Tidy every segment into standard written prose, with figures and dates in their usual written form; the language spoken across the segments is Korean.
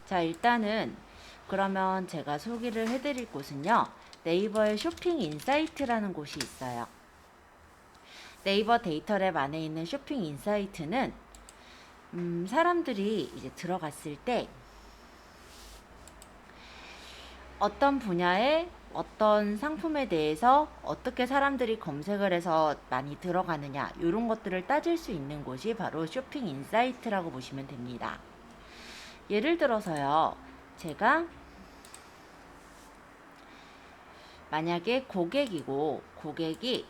자, 일단은 그러면 제가 소개를 해드릴 곳은요. 네이버의 쇼핑 인사이트라는 곳이 있어요. 네이버 데이터랩 안에 있는 쇼핑 인사이트는 사람들이 이제 들어갔을 때 어떤 분야에 어떤 상품에 대해서 어떻게 사람들이 검색을 해서 많이 들어가느냐 이런 것들을 따질 수 있는 곳이 바로 쇼핑 인사이트라고 보시면 됩니다. 예를 들어서요. 제가 만약에 고객이고 고객이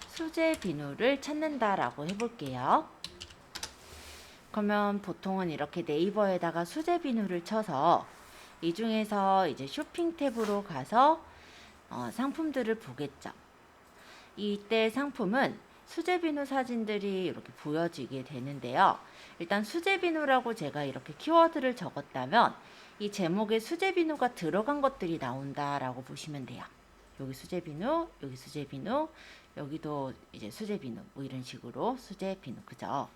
수제 비누를 찾는다라고 해볼게요. 그러면 보통은 이렇게 네이버에다가 수제 비누를 쳐서 이 중에서 이제 쇼핑 탭으로 가서 상품들을 보겠죠. 이때 상품은 수제 비누 사진들이 이렇게 보여지게 되는데요. 일단 수제 비누라고 제가 이렇게 키워드를 적었다면 이 제목에 수제 비누가 들어간 것들이 나온다라고 보시면 돼요. 여기 수제 비누, 여기 수제 비누, 여기도 이제 수제 비누, 뭐 이런 식으로 수제 비누, 그죠?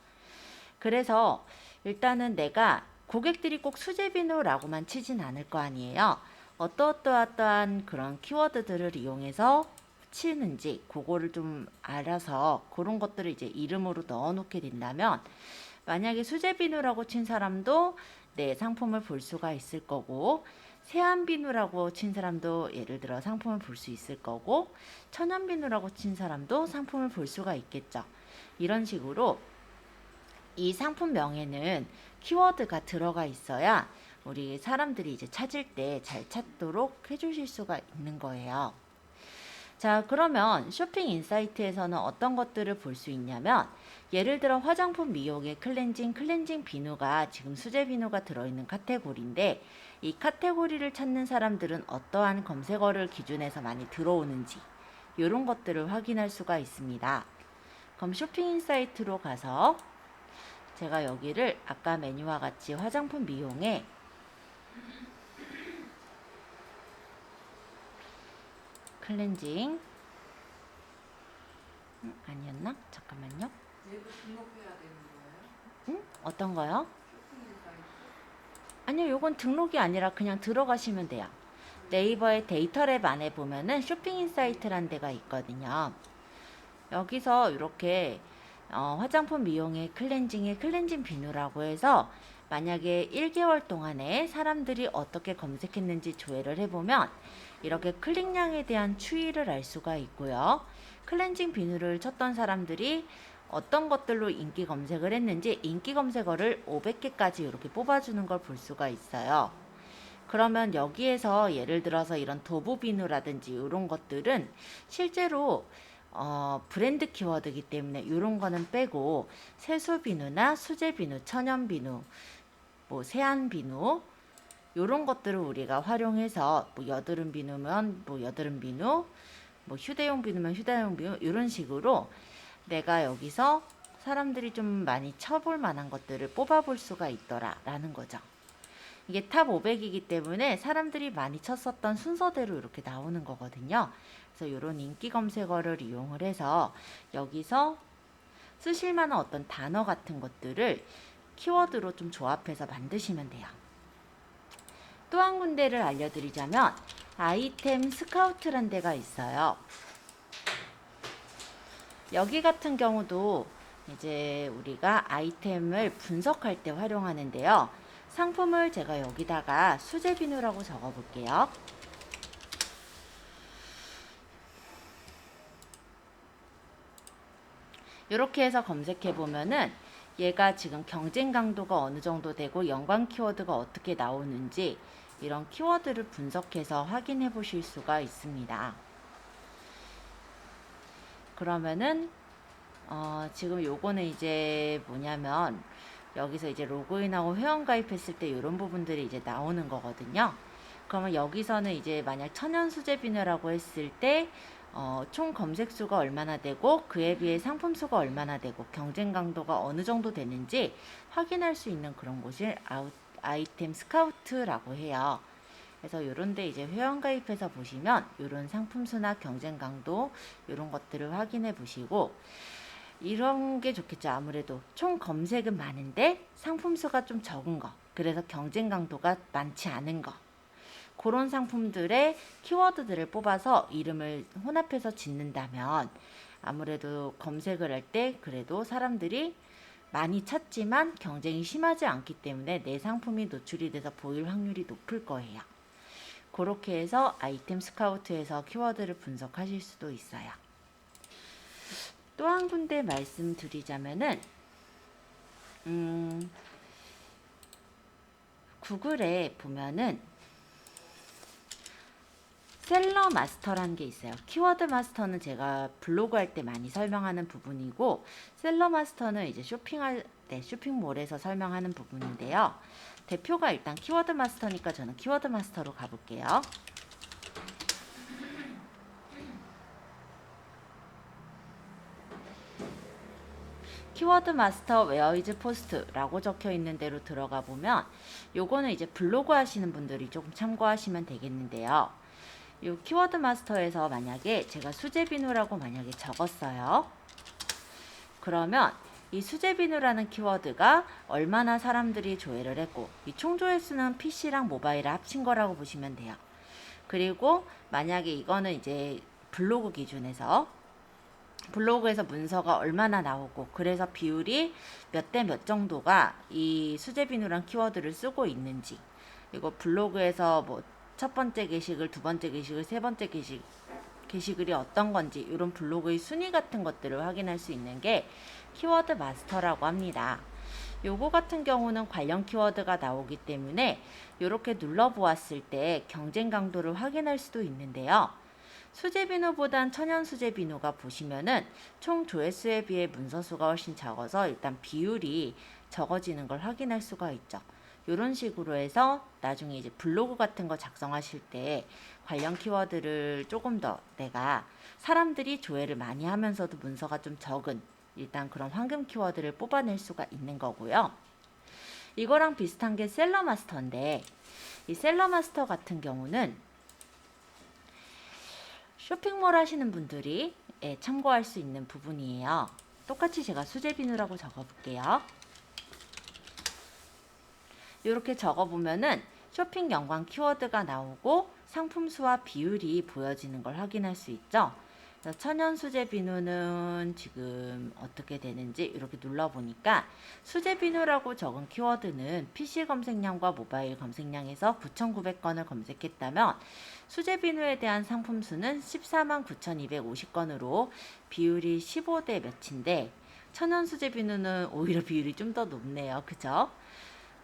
그래서 일단은 내가 고객들이 꼭 수제 비누라고만 치진 않을 거 아니에요. 어떠한 그런 키워드들을 이용해서 치는지 그거를 좀 알아서 그런 것들을 이제 이름으로 넣어 놓게 된다면 만약에 수제 비누라고 친 사람도 내 상품을 볼 수가 있을 거고 세안 비누라고 친 사람도 예를 들어 상품을 볼 수 있을 거고 천연 비누라고 친 사람도 상품을 볼 수가 있겠죠. 이런 식으로 이 상품명에는 키워드가 들어가 있어야 우리 사람들이 이제 찾을 때 잘 찾도록 해주실 수가 있는 거예요. 자, 그러면 쇼핑 인사이트에서는 어떤 것들을 볼 수 있냐면 예를 들어 화장품 미용의 클렌징 비누가 지금 수제 비누가 들어있는 카테고리인데 이 카테고리를 찾는 사람들은 어떠한 검색어를 기준해서 많이 들어오는지 이런 것들을 확인할 수가 있습니다. 그럼 쇼핑 인사이트로 가서 제가 여기를 아까 메뉴와 같이 화장품 미용에 클렌징 아니었나? 잠깐만요. 얘도 등록해야 되는 거예요? 응? 어떤 거요? 쇼핑 인사이트? 아니요, 요건 등록이 아니라 그냥 들어가시면 돼요. 네이버의 데이터랩 안에 보면은 쇼핑 인사이트란 데가 있거든요. 여기서 이렇게 화장품 미용의 클렌징 비누라고 해서 만약에 1개월 동안에 사람들이 어떻게 검색했는지 조회를 해보면 이렇게 클릭량에 대한 추이를 알 수가 있고요. 클렌징 비누를 쳤던 사람들이 어떤 것들로 인기 검색을 했는지 인기 검색어를 500개까지 이렇게 뽑아주는 걸 볼 수가 있어요. 그러면 여기에서 예를 들어서 이런 도부 비누라든지 이런 것들은 실제로 브랜드 키워드이기 때문에 이런 거는 빼고 세수 비누나 수제 비누, 천연 비누, 뭐 세안 비누 이런 것들을 우리가 활용해서 뭐 여드름 비누면 뭐 여드름 비누, 뭐 휴대용 비누면 휴대용 비누 이런 식으로 내가 여기서 사람들이 좀 많이 쳐볼 만한 것들을 뽑아볼 수가 있더라 라는 거죠. 이게 탑 500이기 때문에 사람들이 많이 쳤었던 순서대로 이렇게 나오는 거거든요. 그래서 이런 인기 검색어를 이용을 해서 여기서 쓰실 만한 어떤 단어 같은 것들을 키워드로 좀 조합해서 만드시면 돼요. 또 한 군데를 알려드리자면 아이템 스카우트란 데가 있어요. 여기 같은 경우도 이제 우리가 아이템을 분석할 때 활용하는데요. 상품을 제가 여기다가 수제 비누라고 적어 볼게요. 이렇게 해서 검색해 보면은 얘가 지금 경쟁 강도가 어느 정도 되고 연관 키워드가 어떻게 나오는지 이런 키워드를 분석해서 확인해 보실 수가 있습니다. 그러면은 지금 요거는 이제 뭐냐면 여기서 이제 로그인하고 회원가입했을 때 이런 부분들이 이제 나오는 거거든요. 그러면 여기서는 이제 만약 천연 수제 비누라고 했을 때 총 검색 수가 얼마나 되고 그에 비해 상품 수가 얼마나 되고 경쟁 강도가 어느 정도 되는지 확인할 수 있는 그런 곳이 아이템 스카우트라고 해요. 그래서 요런데 이제 회원 가입해서 보시면 요런 상품 수나 경쟁 강도 요런 것들을 확인해 보시고 이런 게 좋겠죠. 아무래도 총 검색은 많은데 상품 수가 좀 적은 거 그래서 경쟁 강도가 많지 않은 거. 그런 상품들의 키워드들을 뽑아서 이름을 혼합해서 짓는다면 아무래도 검색을 할 때 그래도 사람들이 많이 찾지만 경쟁이 심하지 않기 때문에 내 상품이 노출이 돼서 보일 확률이 높을 거예요. 그렇게 해서 아이템 스카우트에서 키워드를 분석하실 수도 있어요. 또 한 군데 말씀드리자면은 구글에 보면은 셀러 마스터라는 게 있어요. 키워드 마스터는 제가 블로그 할 때 많이 설명하는 부분이고, 셀러 마스터는 이제 쇼핑할 때 쇼핑몰에서 설명하는 부분인데요. 대표가 일단 키워드 마스터니까 저는 키워드 마스터로 가볼게요. 키워드 마스터 웨어 이즈 포스트라고 적혀 있는 대로 들어가 보면 요거는 이제 블로그 하시는 분들이 조금 참고하시면 되겠는데요. 요 키워드 마스터에서 만약에 제가 수제 비누라고 만약에 적었어요. 그러면 이 수제 비누라는 키워드가 얼마나 사람들이 조회를 했고, 이 총 조회수는 PC랑 모바일을 합친 거라고 보시면 돼요. 그리고 만약에 이거는 이제 블로그 기준에서 블로그에서 문서가 얼마나 나오고, 그래서 비율이 몇 대 몇 정도가 이 수제 비누란 키워드를 쓰고 있는지, 이거 블로그에서 뭐 첫 번째 게시글, 두 번째 게시글, 세 번째 게시글이 어떤 건지 이런 블로그의 순위 같은 것들을 확인할 수 있는 게 키워드 마스터라고 합니다. 요거 같은 경우는 관련 키워드가 나오기 때문에 이렇게 눌러보았을 때 경쟁 강도를 확인할 수도 있는데요. 수제 비누보단 천연 수제 비누가 보시면은 총 조회수에 비해 문서 수가 훨씬 적어서 일단 비율이 적어지는 걸 확인할 수가 있죠. 이런 식으로 해서 나중에 이제 블로그 같은 거 작성하실 때 관련 키워드를 조금 더 내가 사람들이 조회를 많이 하면서도 문서가 좀 적은 일단 그런 황금 키워드를 뽑아낼 수가 있는 거고요. 이거랑 비슷한 게 셀러 마스터인데, 이 셀러 마스터 같은 경우는 쇼핑몰 하시는 분들이 참고할 수 있는 부분이에요. 똑같이 제가 수제 비누라고 적어볼게요. 이렇게 적어보면은 쇼핑 연관 키워드가 나오고 상품 수와 비율이 보여지는 걸 확인할 수 있죠. 그래서 천연 수제 비누는 지금 어떻게 되는지 이렇게 눌러보니까 수제 비누라고 적은 키워드는 PC 검색량과 모바일 검색량에서 9,900건을 검색했다면 수제 비누에 대한 상품 수는 14만 9,250건으로 비율이 15대 몇인데, 천연 수제 비누는 오히려 비율이 좀 더 높네요. 그죠?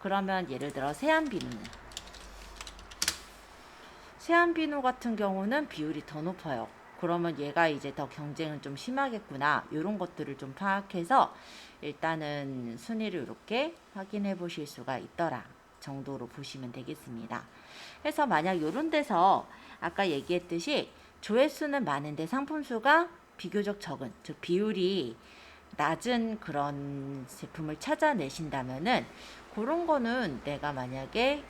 그러면 예를 들어 세안 비누 같은 경우는 비율이 더 높아요. 그러면 얘가 이제 더 경쟁은 좀 심하겠구나. 이런 것들을 좀 파악해서 일단은 순위를 이렇게 확인해 보실 수가 있더라 정도로 보시면 되겠습니다. 그래서 만약 이런 데서 아까 얘기했듯이 조회수는 많은데 상품 수가 비교적 적은, 즉 비율이 낮은 그런 제품을 찾아내신다면은 그런 거는 내가 만약에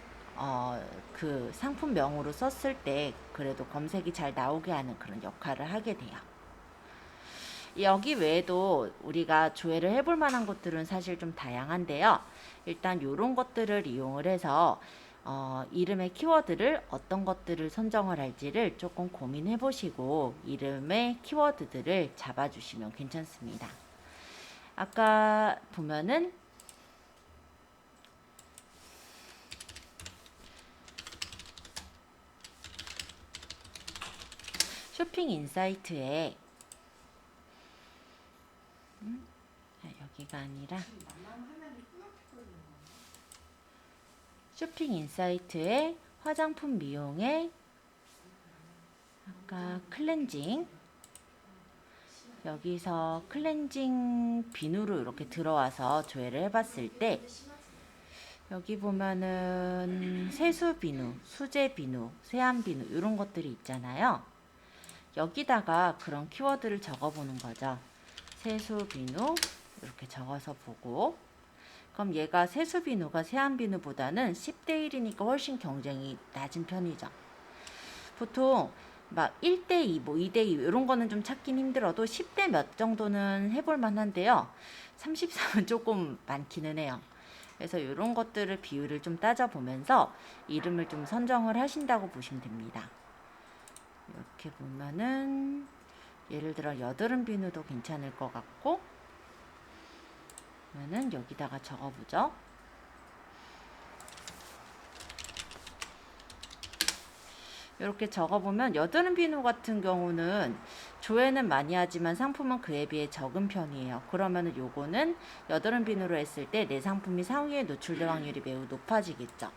그 상품명으로 썼을 때 그래도 검색이 잘 나오게 하는 그런 역할을 하게 돼요. 여기 외에도 우리가 조회를 해볼 만한 것들은 사실 좀 다양한데요. 일단 이런 것들을 이용을 해서 이름의 키워드를 어떤 것들을 선정을 할지를 조금 고민해 보시고 이름의 키워드들을 잡아주시면 괜찮습니다. 아까 보면은 쇼핑 인사이트에 여기가 아니라 쇼핑 인사이트에 화장품 미용에 아까 클렌징, 여기서 클렌징 비누로 이렇게 들어와서 조회를 해봤을 때 여기 보면은 세수 비누, 수제 비누, 세안 비누 이런 것들이 있잖아요. 여기다가 그런 키워드를 적어보는 거죠. 세수 비누 이렇게 적어서 보고, 그럼 얘가 세수 비누가 세안 비누보다는 10대 1이니까 훨씬 경쟁이 낮은 편이죠. 보통 막 1대 2, 뭐 2대 2 이런 거는 좀 찾긴 힘들어도 10대 몇 정도는 해볼 만한데요. 33은 조금 많기는 해요. 그래서 이런 것들을 비율을 좀 따져보면서 이름을 좀 선정을 하신다고 보시면 됩니다. 이렇게 보면은 예를 들어 여드름 비누도 괜찮을 것 같고, 그러면은 여기다가 적어보죠. 이렇게 적어보면 여드름 비누 같은 경우는 조회는 많이 하지만 상품은 그에 비해 적은 편이에요. 그러면은 요거는 여드름 비누로 했을 때 내 상품이 상위에 노출될 확률이 매우 높아지겠죠.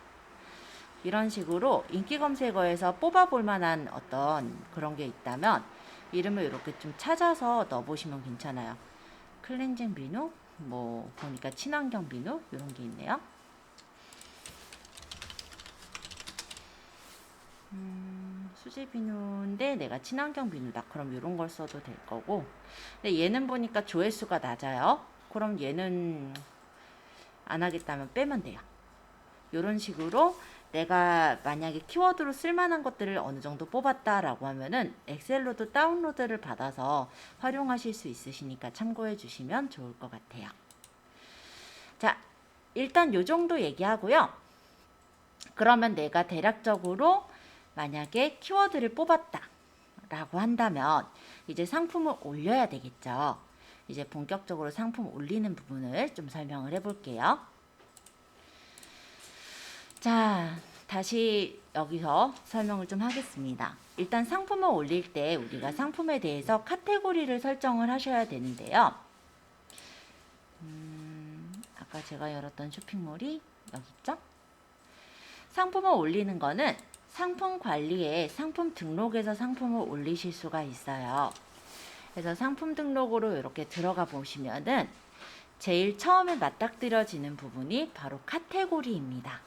이런 식으로 인기 검색어에서 뽑아볼 만한 어떤 그런 게 있다면 이름을 이렇게 좀 찾아서 넣어보시면 괜찮아요. 클렌징 비누, 뭐 보니까 친환경 비누 이런 게 있네요. 수제 비누인데 내가 친환경 비누다. 그럼 이런 걸 써도 될 거고. 근데 얘는 보니까 조회수가 낮아요. 그럼 얘는 안 하겠다면 빼면 돼요. 이런 식으로 내가 만약에 키워드로 쓸만한 것들을 어느 정도 뽑았다라고 하면은 엑셀로도 다운로드를 받아서 활용하실 수 있으시니까 참고해 주시면 좋을 것 같아요. 자, 일단 요 정도 얘기하고요. 그러면 내가 대략적으로 만약에 키워드를 뽑았다 라고 한다면 이제 상품을 올려야 되겠죠. 이제 본격적으로 상품 올리는 부분을 좀 설명을 해볼게요. 자, 다시 여기서 설명을 좀 하겠습니다. 일단 상품을 올릴 때 우리가 상품에 대해서 카테고리를 설정을 하셔야 되는데요. 아까 제가 열었던 쇼핑몰이 여기 있죠? 상품을 올리는 거는 상품 관리에 상품 등록에서 상품을 올리실 수가 있어요. 그래서 상품 등록으로 이렇게 들어가 보시면은 제일 처음에 맞닥뜨려지는 부분이 바로 카테고리입니다.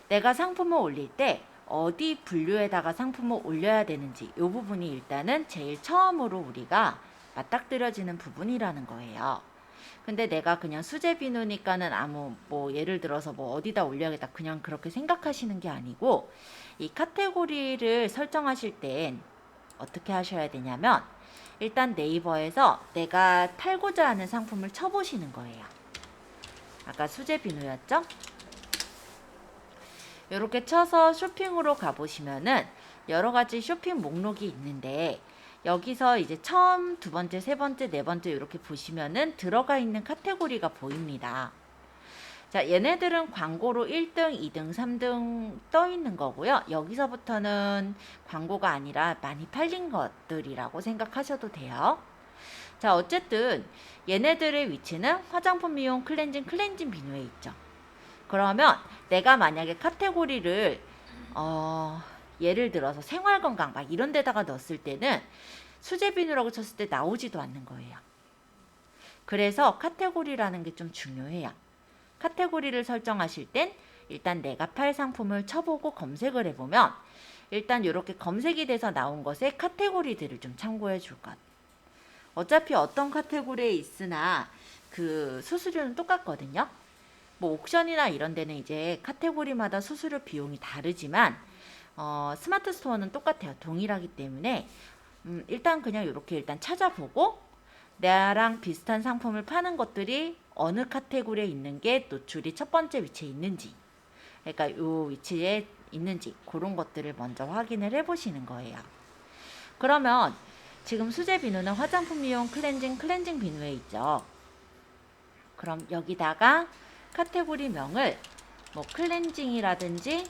내가 상품을 올릴 때 어디 분류에다가 상품을 올려야 되는지 이 부분이 일단은 제일 처음으로 우리가 맞닥뜨려지는 부분이라는 거예요. 근데 내가 그냥 수제 비누니까는 아무 뭐 예를 들어서 뭐 어디다 올려야겠다 그냥 그렇게 생각하시는 게 아니고 이 카테고리를 설정하실 땐 어떻게 하셔야 되냐면 일단 네이버에서 내가 팔고자 하는 상품을 쳐보시는 거예요. 아까 수제 비누였죠? 이렇게 쳐서 쇼핑으로 가보시면은 여러 가지 쇼핑 목록이 있는데 여기서 이제 처음, 두 번째, 세 번째, 네 번째 이렇게 보시면은 들어가 있는 카테고리가 보입니다. 자, 얘네들은 광고로 1등, 2등, 3등 떠 있는 거고요. 여기서부터는 광고가 아니라 많이 팔린 것들이라고 생각하셔도 돼요. 자, 어쨌든 얘네들의 위치는 화장품, 미용, 클렌징 비누에 있죠. 그러면 내가 만약에 카테고리를 예를 들어서 생활건강 막 이런 데다가 넣었을 때는 수제 비누라고 쳤을 때 나오지도 않는 거예요. 그래서 카테고리라는 게 좀 중요해요. 카테고리를 설정하실 땐 일단 내가 팔 상품을 쳐보고 검색을 해보면 일단 이렇게 검색이 돼서 나온 것의 카테고리들을 좀 참고해 줄 것. 어차피 어떤 카테고리에 있으나 그 수수료는 똑같거든요. 뭐 옥션이나 이런 데는 이제 카테고리마다 수수료 비용이 다르지만 스마트 스토어는 똑같아요. 동일하기 때문에 일단 그냥 이렇게 일단 찾아보고 나랑 비슷한 상품을 파는 것들이 어느 카테고리에 있는 게 노출이 첫 번째 위치에 있는지, 그러니까 요 위치에 있는지 그런 것들을 먼저 확인을 해보시는 거예요. 그러면 지금 수제 비누는 화장품, 미용, 클렌징 비누에 있죠. 그럼 여기다가 카테고리명을 뭐 클렌징이라든지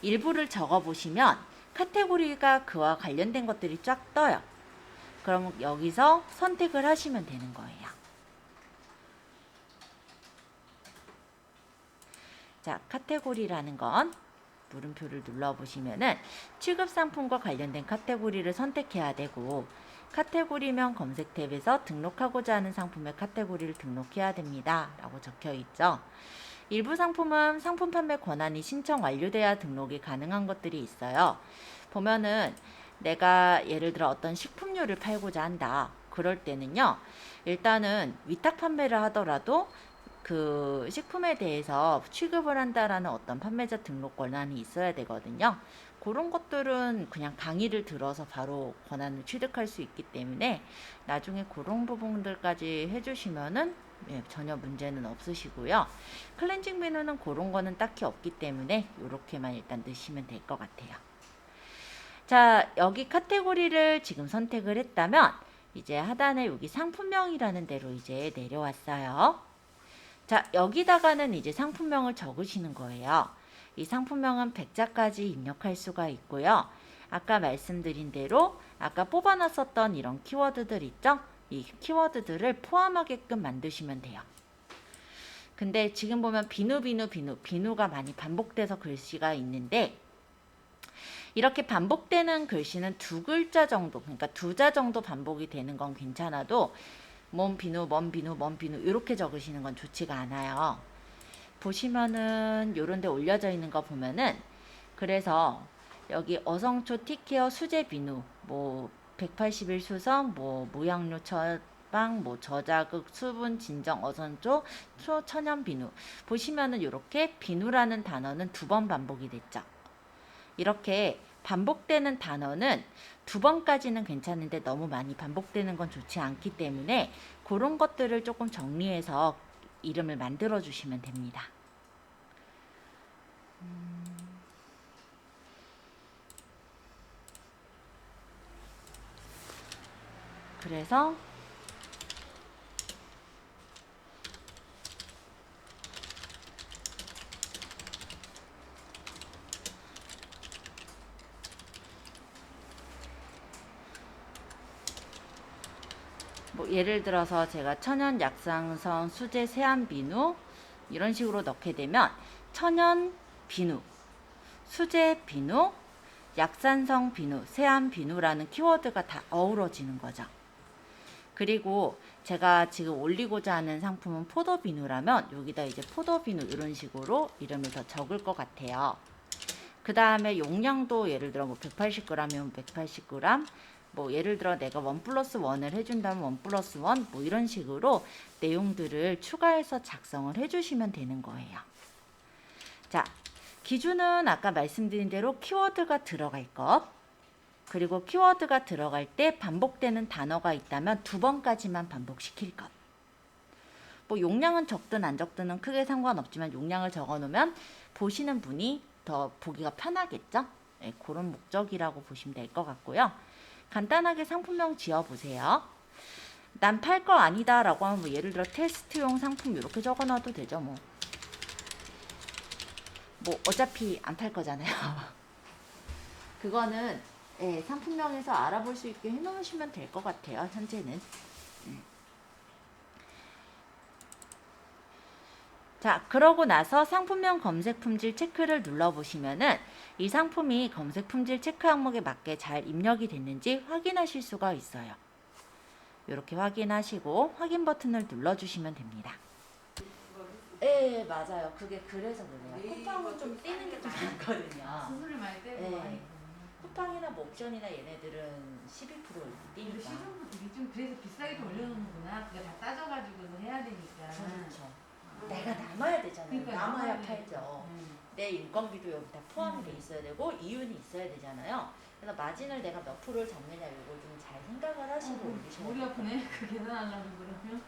일부를 적어보시면 카테고리가 그와 관련된 것들이 쫙 떠요. 그럼 여기서 선택을 하시면 되는 거예요. 자, 카테고리라는 건 물음표를 눌러보시면은 취급 상품과 관련된 카테고리를 선택해야 되고 카테고리명 검색 탭에서 등록하고자 하는 상품의 카테고리를 등록해야 됩니다. 라고 적혀 있죠. 일부 상품은 상품 판매 권한이 신청 완료돼야 등록이 가능한 것들이 있어요. 보면은 내가 예를 들어 어떤 식품류를 팔고자 한다. 그럴 때는요. 일단은 위탁 판매를 하더라도 그 식품에 대해서 취급을 한다라는 어떤 판매자 등록 권한이 있어야 되거든요. 그런 것들은 그냥 강의를 들어서 바로 권한을 취득할 수 있기 때문에 나중에 그런 부분들까지 해주시면은 예, 전혀 문제는 없으시고요. 클렌징 비누는 그런 거는 딱히 없기 때문에 이렇게만 일단 넣으시면 될 것 같아요. 자, 여기 카테고리를 지금 선택을 했다면 이제 하단에 여기 상품명이라는 데로 이제 내려왔어요. 자, 여기다가는 이제 상품명을 적으시는 거예요. 이 상품명은 100자까지 입력할 수가 있고요. 아까 말씀드린 대로 아까 뽑아놨었던 이런 키워드들 있죠? 이 키워드들을 포함하게끔 만드시면 돼요. 근데 지금 보면 비누가 많이 반복돼서 글씨가 있는데 이렇게 반복되는 글씨는 두 글자 정도, 그러니까 두 자 정도 반복이 되는 건 괜찮아도 먼 비누 이렇게 적으시는 건 좋지가 않아요. 보시면은 요런 데 올려져 있는 거 보면은 그래서 여기 어성초 티케어 수제 비누 뭐 181 수성 뭐 무향료 처방 뭐 저자극 수분 진정 어성초 초천연 비누 보시면은 요렇게 비누라는 단어는 두 번 반복이 됐죠. 이렇게 반복되는 단어는 두 번까지는 괜찮은데 너무 많이 반복되는 건 좋지 않기 때문에 그런 것들을 조금 정리해서 이름을 만들어 주시면 됩니다. 그래서 뭐 예를 들어서 제가 천연 약산성 수제 세안 비누 이런 식으로 넣게 되면 천연 비누, 수제 비누, 약산성 비누, 세안 비누라는 키워드가 다 어우러지는 거죠. 그리고 제가 지금 올리고자 하는 상품은 포도 비누라면 여기다 이제 포도 비누 이런 식으로 이름을 더 적을 것 같아요. 그 다음에 용량도 예를 들어 뭐 180g이면 180g 뭐 예를 들어 내가 1+1을 해준다면 1+1 뭐 이런 식으로 내용들을 추가해서 작성을 해주시면 되는 거예요. 자, 기준은 아까 말씀드린 대로 키워드가 들어갈 것 그리고 키워드가 들어갈 때 반복되는 단어가 있다면 두 번까지만 반복시킬 것. 뭐 용량은 적든 안 적든은 크게 상관없지만 용량을 적어 놓으면 보시는 분이 더 보기가 편하겠죠? 네, 그런 목적이라고 보시면 될 것 같고요. 간단하게 상품명 지어보세요. 난 팔 거 아니다 라고 하면 뭐 예를 들어 테스트용 상품 이렇게 적어놔도 되죠. 뭐 어차피 안 팔 거잖아요. 그거는 예, 상품명에서 알아볼 수 있게 해놓으시면 될 것 같아요. 현재는. 자, 그러고 나서 상품명 검색 품질 체크를 눌러보시면은 이 상품이 검색 품질 체크 항목에 맞게 잘 입력이 됐는지 확인하실 수가 있어요. 이렇게 확인하시고 확인 버튼을 눌러주시면 됩니다. 네, 맞아요. 그게 그래서 그래요. 쿠팡은 좀 뛰는 게 좀 많거든요. 수수료 많이 떼고 네. 많이. 쿠팡이나 뭐 옵션이나 얘네들은 12% 근데 뛰니까. 시중도 좀 그래서 비싸게 좀 올려놓는구나. 그거 다 따져가지고 해야 되니까. 그렇죠. 내가 남아야 되잖아요. 그러니까 남아야 남아야 팔죠. 음. 내 인건비도 여기 다 포함이 돼 있어야 되고 이윤이 있어야 되잖아요. 그래서 마진을 내가 몇 프로를 잡느냐 이거 좀 잘 생각을 하시고 올리셔야 머리 돼요. 아프네. 그 계산하려고 그러면.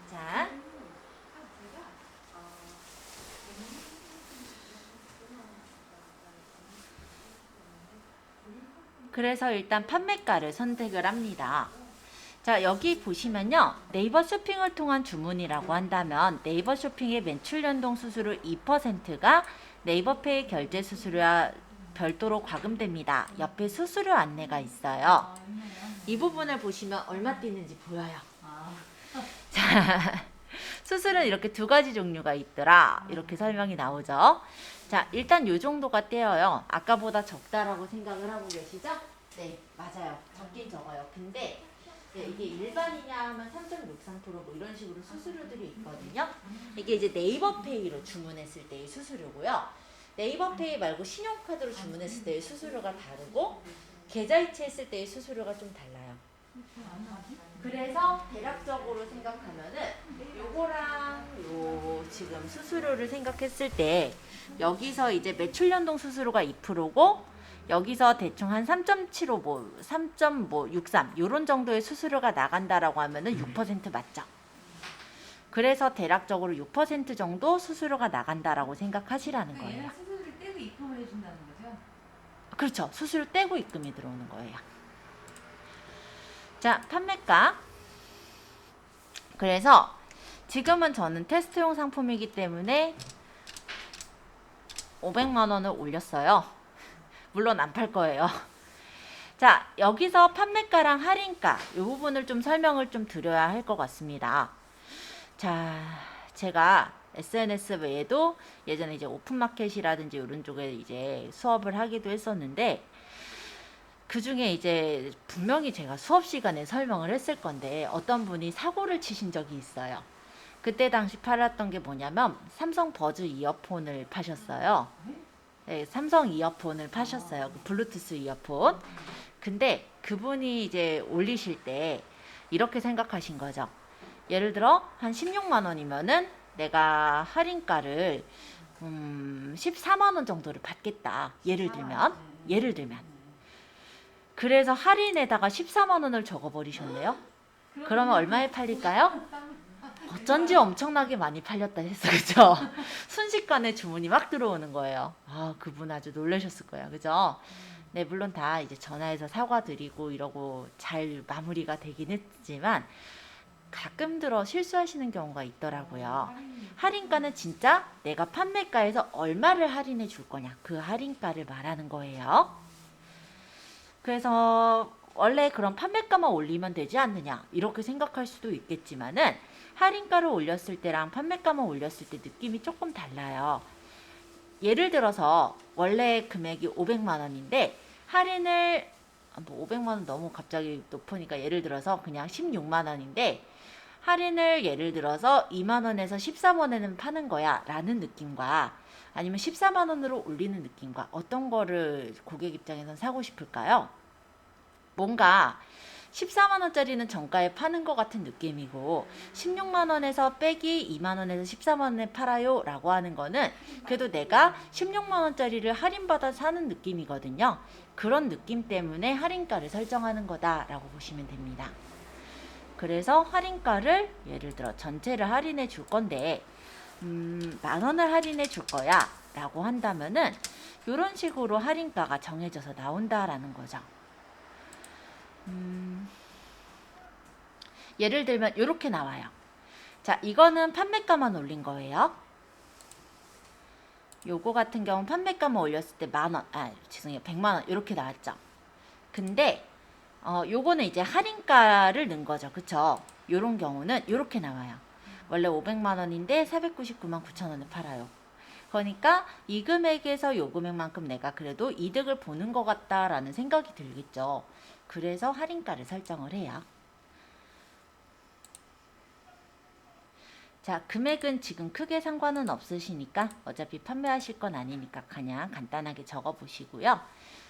자, 그래서 일단 판매가를 선택을 합니다. 자, 여기 보시면요. 네이버 쇼핑을 통한 주문이라고 한다면 네이버 쇼핑의 매출 연동 수수료 2%가 네이버페이 결제 수수료와 별도로 과금됩니다. 옆에 수수료 안내가 있어요. 이 부분을 보시면 얼마 뛰는지 보여요. 자, 수술은 이렇게 두 가지 종류가 있더라. 이렇게 설명이 나오죠. 자, 일단 요 정도가 떼어요. 아까보다 적다라고 생각을 하고 계시죠? 네, 맞아요. 적긴 적어요. 근데 네, 이게 일반이냐 하면 3.63%뭐 이런 식으로 수수료들이 있거든요. 이게 이제 네이버페이로 주문했을 때의 수수료고요. 네이버페이 말고 신용카드로 주문했을 때의 수수료가 다르고 계좌이체 했을 때의 수수료가 좀 달라요. 그래서 대략적으로 생각하면은 요거랑 요 지금 수수료를 생각했을 때 여기서 이제 매출 연동 수수료가 2%고 여기서 대충 한 3.75, 3.63 요런 정도의 수수료가 나간다라고 하면은 6% 맞죠? 그래서 대략적으로 6% 정도 수수료가 나간다라고 생각하시라는 거예요. 얘는 수수료를 떼고 입금을 해준다는 거죠? 그렇죠. 수수료 떼고 입금이 들어오는 거예요. 자, 판매가. 그래서 지금은 저는 테스트용 상품이기 때문에 500만 원을 올렸어요. 물론 안 팔 거예요. 자, 여기서 판매가랑 할인가 이 부분을 좀 설명을 좀 드려야 할 것 같습니다. 자, 제가 SNS 외에도 예전에 이제 오픈마켓이라든지 이런 쪽에 이제 수업을 하기도 했었는데 그 중에 이제 분명히 제가 수업 시간에 설명을 했을 건데 어떤 분이 사고를 치신 적이 있어요. 그때 당시 팔았던 게 뭐냐면 삼성 버즈 이어폰을 파셨어요. 네, 삼성 이어폰을 파셨어요. 그 블루투스 이어폰. 근데 그분이 이제 올리실 때 이렇게 생각하신 거죠. 예를 들어 한 16만 원이면은 내가 할인가를 14만 원 정도를 받겠다. 예를 들면. 그래서 할인에다가 14만 원을 적어버리셨네요. 그러면 얼마에 팔릴까요? 어쩐지 엄청나게 많이 팔렸다 했어, 그죠? 순식간에 주문이 막 들어오는 거예요. 아, 그분 아주 놀라셨을 거예요, 그죠? 네, 물론 다 이제 전화해서 사과드리고 이러고 잘 마무리가 되긴 했지만 가끔 들어 실수하시는 경우가 있더라고요. 할인가는 진짜 내가 판매가에서 얼마를 할인해 줄 거냐, 그 할인가를 말하는 거예요. 그래서 원래 그런 판매가만 올리면 되지 않느냐 이렇게 생각할 수도 있겠지만은 할인가를 올렸을 때랑 판매가만 올렸을 때 느낌이 조금 달라요. 예를 들어서 원래 금액이 500만 원인데 할인을 500만 원 너무 갑자기 높으니까 예를 들어서 그냥 16만 원인데 할인을 예를 들어서 2만 원에서 13만 원에는 파는 거야 라는 느낌과 아니면 14만 원으로 올리는 느낌과 어떤 거를 고객 입장에선 사고 싶을까요? 뭔가 14만 원짜리는 정가에 파는 것 같은 느낌이고 16만 원에서 빼기 2만 원에서 14만 원에 팔아요 라고 하는 거는 그래도 내가 16만 원짜리를 할인받아 사는 느낌이거든요. 그런 느낌 때문에 할인가를 설정하는 거다라고 보시면 됩니다. 그래서 할인가를 예를 들어 전체를 할인해 줄 건데 만 원을 할인해 줄 거야 라고 한다면은 이런 식으로 할인가가 정해져서 나온다라는 거죠. 예를 들면 이렇게 나와요. 자, 이거는 판매가만 올린 거예요. 요거 같은 경우는 판매가만 올렸을 때 만원, 죄송해요, 100만원 이렇게 나왔죠. 근데 요거는 이제 할인가를 넣은 거죠. 그쵸? 요런 경우는 요렇게 나와요. 원래 500만 원인데 499만 9천 원에 팔아요. 그러니까 이 금액에서 요 금액만큼 내가 그래도 이득을 보는 것 같다라는 생각이 들겠죠. 그래서 할인가를 설정을 해요. 자, 금액은 지금 크게 상관은 없으시니까 어차피 판매하실 건 아니니까 그냥 간단하게 적어 보시고요.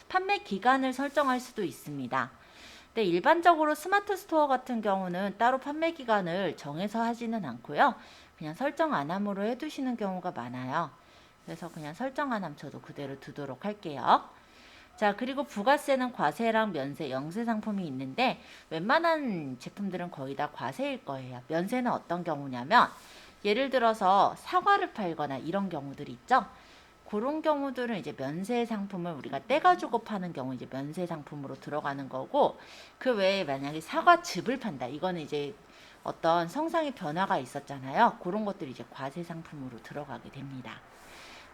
판매 기간을 설정할 수도 있습니다. 근데 일반적으로 스마트 스토어 같은 경우는 따로 판매 기간을 정해서 하지는 않고요. 그냥 설정 안 함으로 해두시는 경우가 많아요. 그래서 그냥 설정 안 함 저도 그대로 두도록 할게요. 자, 그리고 부가세는 과세랑 면세, 영세 상품이 있는데 웬만한 제품들은 거의 다 과세일 거예요. 면세는 어떤 경우냐면 예를 들어서 사과를 팔거나 이런 경우들 있죠. 그런 경우들은 이제 면세 상품을 우리가 떼가지고 파는 경우 이제 면세 상품으로 들어가는 거고 그 외에 만약에 사과즙을 판다. 이거는 이제 어떤 성상의 변화가 있었잖아요. 그런 것들이 이제 과세 상품으로 들어가게 됩니다.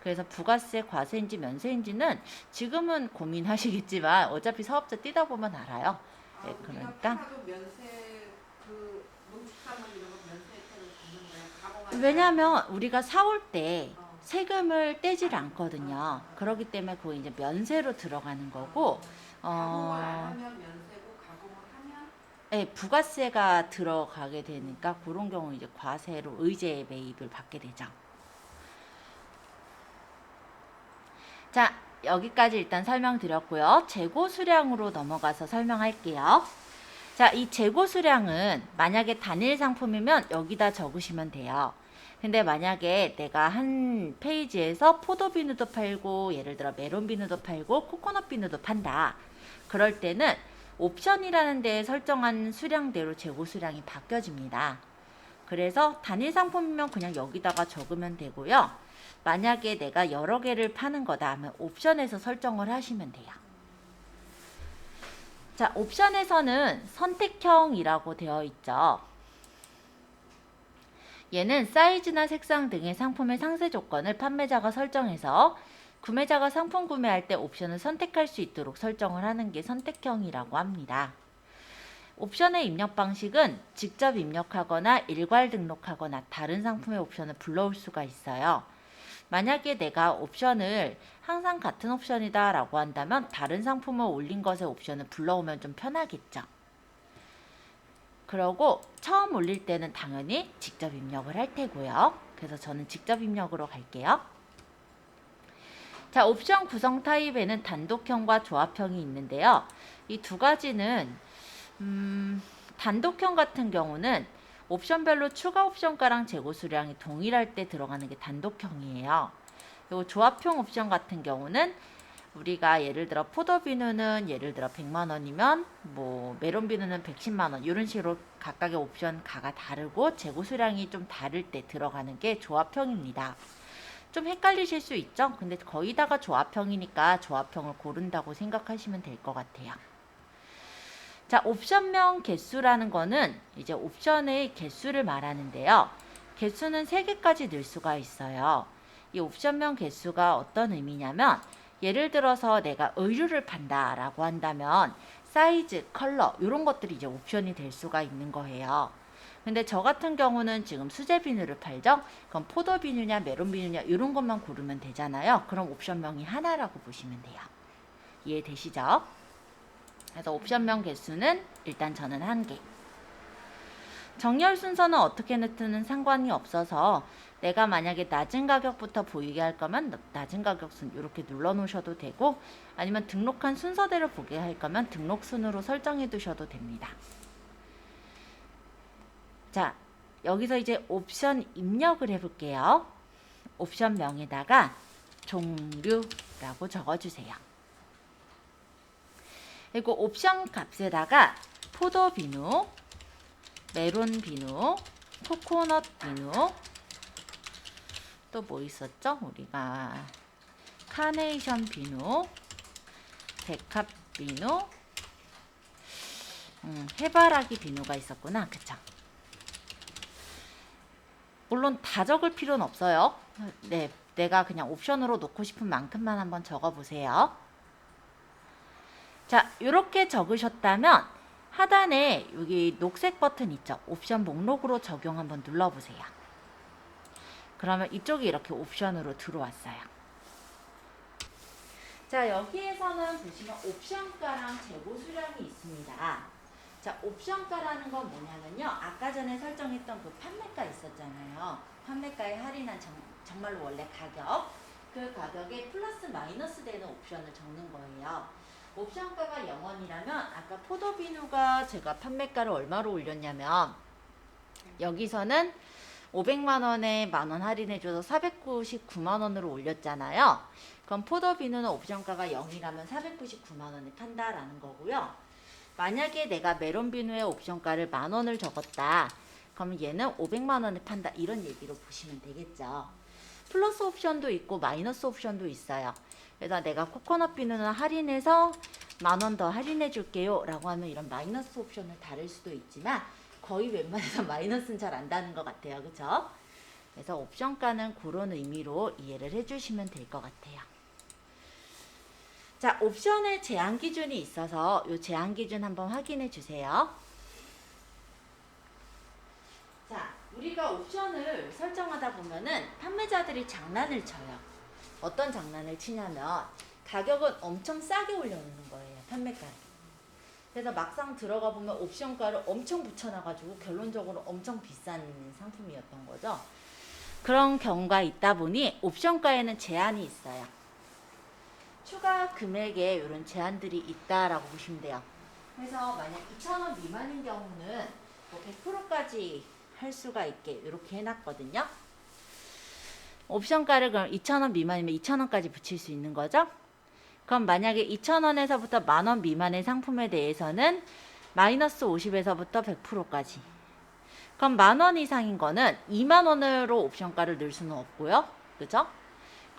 그래서 부가세 과세인지 면세인지는 지금은 고민하시겠지만 어차피 사업자 뛰다 보면 알아요. 네, 그러니까 면세 그 농축산물 이런 거 면세 혜택을 받는 거야. 가공할 왜냐하면 우리가 사올 때 때. 세금을 떼질 않거든요. 그렇기 때문에 그거 이제 면세로 들어가는 거고 가공을 안 하면 면세고 가공을 하면 네, 부가세가 들어가게 되니까 그런 경우 이제 과세로 의제 매입을 받게 되죠. 자, 여기까지 일단 설명드렸고요. 재고 수량으로 넘어가서 설명할게요. 자, 이 재고 수량은 만약에 단일 상품이면 여기다 적으시면 돼요. 근데 만약에 내가 한 페이지에서 포도 비누도 팔고 예를 들어 메론 비누도 팔고 코코넛 비누도 판다. 그럴 때는 옵션이라는 데에 설정한 수량대로 재고 수량이 바뀌어집니다. 그래서 단일 상품이면 그냥 여기다가 적으면 되고요. 만약에 내가 여러 개를 파는 거다 하면 옵션에서 설정을 하시면 돼요. 자, 옵션에서는 선택형이라고 되어 있죠. 얘는 사이즈나 색상 등의 상품의 상세 조건을 판매자가 설정해서 구매자가 상품 구매할 때 옵션을 선택할 수 있도록 설정을 하는 게 선택형이라고 합니다. 옵션의 입력 방식은 직접 입력하거나 일괄 등록하거나 다른 상품의 옵션을 불러올 수가 있어요. 만약에 내가 옵션을 항상 같은 옵션이다 라고 한다면 다른 상품을 올린 것의 옵션을 불러오면 좀 편하겠죠. 그러고 처음 올릴 때는 당연히 직접 입력을 할 테고요. 그래서 저는 직접 입력으로 갈게요. 자, 옵션 구성 타입에는 단독형과 조합형이 있는데요. 이 두 가지는 단독형 같은 경우는 옵션별로 추가 옵션가랑 재고 수량이 동일할 때 들어가는 게 단독형이에요. 그리고 조합형 옵션 같은 경우는 우리가 예를 들어 포도 비누는 예를 들어 100만 원이면 뭐 메론 비누는 110만 원 이런 식으로 각각의 옵션 가가 다르고 재고 수량이 좀 다를 때 들어가는 게 조합형입니다. 좀 헷갈리실 수 있죠? 근데 거의다가 조합형이니까 조합형을 고른다고 생각하시면 될 것 같아요. 자, 옵션명 개수라는 거는 이제 옵션의 개수를 말하는데요. 개수는 3개까지 늘 수가 있어요. 이 옵션명 개수가 어떤 의미냐면 예를 들어서 내가 의류를 판다 라고 한다면 사이즈, 컬러 이런 것들이 이제 옵션이 될 수가 있는 거예요. 근데 저 같은 경우는 지금 수제 비누를 팔죠. 그럼 포도 비누냐 메론 비누냐 이런 것만 고르면 되잖아요. 그럼 옵션명이 하나라고 보시면 돼요. 이해되시죠? 그래서 옵션명 개수는 일단 저는 1개. 정렬 순서는 어떻게 넣든 상관이 없어서 내가 만약에 낮은 가격부터 보이게 할 거면 낮은 가격 순 이렇게 눌러 놓으셔도 되고 아니면 등록한 순서대로 보게 할 거면 등록 순으로 설정해 두셔도 됩니다. 자, 여기서 이제 옵션 입력을 해볼게요. 옵션명에다가 종류라고 적어주세요. 그리고 옵션 값에다가 포도 비누, 메론 비누, 코코넛 비누, 또 뭐 있었죠? 우리가 카네이션 비누, 백합 비누, 해바라기 비누가 있었구나. 그쵸? 물론 다 적을 필요는 없어요. 네, 내가 그냥 옵션으로 놓고 싶은 만큼만 한번 적어보세요. 자, 이렇게 적으셨다면 하단에 여기 녹색 버튼 있죠? 옵션 목록으로 적용 한번 눌러보세요. 그러면 이쪽이 이렇게 옵션으로 들어왔어요. 자, 여기에서는 보시면 옵션가랑 재고 수량이 있습니다. 자, 옵션가라는 건 뭐냐면요. 아까 전에 설정했던 그 판매가 있었잖아요. 판매가에 할인한 정말로 원래 가격. 그 가격에 플러스 마이너스 되는 옵션을 적는 거예요. 옵션가가 0원이라면 아까 포도 비누가 제가 판매가를 얼마로 올렸냐면 여기서는 500만 원에 만원 할인해줘서 499만 원으로 올렸잖아요. 그럼 포도 비누는 옵션가가 0이라면 499만 원에 판다라는 거고요. 만약에 내가 메론 비누의 옵션가를 만원을 적었다. 그럼 얘는 500만 원에 판다. 이런 얘기로 보시면 되겠죠. 플러스 옵션도 있고 마이너스 옵션도 있어요. 그래서 내가 코코넛 비누는 할인해서 만원 더 할인해 줄게요 라고 하면 이런 마이너스 옵션을 다를 수도 있지만 거의 웬만해서 마이너스는 잘 안 다는 것 같아요. 그쵸? 그래서 옵션가는 그런 의미로 이해를 해주시면 될 것 같아요. 자, 옵션의 제한 기준이 있어서 이 제한 기준 한번 확인해 주세요. 자, 우리가 옵션을 설정하다 보면은 판매자들이 장난을 쳐요. 어떤 장난을 치냐면 가격은 엄청 싸게 올려놓는 거예요. 판매가를. 그래서 막상 들어가 보면 옵션가를 엄청 붙여놔가지고 결론적으로 엄청 비싼 상품이었던 거죠. 그런 경우가 있다 보니 옵션가에는 제한이 있어요. 추가 금액에 이런 제한들이 있다라고 보시면 돼요. 그래서 만약 2,000원 미만인 경우는 뭐 100%까지 할 수가 있게 이렇게 해놨거든요. 옵션가를 그럼 2,000원 미만이면 2,000원까지 붙일 수 있는 거죠. 그럼 만약에 2,000원에서부터 10,000원 미만의 상품에 대해서는 마이너스 50에서부터 100%까지. 그럼 10,000원 이상인 거는 20,000원으로 옵션가를 넣을 수는 없고요. 그죠?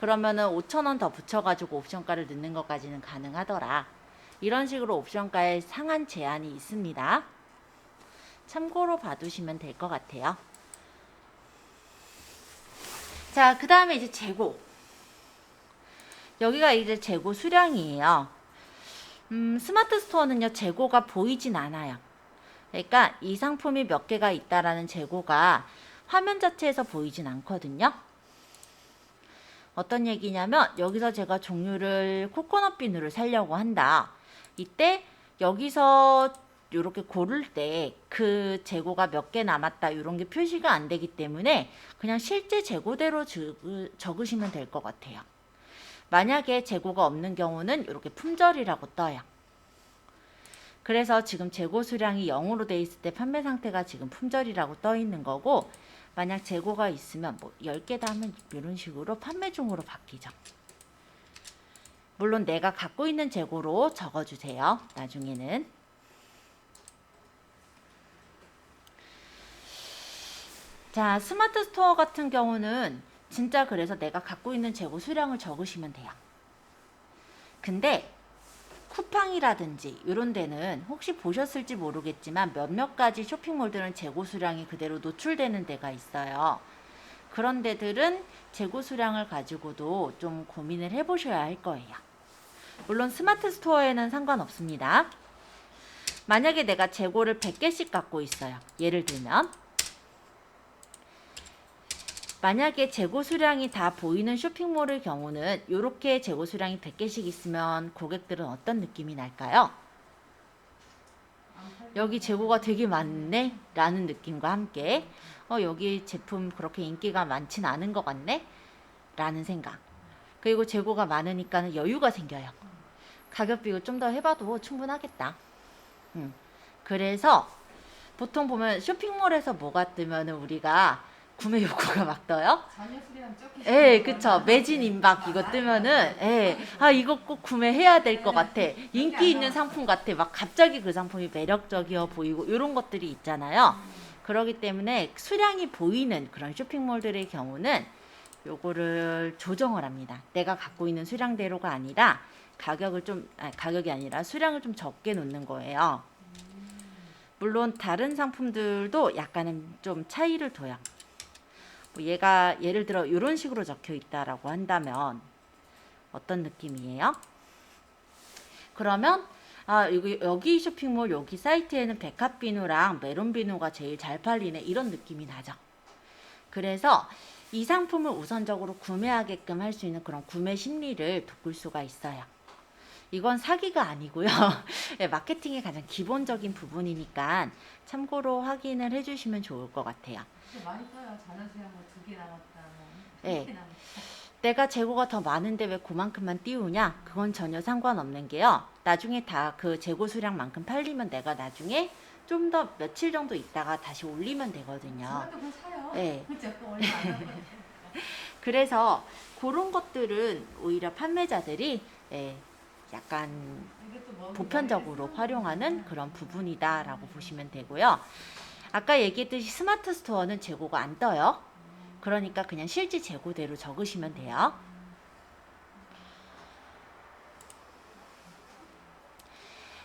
그러면은 5,000원 더 붙여가지고 옵션가를 넣는 것까지는 가능하더라. 이런 식으로 옵션가에 상한 제한이 있습니다. 참고로 봐두시면 될 것 같아요. 자, 그 다음에 이제 재고. 여기가 이제 재고 수량이에요. 스마트 스토어는요, 재고가 보이진 않아요. 그러니까 이 상품이 몇 개가 있다라는 재고가 화면 자체에서 보이진 않거든요. 어떤 얘기냐면 여기서 제가 종류를 코코넛 비누를 사려고 한다. 이때 여기서 이렇게 고를 때 그 재고가 몇 개 남았다 이런 게 표시가 안 되기 때문에 그냥 실제 재고대로 적으시면 될 것 같아요. 만약에 재고가 없는 경우는 이렇게 품절이라고 떠요. 그래서 지금 재고 수량이 0으로 돼 있을 때 판매 상태가 지금 품절이라고 떠 있는 거고, 만약 재고가 있으면 뭐 10개다 하면 이런 식으로 판매 중으로 바뀌죠. 물론 내가 갖고 있는 재고로 적어주세요. 나중에는. 자, 스마트 스토어 같은 경우는 진짜 그래서 내가 갖고 있는 재고 수량을 적으시면 돼요. 근데 쿠팡이라든지 이런 데는 혹시 보셨을지 모르겠지만 몇몇 가지 쇼핑몰들은 재고 수량이 그대로 노출되는 데가 있어요. 그런 데들은 재고 수량을 가지고도 좀 고민을 해보셔야 할 거예요. 물론 스마트 스토어에는 상관없습니다. 만약에 내가 재고를 100개씩 갖고 있어요. 예를 들면 만약에 재고 수량이 다 보이는 쇼핑몰의 경우는 이렇게 재고 수량이 100개씩 있으면 고객들은 어떤 느낌이 날까요? 여기 재고가 되게 많네? 라는 느낌과 함께 여기 제품 그렇게 인기가 많진 않은 것 같네? 라는 생각. 그리고 재고가 많으니까 여유가 생겨요. 가격 비교 좀 더 해봐도 충분하겠다. 그래서 보통 보면 쇼핑몰에서 뭐가 뜨면은 우리가 구매 욕구가 막 떠요. 전혀 수량 적게. 예, 그쵸. 매진 임박 이거 뜨면은, 예, 아, 이거 꼭 구매해야 될 것 같아. 인기 있는 상품 같아. 막 갑자기 그 상품이 매력적이어 보이고, 이런 것들이 있잖아요. 그러기 때문에 수량이 보이는 그런 쇼핑몰들의 경우는 요거를 조정을 합니다. 내가 갖고 있는 수량대로가 아니라 가격이 아니라 수량을 좀 적게 놓는 거예요. 물론 다른 상품들도 약간은 좀 차이를 둬요. 얘가 예를 들어 이런 식으로 적혀 있다라고 한다면 어떤 느낌이에요? 그러면 여기 쇼핑몰 여기 사이트에는 백합비누랑 메론비누가 제일 잘 팔리네 이런 느낌이 나죠. 그래서 이 상품을 우선적으로 구매하게끔 할 수 있는 그런 구매 심리를 돋굴 수가 있어요. 이건 사기가 아니고요. 마케팅의 가장 기본적인 부분이니까 참고로 확인을 해주시면 좋을 것 같아요. 많이 떠요. 자연수량 뭐 2개 남았다. 네. 3개 남았다. 내가 재고가 더 많은데 왜 그만큼만 띄우냐? 그건 전혀 상관없는 게요. 나중에 다 그 재고 수량만큼 팔리면 내가 나중에 좀 더 며칠 정도 있다가 다시 올리면 되거든요. 저도 그거 사요. 네. 그죠? 또 얼마 안 남았어요. 그래서 그런 것들은 오히려 판매자들이 약간 이게 또 뭐 보편적으로 활용하는 그런 부분이다라고 보시면 되고요. 아까 얘기했듯이 스마트 스토어는 재고가 안 떠요. 그러니까 그냥 실제 재고대로 적으시면 돼요.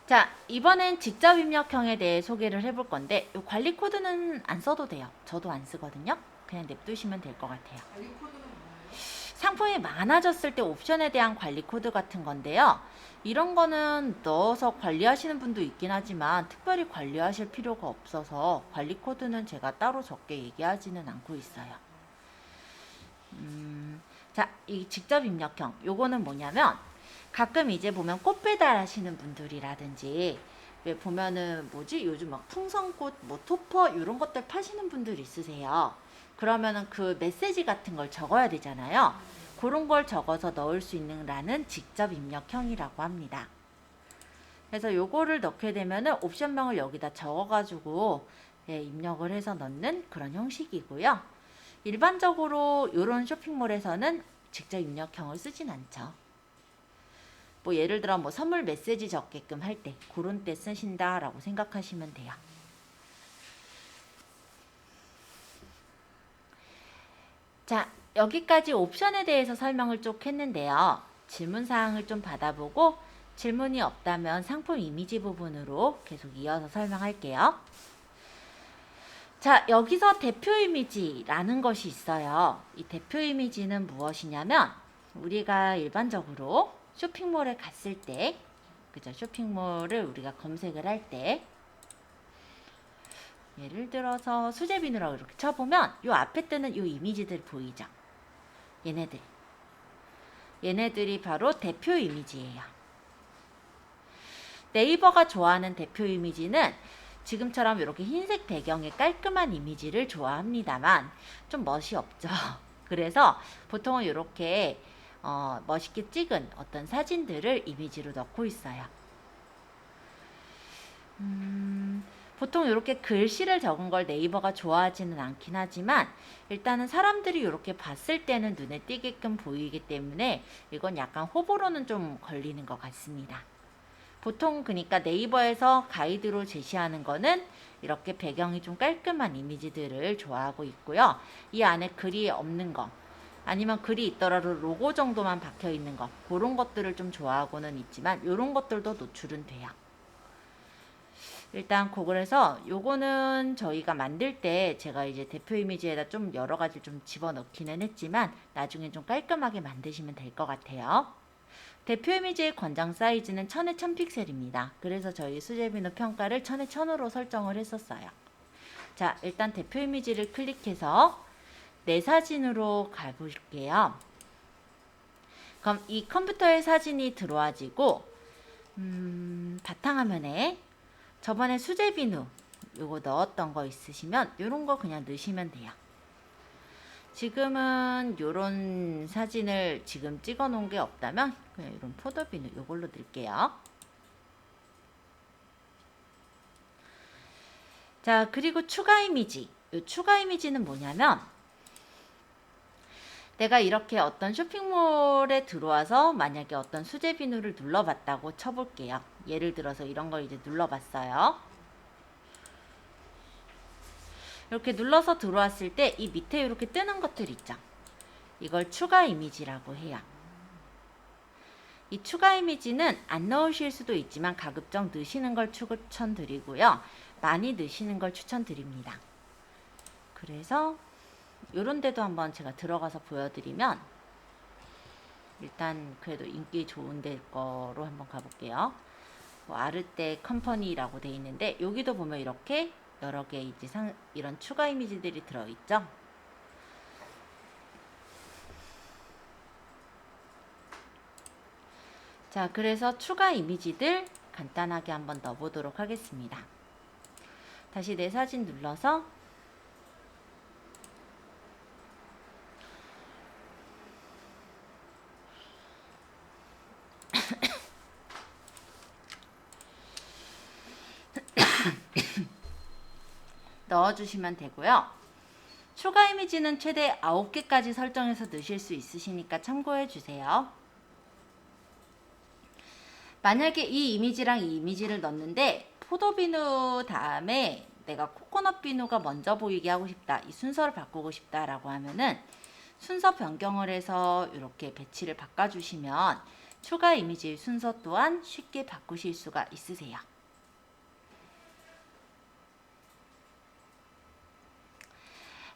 자, 이번엔 직접 입력형에 대해 소개를 해볼 건데 이 관리 코드는 안 써도 돼요. 저도 안 쓰거든요. 그냥 냅두시면 될 것 같아요. 관리 코드는 뭐예요? 상품이 많아졌을 때 옵션에 대한 관리 코드 같은 건데요. 이런 거는 넣어서 관리하시는 분도 있긴 하지만 특별히 관리하실 필요가 없어서 관리 코드는 제가 따로 적게 얘기하지는 않고 있어요. 자, 이 직접 입력형 요거는 뭐냐면 가끔 이제 보면 꽃 배달하시는 분들이라든지 왜 보면은 뭐지 요즘 막 풍선꽃 뭐 토퍼 이런 것들 파시는 분들 있으세요. 그러면은 그 메시지 같은 걸 적어야 되잖아요. 그런 걸 적어서 넣을 수 있는 란은 직접 입력형이라고 합니다. 그래서 요거를 넣게 되면은 옵션명을 여기다 적어가지고 입력을 해서 넣는 그런 형식이고요. 일반적으로 이런 쇼핑몰에서는 직접 입력형을 쓰진 않죠. 뭐 예를 들어 뭐 선물 메시지 적게끔 할 때 그런 때 쓰신다라고 생각하시면 돼요. 자, 여기까지 옵션에 대해서 설명을 쭉 했는데요. 질문사항을 좀 받아보고 질문이 없다면 상품 이미지 부분으로 계속 이어서 설명할게요. 자, 여기서 대표 이미지라는 것이 있어요. 이 대표 이미지는 무엇이냐면 우리가 일반적으로 쇼핑몰에 갔을 때, 그죠? 쇼핑몰을 우리가 검색을 할 때, 예를 들어서 수제 비누라고 이렇게 쳐보면 요 앞에 뜨는 요 이미지들 보이죠? 얘네들이 바로 대표 이미지예요. 네이버가 좋아하는 대표 이미지는 지금처럼 이렇게 흰색 배경의 깔끔한 이미지를 좋아합니다만 좀 멋이 없죠. 그래서 보통은 이렇게 멋있게 찍은 어떤 사진들을 이미지로 넣고 있어요. 보통 이렇게 글씨를 적은 걸 네이버가 좋아하지는 않긴 하지만 일단은 사람들이 이렇게 봤을 때는 눈에 띄게끔 보이기 때문에 이건 약간 호불호는 좀 걸리는 것 같습니다. 보통 그러니까 네이버에서 가이드로 제시하는 거는 이렇게 배경이 좀 깔끔한 이미지들을 좋아하고 있고요. 이 안에 글이 없는 거 아니면 글이 있더라도 로고 정도만 박혀 있는 거 그런 것들을 좀 좋아하고는 있지만 이런 것들도 노출은 돼요. 일단 그래서 요거는 저희가 만들 때 제가 이제 대표 이미지에다 좀 여러 가지 좀 집어넣기는 했지만 나중에 좀 깔끔하게 만드시면 될 것 같아요. 대표 이미지의 권장 사이즈는 1000에 1000픽셀입니다. 그래서 저희 수제비누 평가를 1000에 1000으로 설정을 했었어요. 자, 일단 대표 이미지를 클릭해서 내 사진으로 가볼게요. 그럼 이 컴퓨터에 사진이 들어와지고 바탕화면에 저번에 수제비누 요거 넣었던 거 있으시면 요런 거 그냥 넣으시면 돼요. 지금은 요런 사진을 지금 찍어 놓은 게 없다면 그냥 이런 포도비누 요걸로 넣을게요. 자, 그리고 추가 이미지. 요 추가 이미지는 뭐냐면 내가 이렇게 어떤 쇼핑몰에 들어와서 만약에 어떤 수제 비누를 눌러봤다고 쳐볼게요. 예를 들어서 이런 걸 이제 눌러봤어요. 이렇게 눌러서 들어왔을 때 이 밑에 이렇게 뜨는 것들 있죠. 이걸 추가 이미지라고 해요. 이 추가 이미지는 안 넣으실 수도 있지만 가급적 넣으시는 걸 추천드리고요. 많이 넣으시는 걸 추천드립니다. 그래서 요런 데도 한번 제가 들어가서 보여드리면 일단 그래도 인기 좋은 데 거로 한번 가볼게요. 뭐 아르떼 컴퍼니라고 돼 있는데 여기도 보면 이렇게 여러 개 이제 이런 추가 이미지들이 들어있죠. 자, 그래서 추가 이미지들 간단하게 한번 넣어보도록 하겠습니다. 다시 내 사진 눌러서 넣어주시면 되고요. 추가 이미지는 최대 9개까지 설정해서 넣으실 수 있으시니까 참고해 주세요. 만약에 이 이미지랑 이 이미지를 넣는데 포도비누 다음에 내가 코코넛 비누가 먼저 보이게 하고 싶다, 이 순서를 바꾸고 싶다 라고 하면은 순서 변경을 해서 이렇게 배치를 바꿔주시면 추가 이미지 순서 또한 쉽게 바꾸실 수가 있으세요.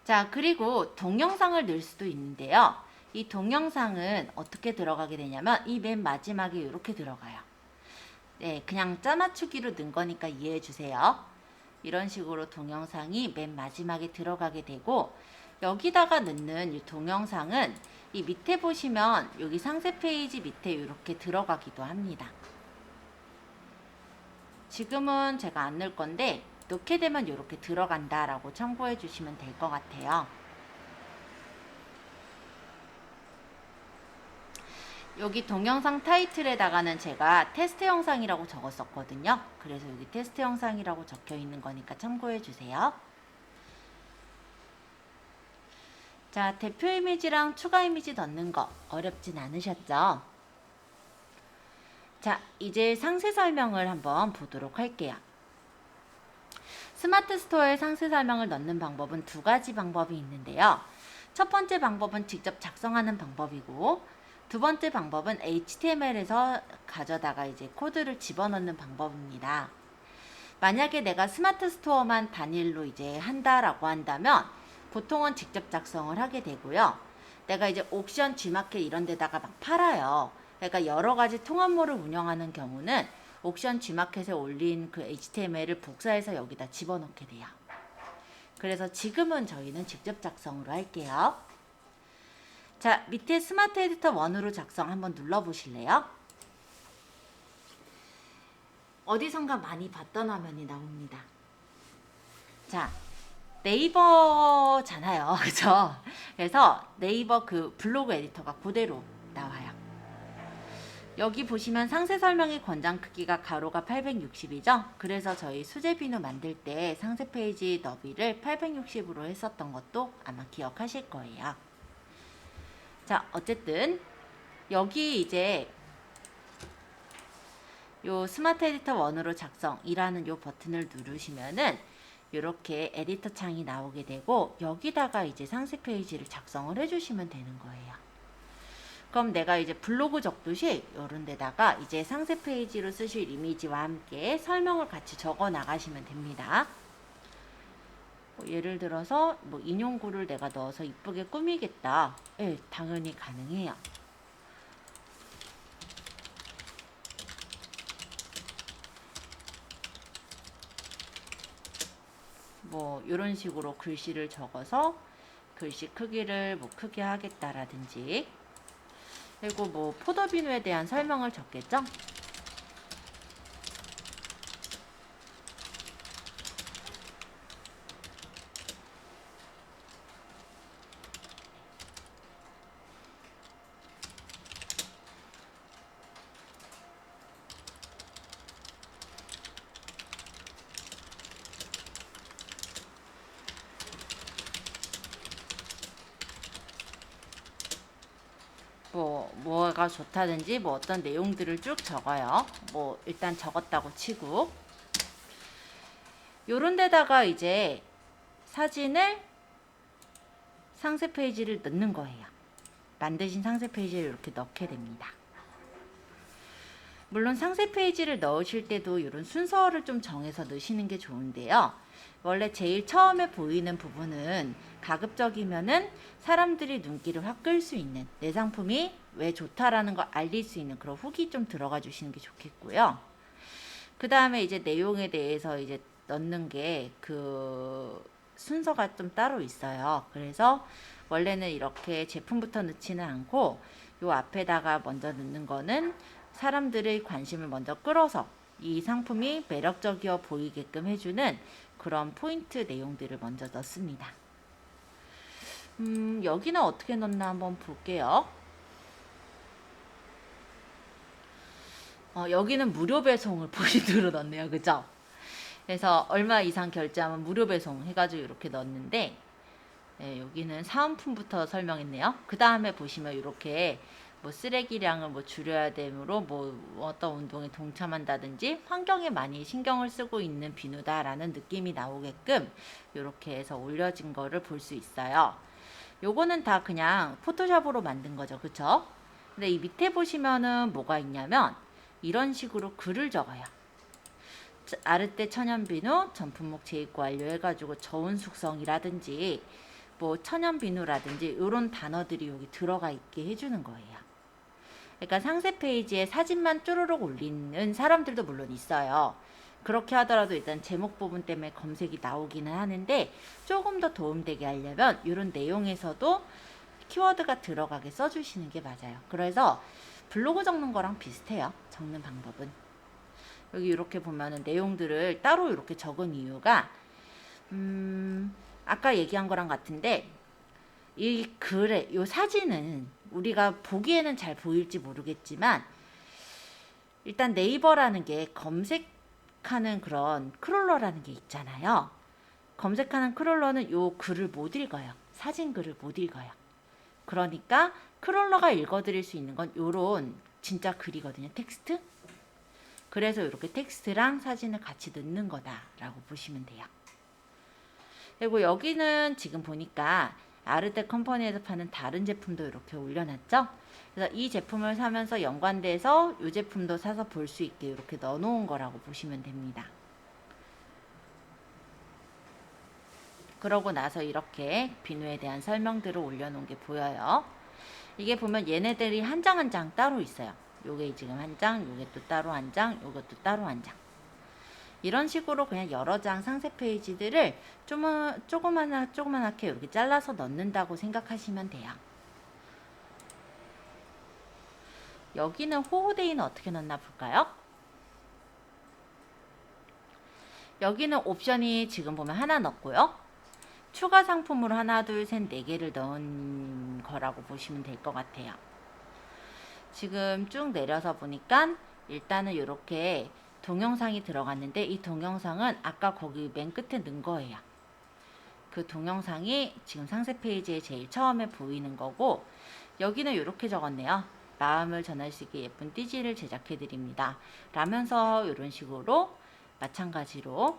자, 그리고 동영상을 넣을 수도 있는데요. 이 동영상은 어떻게 들어가게 되냐면 이 맨 마지막에 이렇게 들어가요. 네, 그냥 짜맞추기로 넣은 거니까 이해해 주세요. 이런 식으로 동영상이 맨 마지막에 들어가게 되고 여기다가 넣는 이 동영상은 이 밑에 보시면 여기 상세 페이지 밑에 이렇게 들어가기도 합니다. 지금은 제가 안 넣을 건데 넣게 되면 이렇게 들어간다 라고 참고해 주시면 될 것 같아요. 여기 동영상 타이틀에다가는 제가 테스트 영상이라고 적었었거든요. 그래서 여기 테스트 영상이라고 적혀 있는 거니까 참고해 주세요. 자, 대표 이미지랑 추가 이미지 넣는 거 어렵진 않으셨죠? 자, 이제 상세 설명을 한번 보도록 할게요. 스마트 스토어에 상세 설명을 넣는 방법은 두 가지 방법이 있는데요. 첫 번째 방법은 직접 작성하는 방법이고, 두 번째 방법은 HTML에서 가져다가 이제 코드를 집어넣는 방법입니다. 만약에 내가 스마트 스토어만 단일로 이제 한다라고 한다면 보통은 직접 작성을 하게 되고요. 내가 이제 옥션, G마켓 이런 데다가 막 팔아요. 그러니까 여러 가지 통합몰을 운영하는 경우는 옥션, G마켓에 올린 그 HTML을 복사해서 여기다 집어넣게 돼요. 그래서 지금은 저희는 직접 작성으로 할게요. 자, 밑에 스마트 에디터 1으로 작성 한번 눌러보실래요? 어디선가 많이 봤던 화면이 나옵니다. 자, 네이버잖아요. 그죠? 그래서 네이버 그 블로그 에디터가 그대로 나와요. 여기 보시면 상세 설명의 권장 크기가 가로가 860이죠? 그래서 저희 수제 비누 만들 때 상세 페이지 너비를 860으로 했었던 것도 아마 기억하실 거예요. 자, 어쨌든 여기 이제 요 스마트 에디터 1으로 작성이라는 요 버튼을 누르시면은 이렇게 에디터 창이 나오게 되고 여기다가 이제 상세 페이지를 작성을 해주시면 되는 거예요. 그럼 내가 이제 블로그 적듯이 이런 데다가 이제 상세 페이지로 쓰실 이미지와 함께 설명을 같이 적어 나가시면 됩니다. 예를 들어서 뭐 인용구를 내가 넣어서 이쁘게 꾸미겠다. 예, 당연히 가능해요. 뭐 이런 식으로 글씨를 적어서 글씨 크기를 뭐 크게 하겠다라든지, 그리고 뭐 포도비누에 대한 설명을 적겠죠. 뭐가 좋다든지 뭐 어떤 내용들을 쭉 적어요. 뭐 일단 적었다고 치고 요런 데다가 이제 사진을 상세 페이지를 넣는 거예요. 만드신 상세 페이지를 이렇게 넣게 됩니다. 물론 상세 페이지를 넣으실 때도 이런 순서를 좀 정해서 넣으시는 게 좋은데요. 원래 제일 처음에 보이는 부분은 가급적이면은 사람들이 눈길을 확 끌 수 있는, 내 상품이 왜 좋다라는 걸 알릴 수 있는 그런 훅이 좀 들어가 주시는 게 좋겠고요. 그 다음에 이제 내용에 대해서 이제 넣는 게 그 순서가 좀 따로 있어요. 그래서 원래는 이렇게 제품부터 넣지는 않고 요 앞에다가 먼저 넣는 거는 사람들의 관심을 먼저 끌어서 이 상품이 매력적이어 보이게끔 해주는 그런 포인트 내용들을 먼저 넣습니다. 여기는 어떻게 넣나 한번 볼게요. 여기는 무료 배송을 포인트로 넣네요. 그죠? 그래서 얼마 이상 결제하면 무료 배송 해가지고 이렇게 넣었는데, 네, 여기는 사은품부터 설명했네요. 그 다음에 보시면 이렇게 뭐 쓰레기량을 뭐 줄여야 되므로 뭐 어떤 운동에 동참한다든지 환경에 많이 신경을 쓰고 있는 비누다라는 느낌이 나오게끔 이렇게 해서 올려진 거를 볼 수 있어요. 요거는 다 그냥 포토샵으로 만든 거죠. 그쵸? 근데 이 밑에 보시면은 뭐가 있냐면 이런 식으로 글을 적어요. 아르떼 천연비누 전품목 재입고 완료 해가지고 저온 숙성이라든지 뭐 천연비누라든지 이런 단어들이 여기 들어가 있게 해주는 거예요. 그러니까 상세 페이지에 사진만 쭈르륵 올리는 사람들도 물론 있어요. 그렇게 하더라도 일단 제목 부분 때문에 검색이 나오기는 하는데 조금 더 도움되게 하려면 이런 내용에서도 키워드가 들어가게 써주시는 게 맞아요. 그래서 블로그 적는 거랑 비슷해요. 적는 방법은. 여기 이렇게 보면은 내용들을 따로 이렇게 적은 이유가 아까 얘기한 거랑 같은데 이 글에 요 사진은 우리가 보기에는 잘 보일지 모르겠지만 일단 네이버라는 게 검색하는 그런 크롤러라는 게 있잖아요. 검색하는 크롤러는 요 글을 못 읽어요. 사진 글을 못 읽어요. 그러니까 크롤러가 읽어드릴 수 있는 건 요런 진짜 글이거든요. 텍스트. 그래서 이렇게 텍스트랑 사진을 같이 넣는 거다라고 보시면 돼요. 그리고 여기는 지금 보니까 아르테 컴퍼니에서 파는 다른 제품도 이렇게 올려놨죠. 그래서 이 제품을 사면서 연관돼서 이 제품도 사서 볼 수 있게 이렇게 넣어놓은 거라고 보시면 됩니다. 그러고 나서 이렇게 비누에 대한 설명들을 올려놓은 게 보여요. 이게 보면 얘네들이 한 장 한 장 따로 있어요. 요게 지금 한 장, 요게 또 따로 한 장, 요것도 따로 한 장. 이런 식으로 그냥 여러 장 상세 페이지들을 조그맣게 이렇게 잘라서 넣는다고 생각하시면 돼요. 여기는 호호데이는 어떻게 넣나 볼까요? 여기는 옵션이 지금 보면 하나 넣었고요. 추가 상품으로 하나, 둘, 셋, 네 개를 넣은 거라고 보시면 될 것 같아요. 지금 쭉 내려서 보니까 일단은 이렇게 동영상이 들어갔는데 이 동영상은 아까 거기 맨 끝에 넣은 거예요. 그 동영상이 지금 상세 페이지에 제일 처음에 보이는 거고 여기는 이렇게 적었네요. 마음을 전할 수 있게 예쁜 띠지를 제작해 드립니다. 라면서 이런 식으로 마찬가지로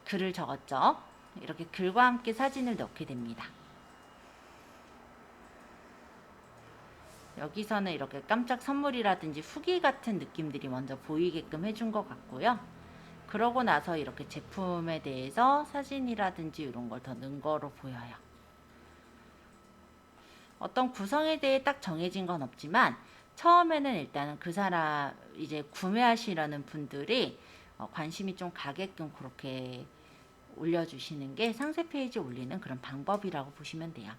글을 적었죠. 이렇게 글과 함께 사진을 넣게 됩니다. 여기서는 이렇게 깜짝 선물이라든지 후기 같은 느낌들이 먼저 보이게끔 해준 것 같고요. 그러고 나서 이렇게 제품에 대해서 사진이라든지 이런 걸 더 넣은 거로 보여요. 어떤 구성에 대해 딱 정해진 건 없지만 처음에는 일단은 그 사람 이제 구매하시려는 분들이 관심이 좀 가게끔 그렇게 올려주시는 게 상세 페이지에 올리는 그런 방법이라고 보시면 돼요.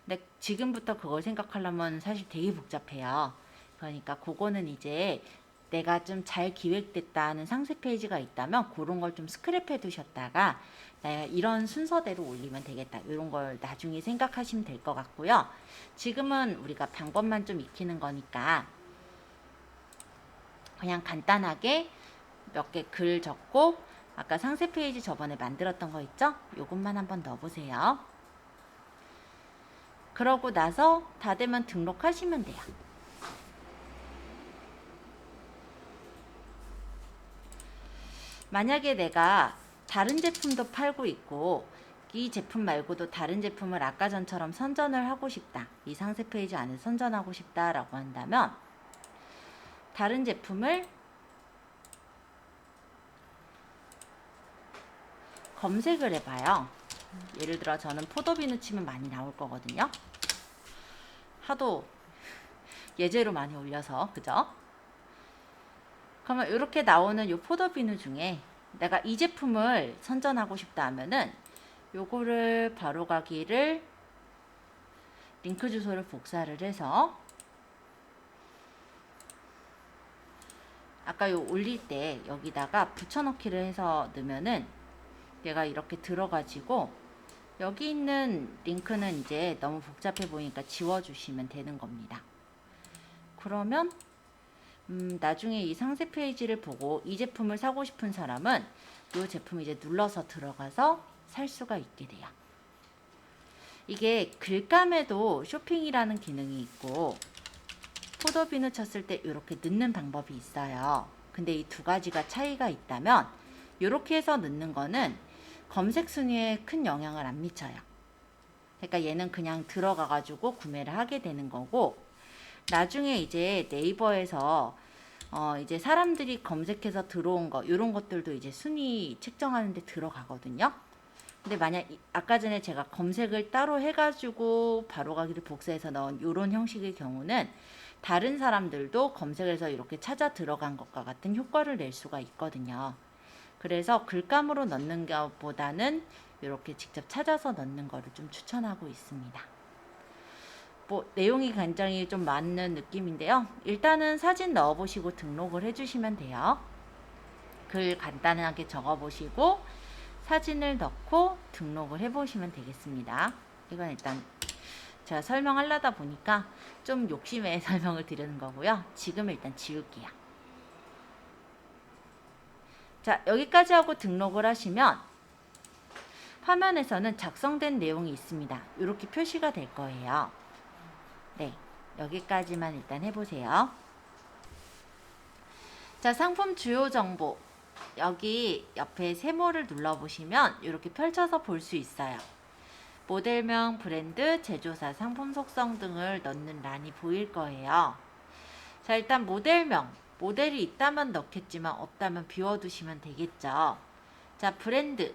근데 지금부터 그걸 생각하려면 사실 되게 복잡해요. 그러니까 그거는 이제 내가 좀 잘 기획됐다는 상세 페이지가 있다면 그런 걸 좀 스크랩해 두셨다가 내가 이런 순서대로 올리면 되겠다. 이런 걸 나중에 생각하시면 될 것 같고요. 지금은 우리가 방법만 좀 익히는 거니까 그냥 간단하게 몇 개 글 적고 아까 상세 페이지 저번에 만들었던 거 있죠? 요것만 한번 넣어보세요. 그러고 나서 다 되면 등록하시면 돼요. 만약에 내가 다른 제품도 팔고 있고 이 제품 말고도 다른 제품을 아까 전처럼 선전을 하고 싶다. 이 상세 페이지 안에 선전하고 싶다라고 한다면 다른 제품을 검색을 해봐요. 예를 들어 저는 포도비누 치면 많이 나올 거거든요. 하도 예제로 많이 올려서 그죠? 그러면 이렇게 나오는 이 포도비누 중에 내가 이 제품을 선전하고 싶다 하면은 요거를 바로 가기를 링크 주소를 복사를 해서 아까 요 올릴 때 여기다가 붙여넣기를 해서 넣으면은 얘가 이렇게 들어가지고 여기 있는 링크는 이제 너무 복잡해 보이니까 지워주시면 되는 겁니다. 그러면 나중에 이 상세 페이지를 보고 이 제품을 사고 싶은 사람은 이 제품 이제 눌러서 들어가서 살 수가 있게 돼요. 이게 글감에도 쇼핑이라는 기능이 있고 포도비누 쳤을 때 이렇게 넣는 방법이 있어요. 근데 이 두 가지가 차이가 있다면 이렇게 해서 넣는 거는 검색 순위에 큰 영향을 안 미쳐요. 그러니까 얘는 그냥 들어가 가지고 구매를 하게 되는 거고 나중에 이제 네이버에서 이제 사람들이 검색해서 들어온 거 이런 것들도 이제 순위 책정하는 데 들어가거든요. 근데 만약 아까 전에 제가 검색을 따로 해가지고 바로 가기를 복사해서 넣은 이런 형식의 경우는 다른 사람들도 검색해서 이렇게 찾아 들어간 것과 같은 효과를 낼 수가 있거든요. 그래서 글감으로 넣는 것보다는 이렇게 직접 찾아서 넣는 거를 좀 추천하고 있습니다. 뭐 내용이 굉장히 좀 많은 느낌인데요. 일단은 사진 넣어보시고 등록을 해주시면 돼요. 글 간단하게 적어보시고 사진을 넣고 등록을 해보시면 되겠습니다. 이건 일단 제가 설명하려다 보니까 좀 욕심에 설명을 드리는 거고요. 지금 일단 지울게요. 자, 여기까지 하고 등록을 하시면 화면에서는 작성된 내용이 있습니다. 이렇게 표시가 될 거예요. 네, 여기까지만 일단 해보세요. 자, 상품 주요 정보. 여기 옆에 세모를 눌러보시면 이렇게 펼쳐서 볼 수 있어요. 모델명, 브랜드, 제조사, 상품 속성 등을 넣는 란이 보일 거예요. 자, 일단 모델명. 모델이 있다면 넣겠지만 없다면 비워두시면 되겠죠. 자, 브랜드.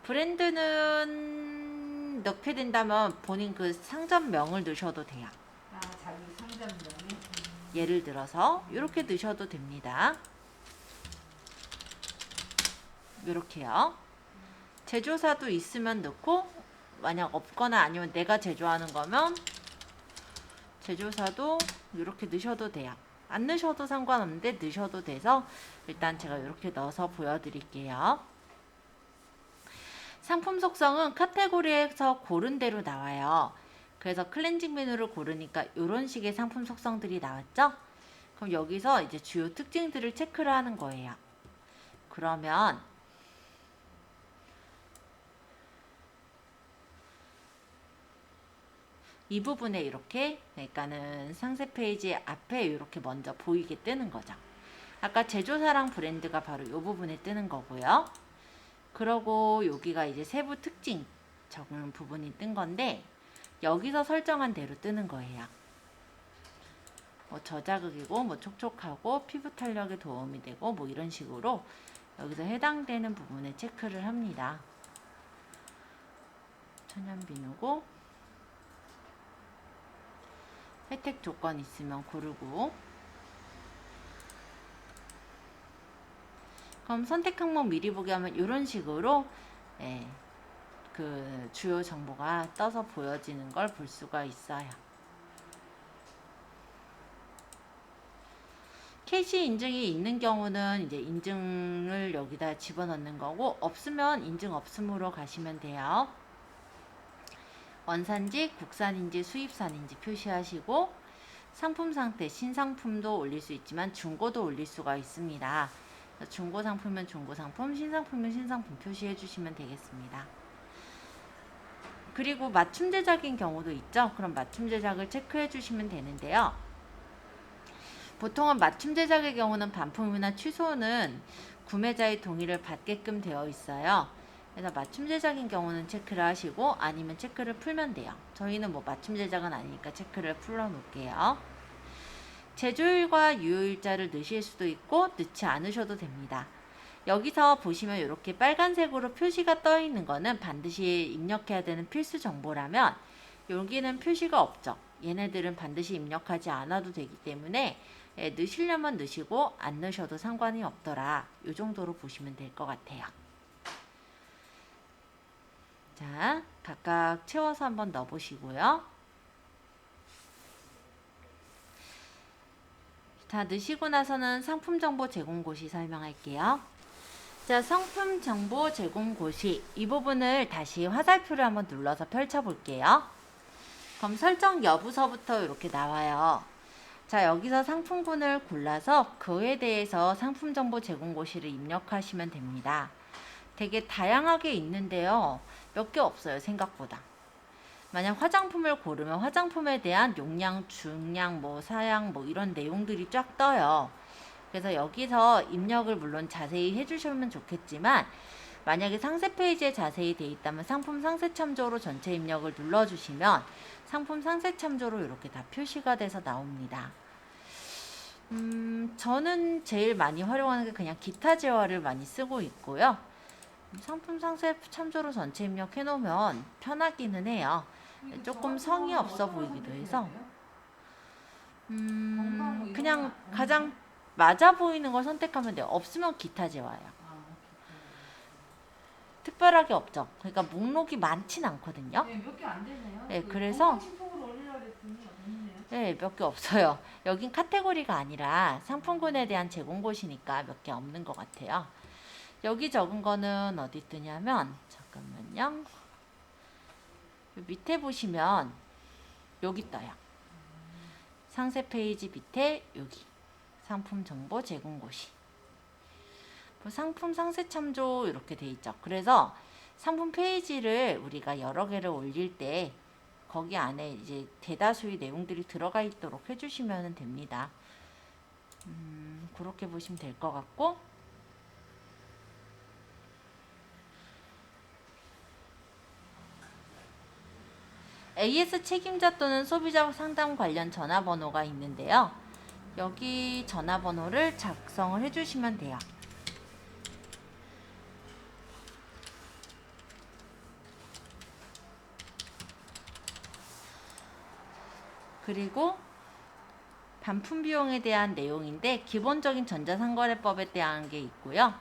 브랜드는 넣게 된다면 본인 그 상점명을 넣으셔도 돼요. 아, 자기 상점명이. 예를 들어서 이렇게 넣으셔도 됩니다. 이렇게요. 제조사도 있으면 넣고, 만약 없거나 아니면 내가 제조하는 거면 제조사도 이렇게 넣으셔도 돼요. 안 넣으셔도 상관없는데 넣으셔도 돼서 일단 제가 이렇게 넣어서 보여드릴게요. 상품 속성은 카테고리에서 고른 대로 나와요. 그래서 클렌징 메뉴를 고르니까 이런 식의 상품 속성들이 나왔죠? 그럼 여기서 이제 주요 특징들을 체크를 하는 거예요. 그러면 이 부분에 이렇게, 그러니까는 상세 페이지 앞에 이렇게 먼저 보이게 뜨는 거죠. 아까 제조사랑 브랜드가 바로 이 부분에 뜨는 거고요. 그러고 여기가 이제 세부 특징 적은 부분이 뜬 건데 여기서 설정한 대로 뜨는 거예요. 뭐 저자극이고 뭐 촉촉하고 피부 탄력에 도움이 되고 뭐 이런 식으로 여기서 해당되는 부분에 체크를 합니다. 천연 비누고 혜택 조건 있으면 고르고, 그럼 선택 항목 미리 보기 하면 이런 식으로 그 주요 정보가 떠서 보여지는 걸 볼 수가 있어요. 캐시 인증이 있는 경우는 이제 인증을 여기다 집어넣는 거고, 없으면 인증 없음으로 가시면 돼요. 원산지, 국산인지 수입산인지 표시하시고, 상품 상태, 신상품도 올릴 수 있지만 중고도 올릴 수가 있습니다. 중고 상품은 중고 상품, 신상품은 신상품 표시해 주시면 되겠습니다. 그리고 맞춤 제작인 경우도 있죠. 그럼 맞춤 제작을 체크해 주시면 되는데요. 보통은 맞춤 제작의 경우는 반품이나 취소는 구매자의 동의를 받게끔 되어 있어요. 그래서 맞춤 제작인 경우는 체크를 하시고, 아니면 체크를 풀면 돼요. 저희는 뭐 맞춤 제작은 아니니까 체크를 풀어 놓을게요. 제조일과 유효일자를 넣으실 수도 있고 넣지 않으셔도 됩니다. 여기서 보시면 이렇게 빨간색으로 표시가 떠 있는 거는 반드시 입력해야 되는 필수 정보라면, 여기는 표시가 없죠. 얘네들은 반드시 입력하지 않아도 되기 때문에 넣으시려면 넣으시고 안 넣으셔도 상관이 없더라. 이 정도로 보시면 될 것 같아요. 자, 각각 채워서 한번 넣어보시고요. 자, 넣으시고 나서는 상품 정보 제공 고시 설명할게요. 자, 상품 정보 제공 고시, 이 부분을 다시 화살표를 한번 눌러서 펼쳐볼게요. 그럼 설정 여부서부터 이렇게 나와요. 자, 여기서 상품군을 골라서 그에 대해서 상품 정보 제공 고시를 입력하시면 됩니다. 되게 다양하게 있는데요. 몇 개 없어요, 생각보다. 만약 화장품을 고르면 화장품에 대한 용량, 중량, 뭐 사양, 뭐 이런 내용들이 쫙 떠요. 그래서 여기서 입력을 물론 자세히 해주시면 좋겠지만, 만약에 상세 페이지에 자세히 돼 있다면 상품 상세 참조로 전체 입력을 눌러주시면 상품 상세 참조로 이렇게 다 표시가 돼서 나옵니다. 저는 제일 많이 활용하는 게 그냥 기타 재화를 많이 쓰고 있고요. 상품 상세 참조로 전체 입력해 놓으면 편하기는 해요. 조금 성의 없어 보이기도 해서 그냥 가장 맞아 보이는 걸 선택하면 돼요. 없으면 기타 재화예요. 특별하게 없죠. 그러니까 목록이 많진 않거든요. 네, 몇 개 안 되네요. 네, 그래서 신품으로 올리려고 했더니 없네요. 네, 몇 개 없어요. 여긴 카테고리가 아니라 상품군에 대한 제공 곳이니까 몇 개 없는 것 같아요. 여기 적은 거는 어디 뜨냐면, 잠깐만요. 밑에 보시면 여기 떠요. 상세 페이지 밑에 여기 상품 정보 제공 고시, 상품 상세 참조 이렇게 돼 있죠. 그래서 상품 페이지를 우리가 여러 개를 올릴 때 거기 안에 이제 대다수의 내용들이 들어가 있도록 해주시면 됩니다. 그렇게 보시면 될 것 같고, AS 책임자 또는 소비자 상담 관련 전화번호가 있는데요. 여기 전화번호를 작성을 해주시면 돼요. 그리고 반품 비용에 대한 내용인데 기본적인 전자상거래법에 대한 게 있고요.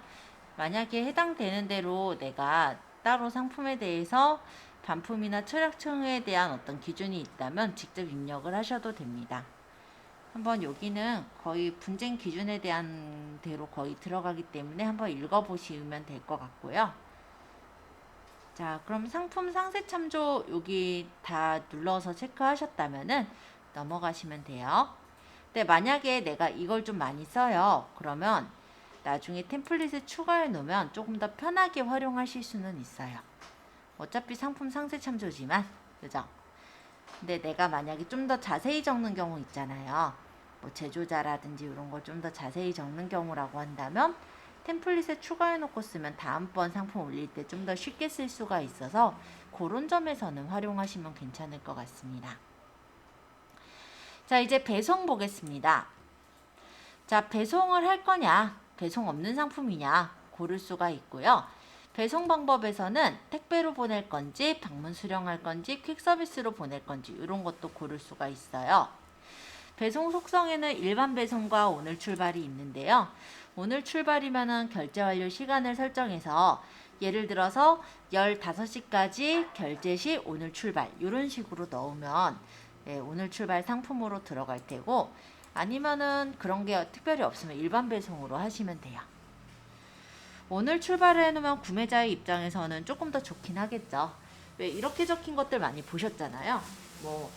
만약에 해당되는 대로 내가 따로 상품에 대해서 반품이나 철학청에 대한 어떤 기준이 있다면 직접 입력을 하셔도 됩니다. 한번 여기는 거의 분쟁 기준에 대한 대로 거의 들어가기 때문에 한번 읽어보시면 될 것 같고요. 자, 그럼 상품 상세 참조 여기 다 눌러서 체크하셨다면은 넘어가시면 돼요. 근데 만약에 내가 이걸 좀 많이 써요. 그러면 나중에 템플릿을 추가해 놓으면 조금 더 편하게 활용하실 수는 있어요. 어차피 상품 상세 참조지만, 그죠? 근데 내가 만약에 좀 더 자세히 적는 경우 있잖아요. 뭐 제조자라든지 이런 걸 좀 더 자세히 적는 경우라고 한다면 템플릿에 추가해 놓고 쓰면 다음번 상품 올릴 때 좀 더 쉽게 쓸 수가 있어서 그런 점에서는 활용하시면 괜찮을 것 같습니다. 자, 이제 배송 보겠습니다. 자, 배송을 할 거냐, 배송 없는 상품이냐 고를 수가 있고요. 배송 방법에서는 택배로 보낼 건지, 방문 수령할 건지, 퀵서비스로 보낼 건지 이런 것도 고를 수가 있어요. 배송 속성에는 일반 배송과 오늘 출발이 있는데요. 오늘 출발이면은 결제 완료 시간을 설정해서 예를 들어서 15시까지 결제 시 오늘 출발 이런 식으로 넣으면 오늘 출발 상품으로 들어갈 테고, 아니면은 그런 게 특별히 없으면 일반 배송으로 하시면 돼요. 오늘 출발을 해놓으면 구매자의 입장에서는 조금 더 좋긴 하겠죠. 왜 이렇게 적힌 것들 많이 보셨잖아요. 뭐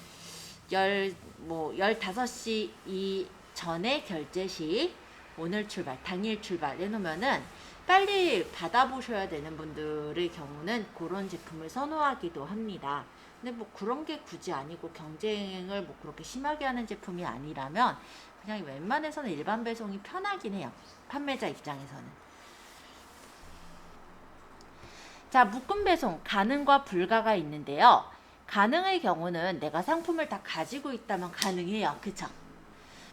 15시 이전에 결제 시 오늘 출발, 당일 출발 해놓으면은 빨리 받아보셔야 되는 분들의 경우는 그런 제품을 선호하기도 합니다. 근데 뭐 그런 게 굳이 아니고 경쟁을 뭐 그렇게 심하게 하는 제품이 아니라면 그냥 웬만해서는 일반 배송이 편하긴 해요. 판매자 입장에서는. 자, 묶음 배송 가능과 불가가 있는데요. 가능의 경우는 내가 상품을 다 가지고 있다면 가능해요. 그쵸?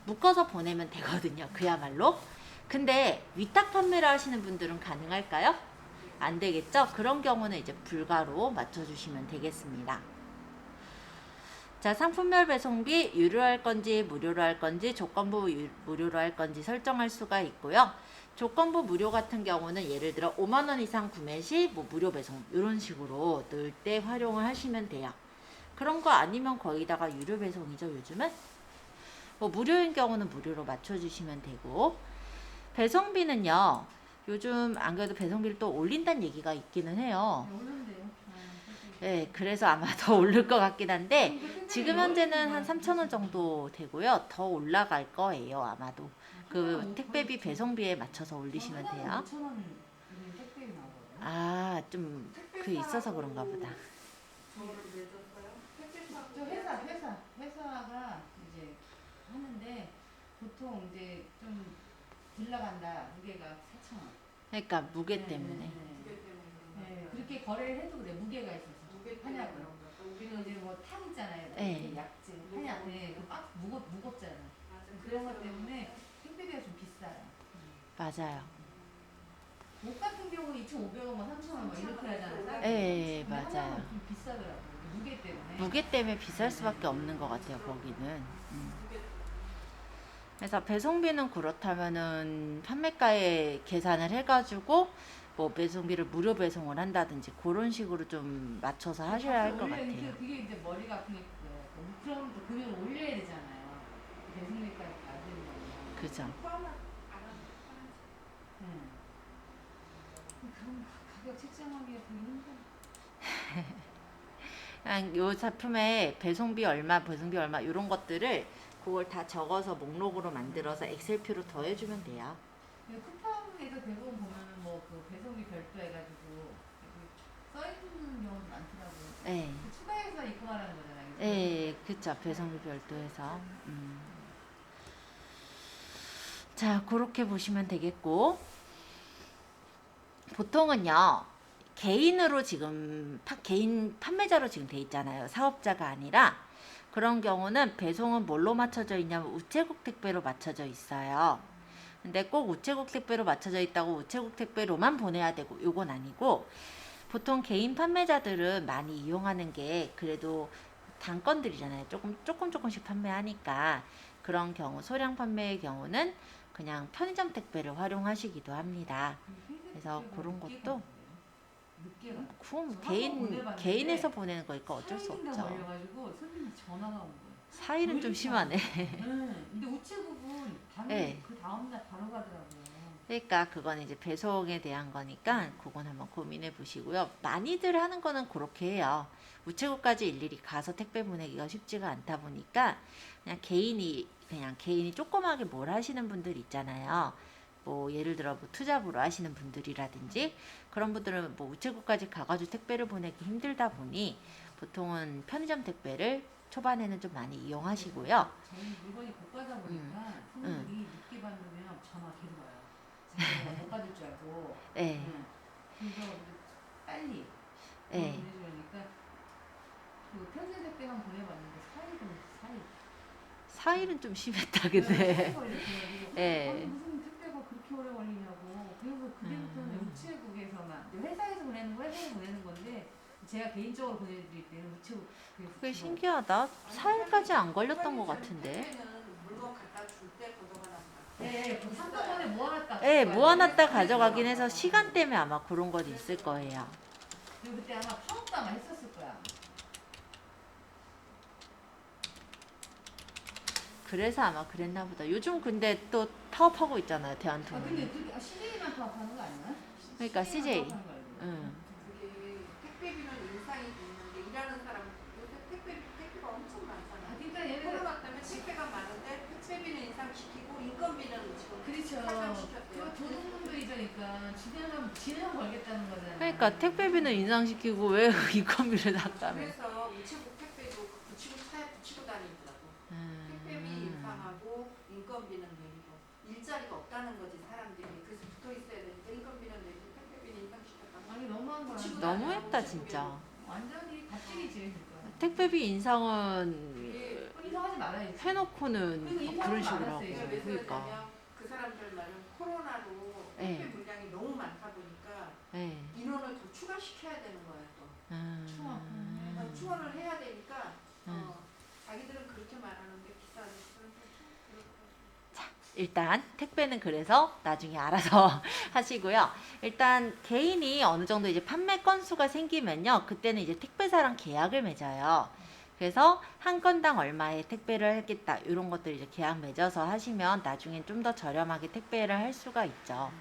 묶어서 보내면 되거든요. 그야말로. 근데 위탁 판매를 하시는 분들은 가능할까요? 안 되겠죠? 그런 경우는 이제 불가로 맞춰주시면 되겠습니다. 자, 상품별 배송비 유료할 건지 무료로 할 건지 조건부 무료로 할 건지 설정할 수가 있고요. 조건부 무료 같은 경우는 예를 들어 5만원 이상 구매 시 뭐 무료 배송 이런 식으로 넣을 때 활용을 하시면 돼요. 그런 거 아니면 거기다가 유료 배송이죠. 요즘은 뭐 무료인 경우는 무료로 맞춰주시면 되고, 배송비는요 요즘 안 그래도 배송비를 또 올린다는 얘기가 있기는 해요. 오는데요. 네, 그래서 아마 더 오를 것 같긴 한데 지금 현재는 한 3,000원 정도 되고요. 더 올라갈 거예요. 아마도 그 택배비 배송비에 맞춰서 올리시면 돼요. 5,000원 택배 나오거든요. 아, 좀 그 있어서 그런가 보다. 저를 내줬어요. 택배사고 저 회사가 이제 하는데 보통 이제 좀 들나간다 무게가 4,000원. 그러니까 무게 네, 때문에. 네, 두개 때문에 그런 네, 거예요. 그렇게 거래를 해도 그래 무게가 있어서 두개 때문에 하냐고. 그런 거예요. 우리는 이제 뭐 탕 있잖아요. 네. 약재 한약, 네, 그 박스 무겁잖아. 맞아. 그런 것 때문에 택배비가 좀 비싸요. 맞아요. 옷 같은 경우는 2,500원, 3,000원 이렇게 하잖아요. 네, 근데 맞아요. 하나는 좀 비싸더라고요. 무게 때문에. 무게 때문에 비쌀 수밖에 없는 것 같아요. 거기는. 그래서 배송비는 그렇다면은 판매가에 계산을 해가지고 뭐 배송비를 무료 배송을 한다든지 그런 식으로 좀 맞춰서 하셔야 할 것 같아요. 그게 이제 머리가 아픈 게 그거예요. 그럼 또 금액을 올려야 되잖아요. 배송비까지 받으면. 그죠. 포함 안 하는 그럼 가격 책정하기가 되게 힘들어. 그냥 요 제품에 배송비 얼마, 배송비 얼마 이런 것들을 그걸 다 적어서 목록으로 만들어서 엑셀표로 더해주면 돼요. 쿠팡에서 대부분 보면은 뭐 그 배송비 별도 해가지고 써 예. 추가해서 입금하라는 거잖아요. 그죠? 예, 그쵸. 배송비 별도해서. 자, 그렇게 보시면 되겠고, 보통은요, 개인으로 지금, 개인 판매자로 지금 돼 있잖아요. 사업자가 아니라. 그런 경우는 배송은 뭘로 맞춰져 있냐면 우체국 택배로 맞춰져 있어요. 근데 꼭 우체국 택배로 맞춰져 있다고 우체국 택배로만 보내야 되고, 요건 아니고, 보통 개인 판매자들은 많이 이용하는 게 그래도 단건들이잖아요. 조금씩 판매하니까 그런 경우 소량 판매의 경우는 그냥 편의점 택배를 활용하시기도 합니다. 그래서 그런 것도 늦게 가. 그건 저 한번 보내봤는데 개인에서 보내는 거니까 어쩔 수 4일인가 없죠. 걸려가지고 손님이 전화가 온 거예요. 4일은 좀 심하네. 근데 우체국은 네. 그 다음날 바로 가더라고요. 그러니까 그건 이제 배송에 대한 거니까 그건 한번 고민해 보시고요. 많이들 하는 거는 그렇게 해요. 우체국까지 일일이 가서 택배 보내기가 쉽지가 않다 보니까 그냥 개인이 조그맣게 뭘 하시는 분들 있잖아요. 뭐 예를 들어 뭐 투잡으로 하시는 분들이라든지 그런 분들은 뭐 우체국까지 가가지고 택배를 보내기 힘들다 보니 보통은 편의점 택배를 초반에는 좀 많이 이용하시고요. 저희 물건이 고가다 보니까 손님들이 늦게 받으면 전화 계속 와요. 자기가 못 받을 줄 알고. 네. 그래서 빨리 네. 보내주려니까 그 편의점 택배만 보내봤는데 4일은 좀 심했다, 근데. 네. 무슨 택배가 그렇게 오래 걸리냐고. 그래서 그때부터는 우체국에서만 회사에서 보내는 건데 제가 개인적으로 보내드릴 때는 우체국 그게 신기하다. 4일까지 안 걸렸던 것 같은데. 택배는 물건 갖다 줄 때 보도가 난다. 네, 한꺼번에 모아놨다. 네, 모아놨다 가져가긴 해서 시간 때문에 아마 그런 건 있을 거예요. 그리고 그때 아마 파업도 아마 했었을 거야. 그래서 아마 그랬나 보다. 요즘 근데 또 파업하고 있잖아요, 대한통운. 근데 그게 CJ만 파업하는 거 아니야? 그러니까 CJ. 파업하는 거 알고. 응. 그게 택배비는 인상이 있는데 일하는 사람 요새 택배가 엄청 많잖아. 그러니까 얘네들 코로나 때문에 택배가 많은데 택배비는 인상시키고 인건비는 지금 그렇죠. 상향시켰대요. 그거 도둑놈들이니까 지내면 걸겠다는 거잖아요. 그러니까 택배비는 인상시키고 왜 인건비를 놨다며. 그래서 우체국 택배도 붙이고 차에 붙이고 다니더라고. 택배비 인상하고 인건비는 내리고 일자리가 없다는 거지 사람들이. 그래서 붙어 있어야 되는데 인건비는 내리고 택배비는 인상시켰다고. 아니 너무한 거야. 붙이고 너무했다, 진짜. 완전히 갑질이지. 그러니까. 택배비 인상은 인상하지 말아야지. 해놓고는 그러니까 그런 인상하지 식으로 하고. 말았어요. 왜 그러니까. 그러냐면 그 사람들 말은 코로나로 네. 택배 물량이 너무 많다 보니까 네. 인원을 더 추가시켜야 되는 거야 또. 충원을 해야 되니까 자기들은 그렇게 말하는데 비싸니까 일단 택배는 그래서 나중에 알아서 하시고요. 일단 개인이 어느 정도 이제 판매 건수가 생기면요. 그때는 이제 택배사랑 계약을 맺어요. 그래서 한 건당 얼마의 택배를 하겠다. 이런 것들 이제 계약 맺어서 하시면 나중엔 좀 더 저렴하게 택배를 할 수가 있죠.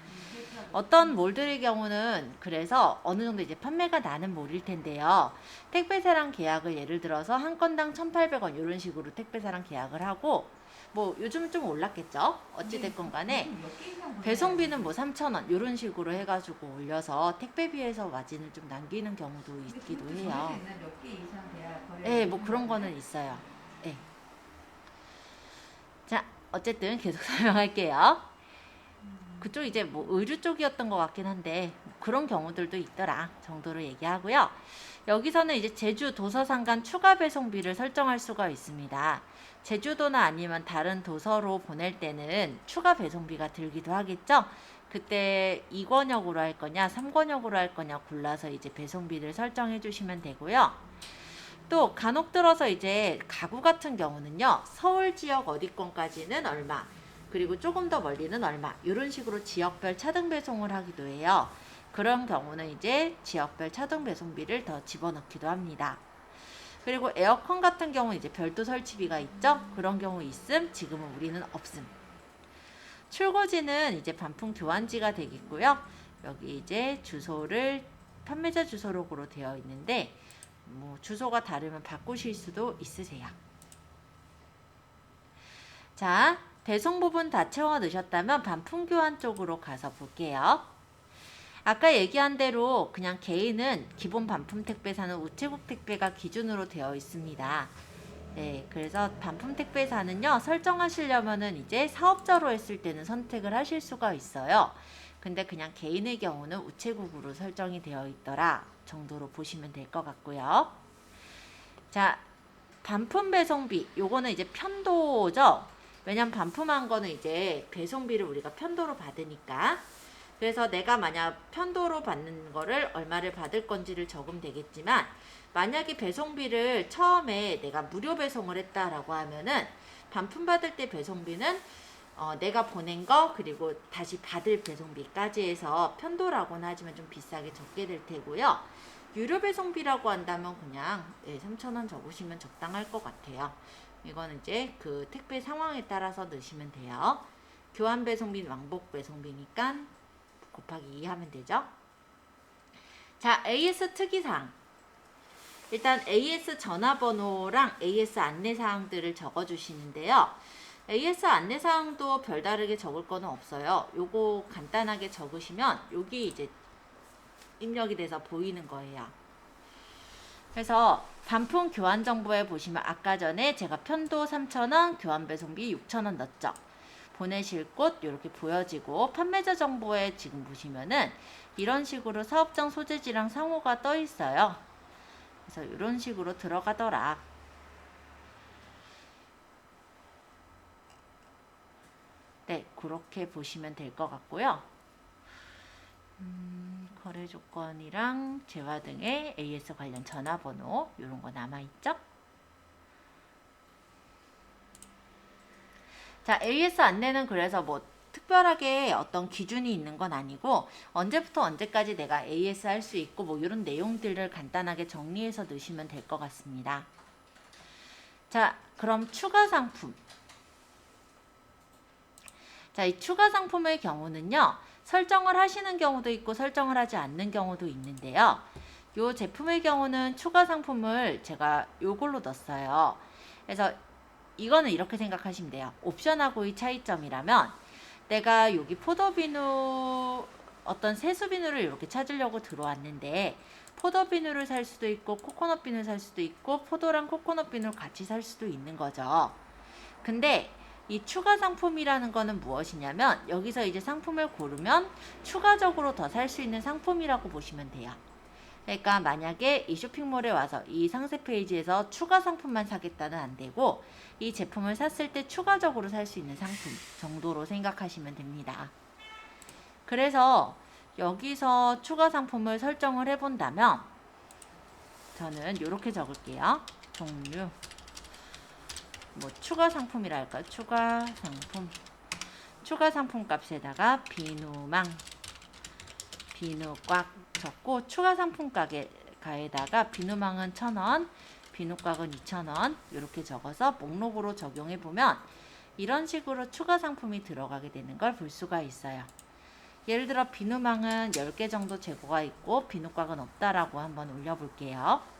어떤 몰들의 경우는 그래서 어느 정도 이제 판매가 나는 몰일 텐데요. 택배사랑 계약을 예를 들어서 한 건당 1,800원 이런 식으로 택배사랑 계약을 하고 뭐 요즘은 좀 올랐겠죠. 어찌됐건 간에 배송비는 뭐 3,000원 이런 식으로 해가지고 올려서 택배비에서 마진을 좀 남기는 경우도 있기도 해요. 몇개 이상 돼야 거래. 네, 뭐 그런 거는 있어요. 네. 자, 어쨌든 계속 설명할게요. 그쪽 이제 뭐 의류 쪽이었던 것 같긴 한데 그런 경우들도 있더라 정도로 얘기하고요. 여기서는 이제 제주 도서상 간 추가 배송비를 설정할 수가 있습니다. 제주도나 아니면 다른 도서로 보낼 때는 추가 배송비가 들기도 하겠죠. 그때 2권역으로 할 거냐 3권역으로 할 거냐 골라서 이제 배송비를 설정해 주시면 되고요. 또 간혹 들어서 이제 가구 같은 경우는요. 서울 지역 어디권까지는 얼마 그리고 조금 더 멀리는 얼마 이런 식으로 지역별 차등 배송을 하기도 해요. 그런 경우는 이제 지역별 차등 배송비를 더 집어넣기도 합니다. 그리고 에어컨 같은 경우는 이제 별도 설치비가 있죠. 그런 경우 있음, 지금은 우리는 없음. 출고지는 이제 반품 교환지가 되겠고요. 여기 이제 주소를 판매자 주소록으로 되어 있는데 뭐 주소가 다르면 바꾸실 수도 있으세요. 자, 배송 부분 다 채워 넣으셨다면 반품 교환 쪽으로 가서 볼게요. 아까 얘기한 대로 그냥 개인은 기본 반품 택배사는 우체국 택배가 기준으로 되어 있습니다. 네, 그래서 반품 택배사는요, 설정하시려면은 이제 사업자로 했을 때는 선택을 하실 수가 있어요. 근데 그냥 개인의 경우는 우체국으로 설정이 되어 있더라 정도로 보시면 될 것 같고요. 자, 반품 배송비, 요거는 이제 편도죠. 왜냐면 반품한 거는 이제 배송비를 우리가 편도로 받으니까. 그래서 내가 만약 편도로 받는 거를 얼마를 받을 건지를 적으면 되겠지만, 만약에 배송비를 처음에 내가 무료 배송을 했다라고 하면은 반품 받을 때 배송비는 내가 보낸 거 그리고 다시 받을 배송비까지 해서 편도라고는 하지만 좀 비싸게 적게 될 테고요. 유료 배송비라고 한다면 그냥 3,000원 적으시면 적당할 것 같아요. 이거는 이제 그 택배 상황에 따라서 넣으시면 돼요. 교환 배송비는 왕복 배송비니까 곱하기 2 하면 되죠. 자, AS 특이사항. 일단 AS 전화번호랑 AS 안내사항들을 적어주시는데요. AS 안내사항도 별다르게 적을 거는 없어요. 요거 간단하게 적으시면 여기 이제 입력이 돼서 보이는 거예요. 그래서 반품 교환 정보에 보시면 아까 전에 제가 편도 3,000원, 교환 배송비 6,000원 넣었죠. 보내실 곳 이렇게 보여지고, 판매자 정보에 지금 보시면은 이런 식으로 사업장 소재지랑 상호가 떠 있어요. 그래서 이런 식으로 들어가더라. 네, 그렇게 보시면 될 것 같고요. 거래 조건이랑 재화 등의 AS 관련 전화번호 이런 거 남아있죠? 자, AS 안내는 그래서 뭐 특별하게 어떤 기준이 있는 건 아니고 언제부터 언제까지 내가 AS 할 수 있고 뭐 이런 내용들을 간단하게 정리해서 넣으시면 될 것 같습니다. 자, 그럼 추가 상품. 자, 이 추가 상품의 경우는요, 설정을 하시는 경우도 있고 설정을 하지 않는 경우도 있는데요. 이 제품의 경우는 추가 상품을 제가 요걸로 넣었어요. 그래서 이거는 이렇게 생각하시면 돼요. 옵션하고의 차이점이라면 내가 여기 포도비누 어떤 세수비누를 이렇게 찾으려고 들어왔는데 포도비누를 살 수도 있고 코코넛 비누를 살 수도 있고 포도랑 코코넛 비누를 같이 살 수도 있는 거죠. 근데 이 추가 상품이라는 거는 무엇이냐면 여기서 이제 상품을 고르면 추가적으로 더 살 수 있는 상품이라고 보시면 돼요. 그러니까 만약에 이 쇼핑몰에 와서 이 상세 페이지에서 추가 상품만 사겠다는 안 되고 이 제품을 샀을 때 추가적으로 살 수 있는 상품 정도로 생각하시면 됩니다. 그래서 여기서 추가 상품을 설정을 해본다면 저는 이렇게 적을게요. 종류 뭐 추가 상품이라 할까요? 추가 상품 값에다가 비누망 비누 꽉 적고 추가 상품 가에다가 비누망은 1,000원, 비누꽉은 2,000원 이렇게 적어서 목록으로 적용해 보면 이런 식으로 추가 상품이 들어가게 되는 걸 볼 수가 있어요. 예를 들어 비누망은 10개 정도 재고가 있고 비누꽉은 없다라고 한번 올려볼게요.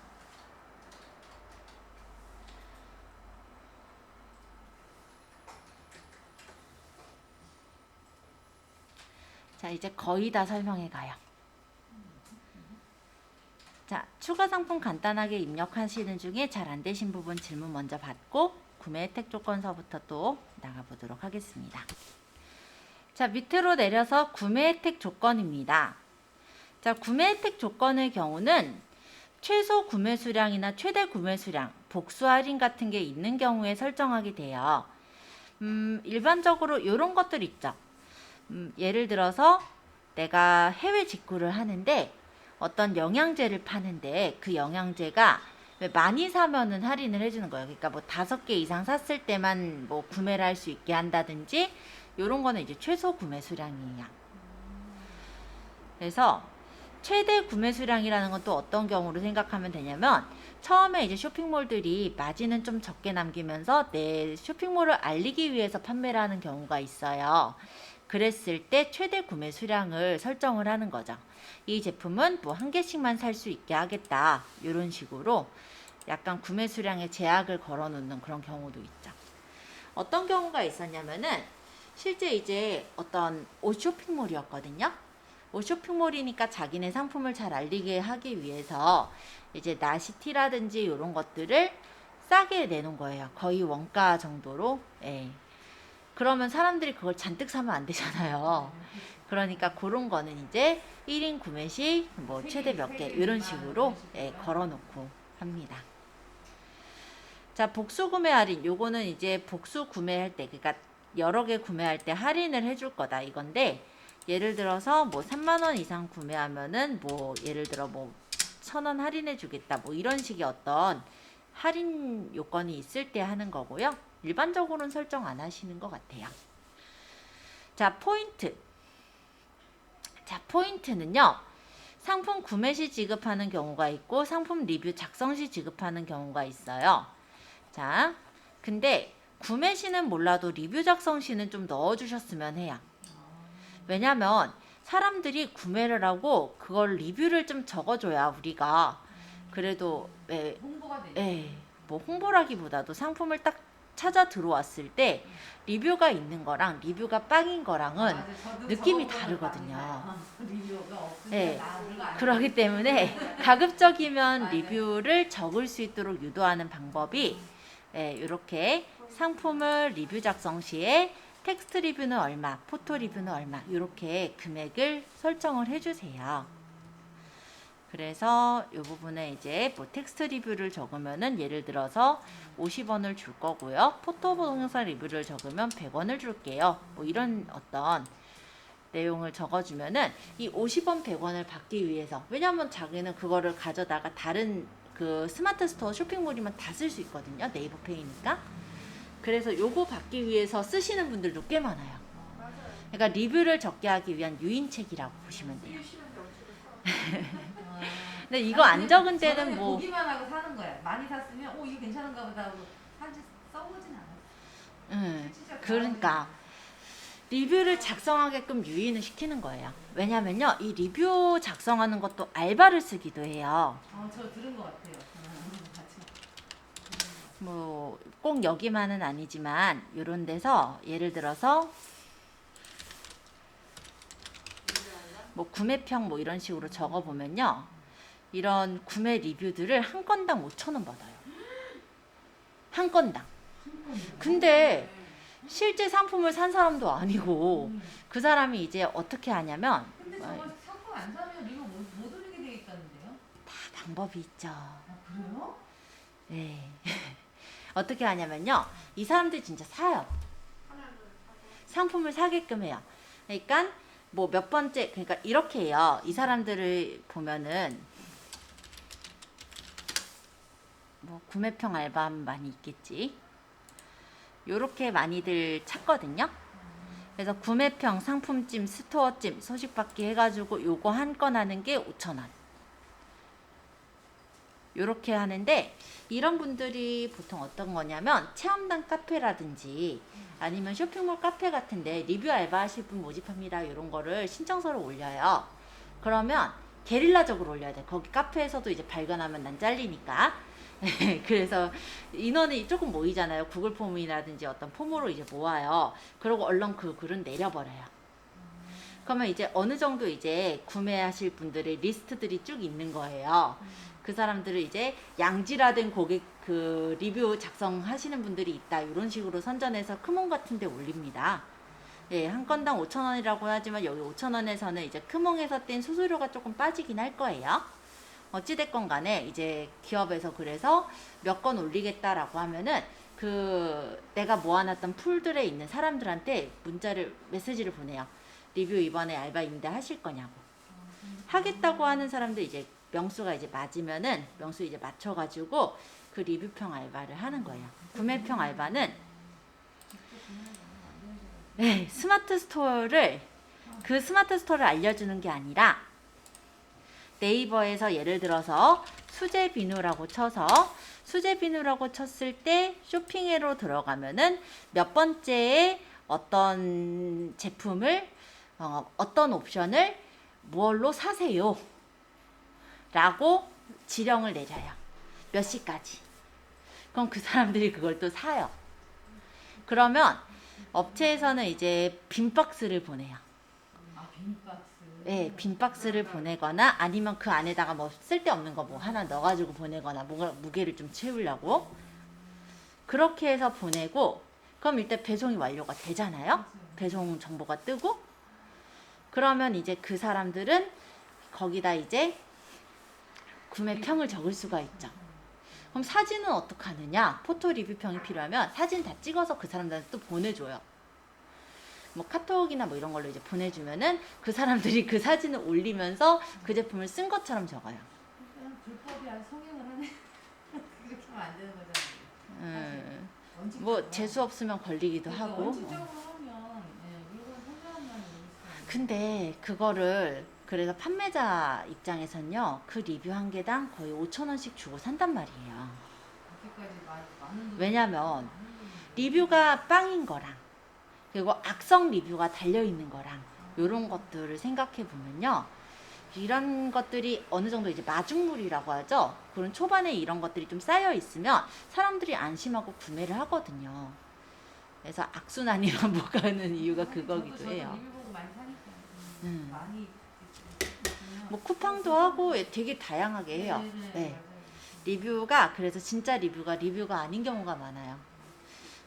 자, 이제 거의 다 설명해 가요. 자, 추가 상품 간단하게 입력하시는 중에 잘 안 되신 부분 질문 먼저 받고 구매 혜택 조건서부터 또 나가보도록 하겠습니다. 자, 밑으로 내려서 구매 혜택 조건입니다. 자, 구매 혜택 조건의 경우는 최소 구매 수량이나 최대 구매 수량, 복수 할인 같은 게 있는 경우에 설정하게 돼요. 일반적으로 이런 것들 있죠. 예를 들어서 내가 해외 직구를 하는데 어떤 영양제를 파는데 그 영양제가 많이 사면은 할인을 해주는 거예요. 그러니까 뭐 5개 이상 샀을 때만 뭐 구매를 할 수 있게 한다든지 이런 거는 이제 최소 구매 수량이에요. 그래서 최대 구매 수량이라는 건 또 어떤 경우로 생각하면 되냐면 처음에 이제 쇼핑몰들이 마진은 좀 적게 남기면서 내 쇼핑몰을 알리기 위해서 판매를 하는 경우가 있어요. 그랬을 때 최대 구매 수량을 설정을 하는 거죠. 이 제품은 뭐 1개씩만 살 수 있게 하겠다. 이런 식으로 약간 구매 수량에 제약을 걸어 놓는 그런 경우도 있죠. 어떤 경우가 있었냐면은 실제 이제 어떤 옷 쇼핑몰이었거든요. 뭐 쇼핑몰이니까 자기네 상품을 잘 알리게 하기 위해서 이제 나시티라든지 이런 것들을 싸게 내놓은 거예요. 거의 원가 정도로. 예. 그러면 사람들이 그걸 잔뜩 사면 안 되잖아요. 그러니까 그런 거는 이제 1인 구매 시 뭐 최대 몇 개 이런 식으로 예, 걸어놓고 합니다. 자, 복수 구매 할인. 요거는 이제 복수 구매할 때, 그러니까 여러 개 구매할 때 할인을 해줄 거다 이건데, 예를 들어서 뭐 3만 원 이상 구매하면은 뭐 예를 들어 뭐 1,000원 할인해 주겠다 뭐 이런 식의 어떤 할인 요건이 있을 때 하는 거고요. 일반적으로는 설정 안 하시는 것 같아요. 자, 포인트. 자, 포인트는요. 상품 구매 시 지급하는 경우가 있고 상품 리뷰 작성 시 지급하는 경우가 있어요. 자, 근데 구매 시는 몰라도 리뷰 작성 시는 좀 넣어주셨으면 해요. 왜냐면 사람들이 구매를 하고 그걸 리뷰를 좀 적어줘야 우리가 그래도 홍보가 되죠. 뭐 홍보라기보다도 상품을 딱 찾아 들어왔을 때 리뷰가 있는 거랑 리뷰가 빵인 거랑은 맞아, 저도 느낌이 저거 다르거든요. 많아요. 리뷰가 없으니까 예. 별거 안 그렇기 때문에 가급적이면 맞아요. 리뷰를 적을 수 있도록 유도하는 방법이 이렇게 상품을 리뷰 작성 시에 텍스트 리뷰는 얼마, 포토 리뷰는 얼마 이렇게 금액을 설정을 해주세요. 그래서 이 부분에 이제 뭐 텍스트 리뷰를 적으면은 예를 들어서 50원을 줄 거고요. 포토 동영상 리뷰를 적으면 100원을 줄게요. 뭐 이런 어떤 내용을 적어주면은 이 50원, 100원을 받기 위해서, 왜냐면 자기는 그거를 가져다가 다른 그 스마트 스토어 쇼핑몰이면 다 쓸 수 있거든요. 네이버 페이니까. 그래서 요거 받기 위해서 쓰시는 분들도 꽤 많아요. 맞아요. 그러니까 리뷰를 적게 하기 위한 유인책이라고 보시면 돼요. 쓰시는 명치를 써. 근데 이거 안 적은 때는 저는 뭐 보기만 하고 사는 거야. 많이 샀으면 이거 괜찮은가 보다 하고 사실 써보진 않았어. 진짜 그러니까 리뷰를 작성하게끔 유인을 시키는 거예요. 왜냐면요, 이 리뷰 작성하는 것도 알바를 쓰기도 해요. 저 들은 것 같아요. 같이. 뭐 꼭 여기만은 아니지만 이런 데서 예를 들어서 뭐 구매평 뭐 이런 식으로 적어보면요, 이런 구매 리뷰들을 한 건당 5,000원 받아요. 한 건당. 근데 실제 상품을 산 사람도 아니고 그 사람이 이제 어떻게 하냐면 근데 저거 상품 안 사면 리뷰 못 올리게 돼 있다는데요? 다 방법이 있죠. 그래요? 네. 어떻게 하냐면요, 이 사람들 진짜 사요. 상품을 사게끔 해요. 그러니까 뭐 몇 번째, 그러니까 이렇게 해요. 이 사람들을 보면은 뭐 구매평 알바하면 많이 있겠지. 요렇게 많이들 찾거든요. 그래서 구매평, 상품찜, 스토어찜, 소식받기 해가지고 요거 한 건 하는 게 5,000원. 요렇게 하는데, 이런 분들이 보통 어떤 거냐면 체험단 카페라든지 아니면 쇼핑몰 카페 같은데 리뷰 알바 하실 분 모집합니다 이런 거를 신청서를 올려요. 그러면 게릴라적으로 올려야 돼. 거기 카페에서도 이제 발견하면 난 잘리니까. 그래서 인원이 조금 모이잖아요. 구글 폼이라든지 어떤 폼으로 이제 모아요. 그러고 얼른 그 글은 내려버려요. 그러면 이제 어느 정도 이제 구매하실 분들의 리스트들이 쭉 있는 거예요. 그 사람들을 이제 양질화된 고객 그 리뷰 작성하시는 분들이 있다 이런 식으로 선전해서 크몬 같은 데 올립니다. 예, 한 건당 5,000원이라고 하지만 여기 5,000원에서는 이제 크몬에서 뗀 수수료가 조금 빠지긴 할 거예요. 어찌됐건 간에 이제 기업에서 그래서 몇 건 올리겠다라고 하면은 그 내가 모아놨던 풀들에 있는 사람들한테 메시지를 보내요. 리뷰 이번에 알바 임대 하실 거냐고. 하겠다고 하는 사람들 이제 명수가 이제 맞으면은 명수 이제 맞춰가지고 그 리뷰평 알바를 하는 거예요. 구매평 알바는 네, 스마트 스토어를 알려주는 게 아니라 네이버에서 예를 들어서 수제 비누라고 쳤을 때 쇼핑에로 들어가면은 몇 번째에 어떤 제품을 어떤 옵션을 뭘로 사세요 라고 지령을 내려요. 몇 시까지. 그럼 그 사람들이 그걸 또 사요. 그러면 업체에서는 이제 빈 박스를 보내요. 빈박스. 예, 빈 박스를 보내거나 아니면 그 안에다가 뭐 쓸데없는 거 뭐 하나 넣어가지고 보내거나 무게를 좀 채우려고 그렇게 해서 보내고 그럼 일단 배송이 완료가 되잖아요. 배송 정보가 뜨고 그러면 이제 그 사람들은 거기다 이제 구매평을 적을 수가 있죠. 그럼 사진은 어떻게 하느냐? 포토 리뷰평이 필요하면 사진 다 찍어서 그 사람들한테 또 보내줘요. 뭐 카톡이나 뭐 이런 걸로 이제 보내주면은 그 사람들이 그 사진을 올리면서 그 제품을 쓴 것처럼 적어요. 불법이 아주 성행을 하네. 그렇게 하면 안 되는 거잖아요. 뭐 재수 없으면 걸리기도 그러니까 하고. 원칙적으로 하면 물건 소유한다는 의미죠. 근데 그거를 그래서 판매자 입장에선요 그 리뷰 한 개당 거의 5,000원씩 주고 산단 말이에요. 그렇게까지 많은 돈. 왜냐면 리뷰가 빵인 거랑 그리고 악성 리뷰가 달려있는 거랑 이런 것들을 생각해 보면요 이런 것들이 어느 정도 이제 마중물이라고 하죠. 그런 초반에 이런 것들이 좀 쌓여 있으면 사람들이 안심하고 구매를 하거든요. 그래서 악순환이 반복하는 이유가 그거기도 해요. 리뷰 보고 많이 사니까. 많이 뭐 쿠팡도 하고 되게 다양하게 해요. 네. 리뷰가 그래서 진짜 리뷰가 아닌 경우가 많아요.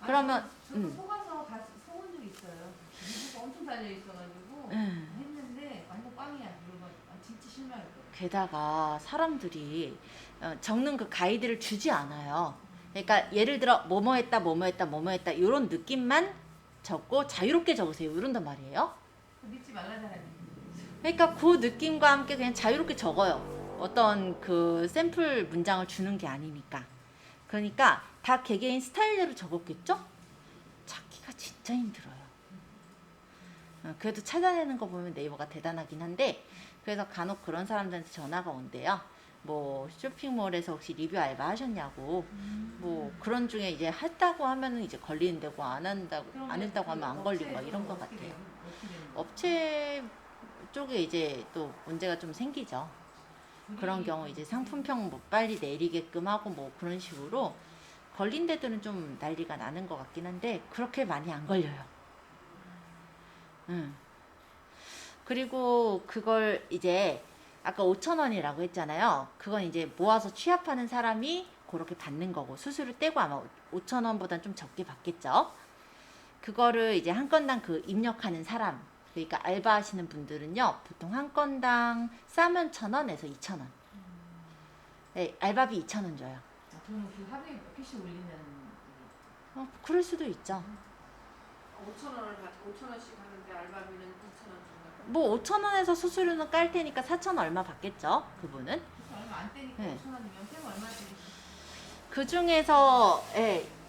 그러면 저도 속아서 속은 적이 있어요. 리뷰가 엄청 달려 있어가지고 했는데 완전 빵이야. 이거 진짜 실망했어요. 게다가 사람들이 적는 그 가이드를 주지 않아요. 그러니까 예를 들어 뭐뭐 했다 이런 느낌만 적고 자유롭게 적으세요 이런단 말이에요. 믿지 말라잖아요. 그러니까 그 느낌과 함께 그냥 자유롭게 적어요. 어떤 그 샘플 문장을 주는 게 아니니까. 그러니까 다 개개인 스타일대로 적었겠죠? 찾기가 진짜 힘들어요. 그래도 찾아내는 거 보면 네이버가 대단하긴 한데 그래서 간혹 그런 사람들한테 전화가 온대요. 뭐 쇼핑몰에서 혹시 리뷰 알바 하셨냐고. 뭐 그런 중에 이제 했다고 하면은 이제 걸리는 데고 안 했다고 하면 안 걸리고 막 이런 것 같아요. 업체 쪽에 이제 또 문제가 좀 생기죠. 그런 경우 이제 상품평 뭐 빨리 내리게끔 하고 뭐 그런 식으로 걸린 데들은 좀 난리가 나는 것 같긴 한데 그렇게 많이 안 걸려요. 그리고 그걸 이제 아까 5,000원이라고 했잖아요. 그건 이제 모아서 취합하는 사람이 그렇게 받는 거고 수수료 떼고 아마 5,000원보다는 좀 적게 받겠죠. 그거를 이제 한 건당 그 입력하는 사람 그러니까 알바하시는 분들은요 보통 한 건당 싸면 1,000원에서 2,000원. 네, 알바비 2,000원 줘요. 저는 그 하루에 몇 개씩 올린다는. 그럴 수도 있죠. 5,000원씩 하는데 알바비는 2,000원 준다. 뭐 5,000원에서 수수료는 깔 테니까 4,000원 얼마 받겠죠 그분은. 얼마 안 떼니까 네. 5,000원이면 떼면 얼마 떼지? 그 중에서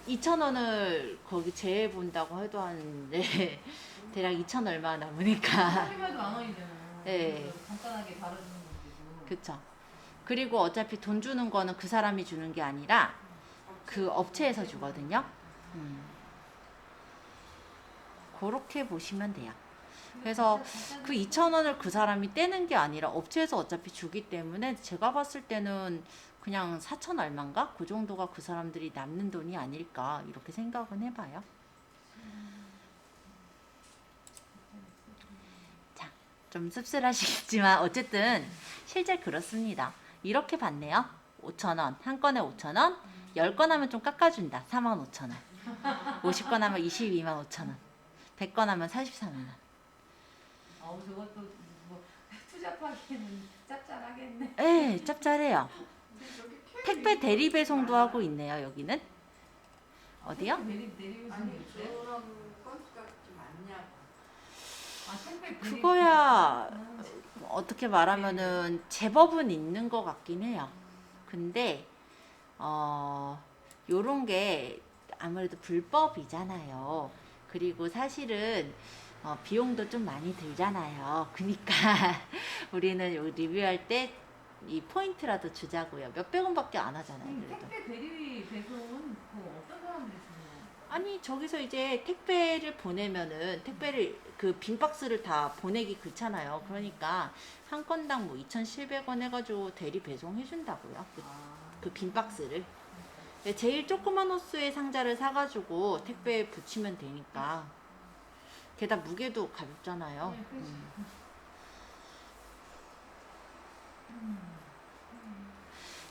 2,000원을 거기 제해 본다고 해도 하는데 대략 2,000 얼마 남으니까. 하기만 해도 10,000원이잖아. 네. 간단하게 달아주는 건데도. 그쵸. 그리고 어차피 돈 주는 거는 그 사람이 주는 게 아니라 그 업체에서 주거든요. 그렇게 보시면 돼요. 그래서 그 2,000원을 그 사람이 떼는 게 아니라 업체에서 어차피 주기 때문에 제가 봤을 때는 그냥 4,000 얼마인가? 그 정도가 그 사람들이 남는 돈이 아닐까 이렇게 생각은 해봐요. 자, 좀 씁쓸하시겠지만 어쨌든 실제 그렇습니다. 이렇게 받네요. 5,000원, 한 건에 5,000원, 10건 하면 좀 깎아준다. 45,000원. 50건 하면 225,000원. 100건 하면 44만원. 저것도 뭐 투잡하기에는 짭짤하겠네. 네, 짭짤해요. 택배 대리 배송도 하고 있네요, 여기는. 어디요? 내리고 아니 그런 건수가 좀 많냐고. 택배 그거야 어떻게 말하면은 제법은 있는 것 같긴 해요. 근데 요런 게 아무래도 불법이잖아요. 그리고 사실은 비용도 좀 많이 들잖아요. 그러니까 우리는 요 리뷰할 때 이 포인트라도 주자고요. 몇백 원밖에 안 하잖아요. 그래도. 택배 대리 배송은 어떤 사람들이 주나요? 아니 저기서 이제 택배를 보내면은 택배를 그 빈 박스를 다 보내기 그렇잖아요. 그러니까 한 건당 뭐 2,700원 해가지고 대리 배송 해준다고요. 그 빈 박스를. 제일 조그만 호수의 상자를 사가지고 택배에 붙이면 되니까. 게다가 무게도 가볍잖아요.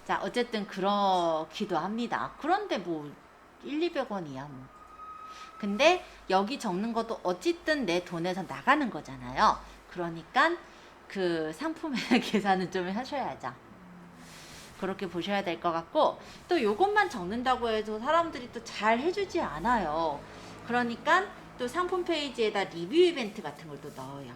자, 어쨌든 그렇기도 합니다. 그런데 뭐 1,200원이야 뭐. 근데 여기 적는 것도 어쨌든 내 돈에서 나가는 거잖아요. 그러니까 그 상품의 계산은 좀 하셔야죠. 그렇게 보셔야 될 것 같고, 또 요것만 적는다고 해도 사람들이 또 잘 해주지 않아요. 그러니까 또 상품 페이지에다 리뷰 이벤트 같은 걸 또 넣어요.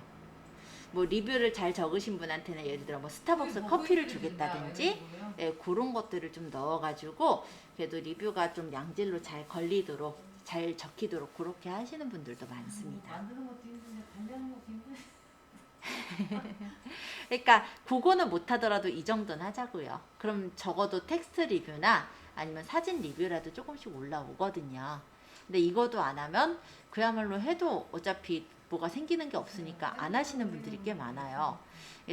뭐 리뷰를 잘 적으신 분한테는 예를 들어 뭐 스타벅스 커피를 주겠다든지, 예, 그런 것들을 좀 넣어가지고 그래도 리뷰가 좀 양질로 잘 걸리도록, 잘 적히도록 그렇게 하시는 분들도 많습니다. 만드는 것도 힘든데 관리하는 것도 힘든데. 그러니까 그거는 못하더라도 이 정도는 하자고요. 그럼 적어도 텍스트 리뷰나 아니면 사진 리뷰라도 조금씩 올라오거든요. 근데 이것도 안 하면 그야말로 해도 어차피 뭐가 생기는 게 없으니까 안 하시는 분들이 꽤 많아요.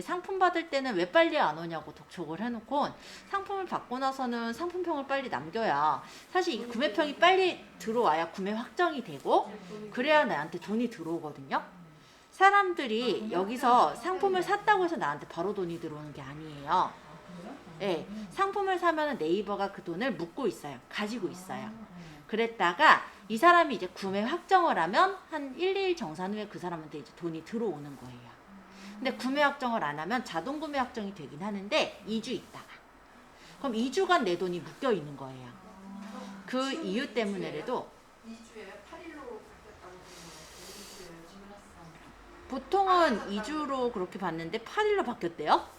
상품 받을 때는 왜 빨리 안 오냐고 독촉을 해놓고, 상품을 받고 나서는 상품평을 빨리 남겨야 사실 이 구매평이 빨리 들어와야 구매 확정이 되고, 그래야 나한테 돈이 들어오거든요. 사람들이 여기서 상품을 샀다고 해서 나한테 바로 돈이 들어오는 게 아니에요. 네, 상품을 사면 네이버가 그 돈을 묻고 있어요. 가지고 있어요. 그랬다가 이 사람이 이제 구매 확정을 하면 한 1, 2일 정산 후에 그 사람한테 이제 돈이 들어오는 거예요. 근데 구매 확정을 안 하면 자동 구매 확정이 되긴 하는데 2주 있다가, 그럼 2주간 내 돈이 묶여 있는 거예요. 그 이유 때문에라도 2주에 8일로 바뀌었다고 그러는 2주에 주문했어. 보통은 2주로 그렇게 봤는데 8일로 바뀌었대요.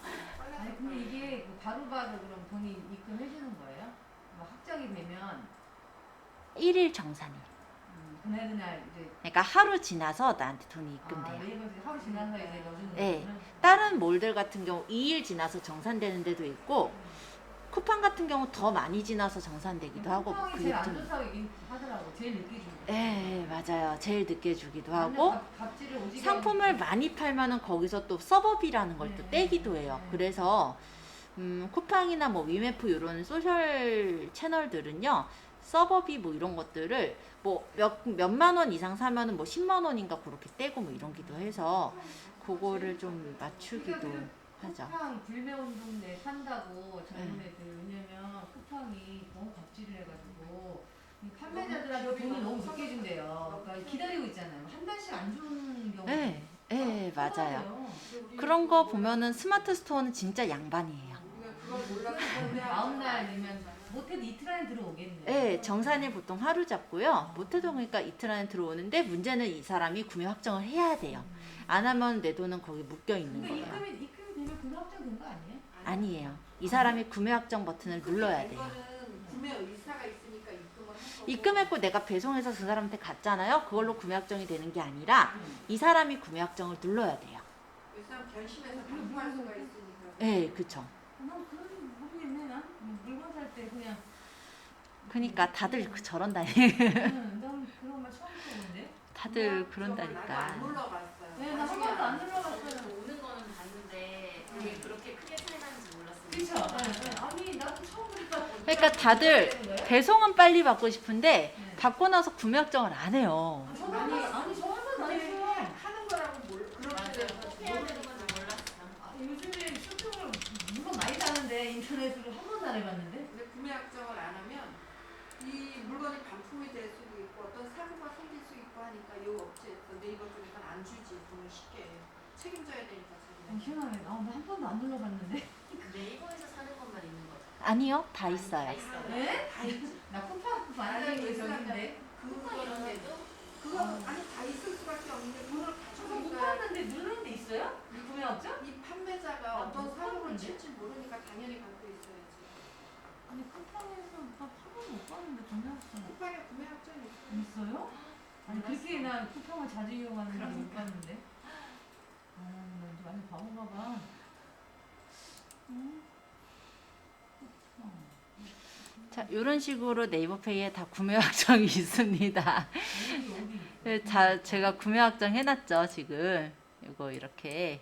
아니 근데 이게 그 바로바로 그럼 돈이 입금해 주는 거예요? 뭐 확정이 되면 1일 정산이. 그날 이제 그러니까 하루 지나서 나한테 돈이 입금돼요. 네이버에서 하루 지나서 이제 넣어주는 네. 거구나. 다른 몰들 같은 경우 2일 지나서 정산되는 데도 있고, 쿠팡 같은 경우 더 많이 지나서 정산되기도 하고, 쿠팡이 그게 제일 안 좀, 좋다고 얘기 하더라고. 제일 늦게 주는 거. 예, 맞아요. 제일 늦게 주기도 하고, 갑질을 오지게 상품을 하니까. 많이 팔면은 거기서 또 서버비라는 걸 또 떼기도 해요. 그래서 쿠팡이나 뭐 위메프 이런 소셜 채널들은요, 서버비 뭐 이런 것들을 뭐 몇만 원 이상 사면은 뭐 10만 원인가 그렇게 떼고 뭐 이런기도 해서 그거를 좀 맞추기도 하죠. 쿠팡 불매운동 내 산다고 젊은 애들, 왜냐면 쿠팡이 너무 갑질을 해가지고 이 판매자들한테 돈을 너무 늦게 준대요. 그러니까 기다리고 있잖아요. 한 달씩 안 주는 경우. 네, 네, 맞아요. 그런 거 보면은 스마트 스토어는 진짜 양반이에요. 우리가 그걸 몰라서 다음 날 되면 못해도 이틀 안에 들어오겠네. 네, 정산일 보통 하루 잡고요. 못해도 그러니까 이틀 안에 들어오는데, 문제는 이 사람이 구매 확정을 해야 돼요. 안 하면 내 돈은 거기 묶여 있는 근데 거예요. 입금이 되면 그거 확정된 거 아니에요? 아니에요. 이 사람이 구매 확정 버튼을 눌러야 돼요. 이거는 구매 의사가 있으니까 입금을 한 거고. 입금했고 내가 배송해서 그 사람한테 갔잖아요. 그걸로 구매 확정이 되는 게 아니라 이 사람이 구매 확정을 눌러야 돼요. 이 사람 변심해서 반품할 수가 있으니까. 네, 그쵸. 난 그런 모르겠네. 난 물건 살 때 그냥. 그러니까 다들 저런 다니. 난 그런 말 처음 들어보는데. 다들 나도 안 그런다니까. 눌러봤어요. 네, 나 한 번도 안 눌러봤어요. 오는 거는 봤는데 그게 그렇게 크게 차이 나는지 몰랐어요. 그쵸? 아니 나도 처음 보니까. 그러니까 다들 배송은 빨리 받고 싶은데 네. 받고 나서 구매 확정을 안 해요. 아니 저 한 번도 안 했어요. 하는 거라고 그렇게 맞아요. 돼서 꼭 해야 되는 건지 몰랐어. 요즘에 쇼핑을 물건 많이 사는데 인터넷으로 한 번도 안 해봤는데. 근데 구매 확정을 안 하면 이 물건이 반품이 될 수도 있고 어떤 사고가 생길 수 있고 하니까 이 업체에서 네이버 쪽에서는 안 주지. 돈을 쉽게 책임져야 되니까 자기가. 희한하네. 나한 번도 안 눌러봤는데. 네이버에서 사는 것만 있는 거죠. 아니요, 다 있어요. 다 있어요. 네? 다 있지. 나 쿠팡 많이 아니, 저기인데. 그거는 그거 아니 다 있을 수밖에 없는데 돈을 가지고 저거 못 있어야 봤는데 누르는 데 있어요? 구매 업체? 이 판매자가 아, 어떤 못 사고를 봤는데? 칠지 모르니까 당연히 갖고 있어야지. 아니 쿠팡에서 나 파는 못 봤는데 구매 업체 쿠팡에 구매 확정이 있어. 있어요? 아니 그렇게 나 쿠팡을 자주 이용하는데 못 봤는데. 나 이제 완전 바본가 봐. 응? 자, 이런 식으로 네이버페이에 다 구매 확정이 있습니다. 어디? 네, 제가 구매 확정 해놨죠, 지금. 이거 이렇게.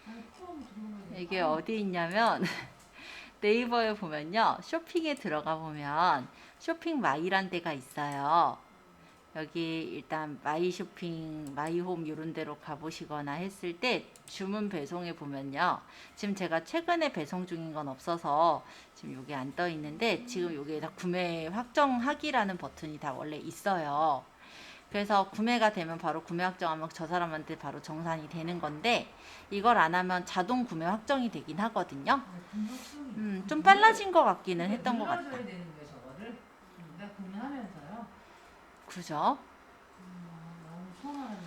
아니 처음 들어오는 이게 어디 있냐면 네이버에 보면요, 쇼핑에 들어가 보면 쇼핑 마이란 데가 있어요. 여기 일단 마이쇼핑, 마이홈 이런 데로 가보시거나 했을 때 주문 배송에 보면요. 지금 제가 최근에 배송 중인 건 없어서 지금 여기 안 떠 있는데 지금 여기에다 구매 확정하기라는 버튼이 다 원래 있어요. 그래서 구매가 되면 바로 구매 확정하면 저 사람한테 바로 정산이 되는 건데 이걸 안 하면 자동 구매 확정이 되긴 하거든요. 좀 빨라진 것 같기는 했던 것 같다. 눌러줘야 되는 거예요, 저거를. 내가 구매하면서요. 그죠? 너무 처음 알았네.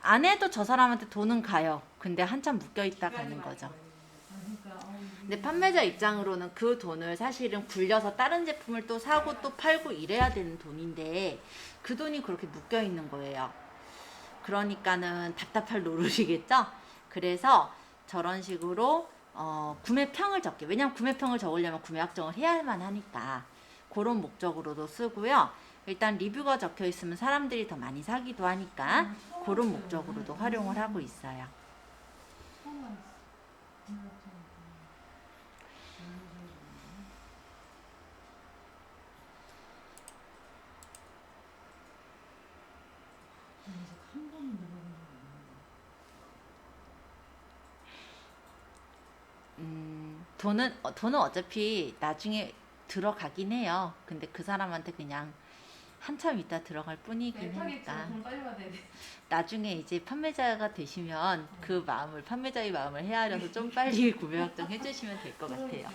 안 해도 저 사람한테 돈은 가요. 근데 한참 묶여 있다 가는 거죠. 그러니까 근데 판매자 입장으로는 그 돈을 사실은 굴려서 다른 제품을 또 사고 또 팔고 이래야 되는 돈인데 그 돈이 그렇게 묶여 있는 거예요. 그러니까는 답답할 노릇이겠죠? 그래서 저런 식으로 구매평을 적게, 왜냐면 구매평을 적으려면 구매 확정을 해야만 하니까 그런 목적으로도 쓰고요. 일단 리뷰가 적혀 있으면 사람들이 더 많이 사기도 하니까 그런 목적으로도 활용을 하고 있어요. 처음 알았어. 한 번은 눌러본 적이 없는데. 돈은 어차피 나중에 들어가긴 해요. 근데 그 사람한테 그냥 한참 있다 들어갈 뿐이긴 하니까 돈 빨리 받아야 돼. 나중에 이제 판매자가 되시면 그 마음을 판매자의 마음을 헤아려서 좀 빨리 구매 확정 해주시면 될 것 같아요.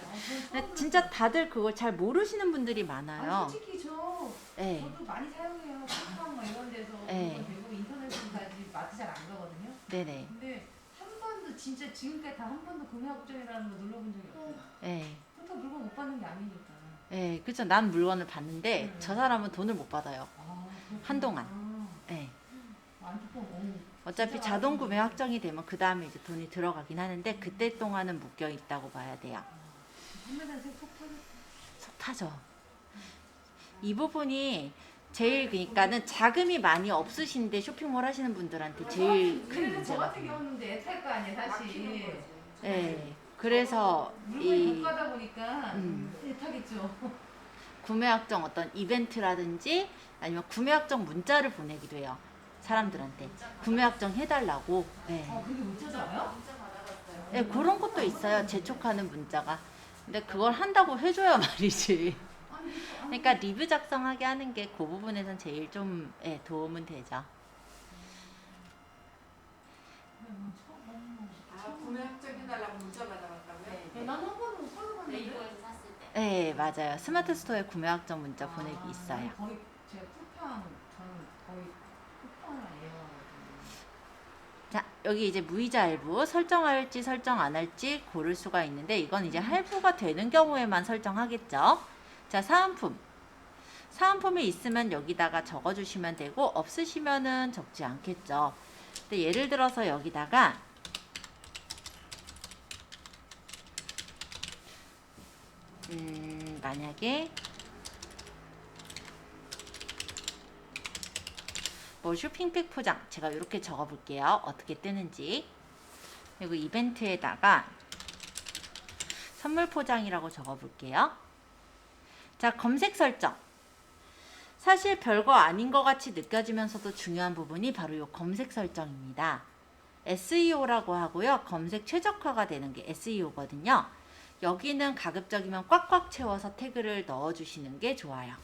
근데 진짜 다들 그걸 잘 모르시는 분들이 많아요. 솔직히 네. 저도 많이 사용해요. 쿠팡 뭐 이런 데서 네. 대부분 인터넷으로 사지 마트 잘 안 가거든요. 네네. 근데 한 번도 진짜 지금까지 다 한 번도 구매 확정이라는 거 눌러본 적이 없어요. 네. 그러니까 물건 못 받는 게 아니니까. 네, 그렇죠. 난 물건을 받는데 저 사람은 돈을 못 받아요. 그렇구나. 한동안. 네. 안타까워. 어차피 진짜 자동 많이 구매 확정이 되면 그 다음에 이제 돈이 들어가긴 하는데 그때 동안은 묶여 있다고 봐야 돼요. 판매자한테 속 터졌다. 속 타죠. 이 부분이 제일 그러니까는 자금이 많이 없으신데 쇼핑몰 하시는 분들한테 제일 큰 그래서 저 문제가 같은 돼요. 경우는 애탈 거 아니야 사실. 네. 그래서 물건이 이 고가다 보니까 애타겠죠. 구매 확정 어떤 이벤트라든지 아니면 구매 확정 문자를 보내기도 해요. 사람들한테 구매 확정 해달라고. 네. 그게 문자도 와요? 문자 받아봤어요. 네, 그런 것도 있어요. 재촉하는 문자가. 근데 그걸 한다고 해줘야 말이지. 그러니까 리뷰 작성하게 하는 게 그 부분에선 제일 좀 도움은 되죠. 구매 확정해달라고 문자 받아봤다고요? 난 한 번도 못 받아봤는데. 네이버에서 샀을 때. 네, 맞아요. 스마트 스토어에 구매 확정 문자 보내기 있어요. 거의 제가 쿠팡 저는 거의 쿠팡이에요. 자, 여기 이제 무이자 할부 설정할지 설정 안 할지 고를 수가 있는데 이건 이제 할부가 되는 경우에만 설정하겠죠. 자, 사은품. 사은품이 있으면 여기다가 적어주시면 되고 없으시면은 적지 않겠죠. 근데 예를 들어서 여기다가 만약에 뭐 쇼핑백 포장 제가 이렇게 적어 볼게요. 어떻게 뜨는지. 그리고 이벤트에다가 선물 포장이라고 적어 볼게요. 자, 검색 설정. 사실 별거 아닌 것 같이 느껴지면서도 중요한 부분이 바로 이 검색 설정입니다. SEO라고 하고요. 검색 최적화가 되는 게 SEO거든요. 여기는 가급적이면 꽉꽉 채워서 태그를 넣어주시는 게 좋아요.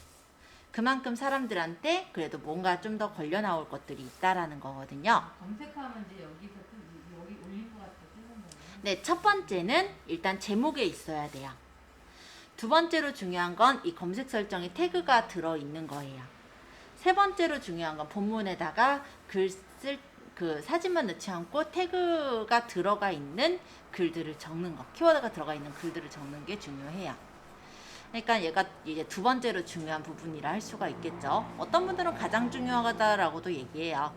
그만큼 사람들한테 그래도 뭔가 좀 더 걸려 나올 것들이 있다라는 거거든요. 검색하면 이제 여기서 여기 올린 것 같아 뜨는 거예요. 네, 첫 번째는 일단 제목에 있어야 돼요. 두 번째로 중요한 건 이 검색 설정에 태그가 들어있는 거예요. 세 번째로 중요한 건 본문에다가 그 사진만 넣지 않고 태그가 들어가 있는 글들을 적는 거, 키워드가 들어가 있는 글들을 적는 게 중요해요. 그러니까 얘가 이제 두 번째로 중요한 부분이라 할 수가 있겠죠. 어떤 분들은 가장 중요하다라고도 얘기해요.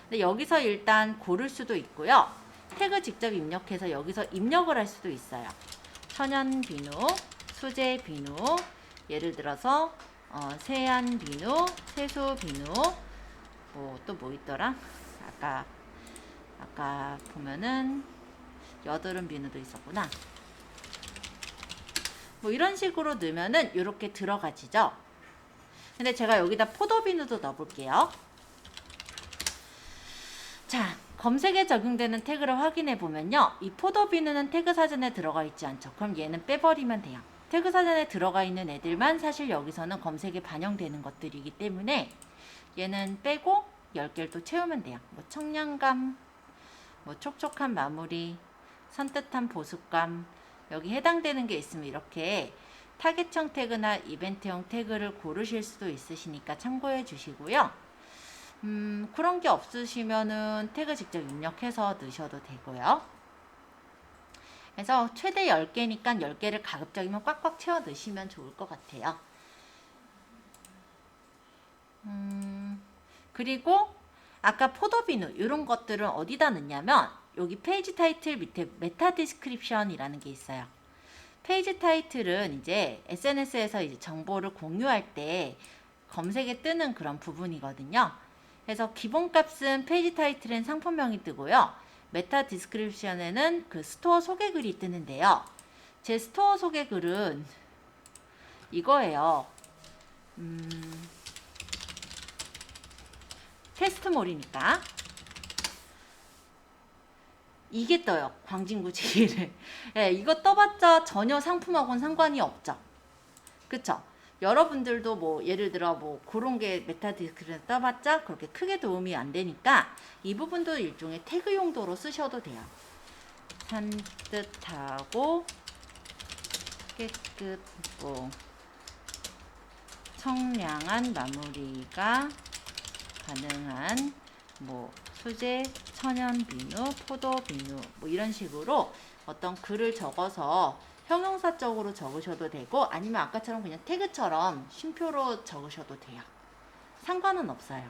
근데 여기서 일단 고를 수도 있고요. 태그 직접 입력해서 여기서 입력을 할 수도 있어요. 천연 비누, 수제 비누, 예를 들어서 세안 비누, 세수 비누, 뭐 또 뭐 있더라? 아까 보면은 여드름 비누도 있었구나. 뭐 이런 식으로 넣으면은 이렇게 들어가지죠. 근데 제가 여기다 포도비누도 넣어볼게요. 자, 검색에 적용되는 태그를 확인해 보면요. 이 포도비누는 태그 사전에 들어가 있지 않죠. 그럼 얘는 빼버리면 돼요. 태그 사전에 들어가 있는 애들만 사실 여기서는 검색에 반영되는 것들이기 때문에 얘는 빼고 10개를 또 채우면 돼요. 뭐 청량감, 뭐 촉촉한 마무리, 산뜻한 보습감, 여기 해당되는 게 있으면 이렇게 타겟형 태그나 이벤트형 태그를 고르실 수도 있으시니까 참고해 주시고요. 그런 게 없으시면은 태그 직접 입력해서 넣으셔도 되고요. 그래서 최대 10개니까 10개를 가급적이면 꽉꽉 채워 넣으시면 좋을 것 같아요. 그리고 아까 포도비누 이런 것들은 어디다 넣냐면 여기 페이지 타이틀 밑에 메타 디스크립션이라는 게 있어요. 페이지 타이틀은 이제 SNS에서 이제 정보를 공유할 때 검색에 뜨는 그런 부분이거든요. 그래서 기본값은 페이지 타이틀엔 상품명이 뜨고요. 메타 디스크립션에는 그 스토어 소개글이 뜨는데요. 제 스토어 소개글은 이거예요. 테스트몰이니까 이게 떠요. 광진구 제기를. 예, 이거 떠봤자 전혀 상품하고는 상관이 없죠. 그쵸? 여러분들도 뭐 예를 들어 뭐 그런 게 메타 디스크립션 떠봤자 그렇게 크게 도움이 안 되니까 이 부분도 일종의 태그 용도로 쓰셔도 돼요. 산뜻하고 깨끗고 청량한 마무리가 가능한 뭐 수제, 천연 비누, 포도 비누 뭐 이런 식으로 어떤 글을 적어서 형용사적으로 적으셔도 되고 아니면 아까처럼 그냥 태그처럼 쉼표로 적으셔도 돼요. 상관은 없어요.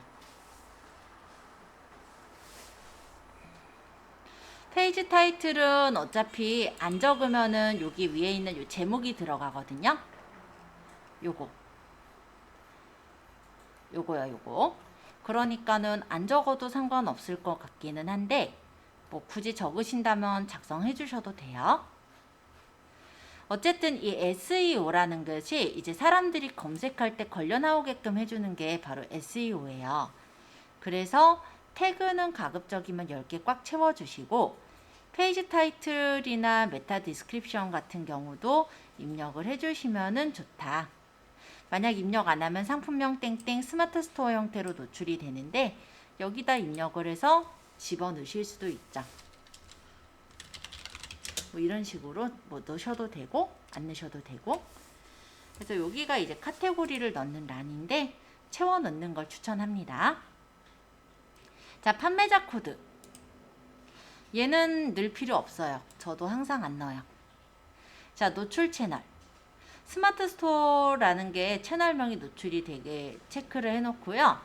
페이지 타이틀은 어차피 안 적으면은 여기 위에 있는 요 제목이 들어가거든요. 요거요, 요거. 그러니까는 안 적어도 상관없을 것 같기는 한데 뭐 굳이 적으신다면 작성해 주셔도 돼요. 어쨌든 이 SEO라는 것이 이제 사람들이 검색할 때 걸려 나오게끔 해주는 게 바로 SEO예요. 그래서 태그는 가급적이면 10개 꽉 채워주시고 페이지 타이틀이나 메타 디스크립션 같은 경우도 입력을 해주시면 좋다. 만약 입력 안 하면 상품명 땡땡 스마트 스토어 형태로 노출이 되는데 여기다 입력을 해서 집어넣으실 수도 있죠. 뭐 이런 식으로 뭐 넣으셔도 되고 안 넣으셔도 되고. 그래서 여기가 이제 카테고리를 넣는 란인데 채워 넣는 걸 추천합니다. 자, 판매자 코드. 얘는 넣을 필요 없어요. 저도 항상 안 넣어요. 자, 노출 채널. 스마트 스토어라는 게 채널명이 노출이 되게 체크를 해놓고요.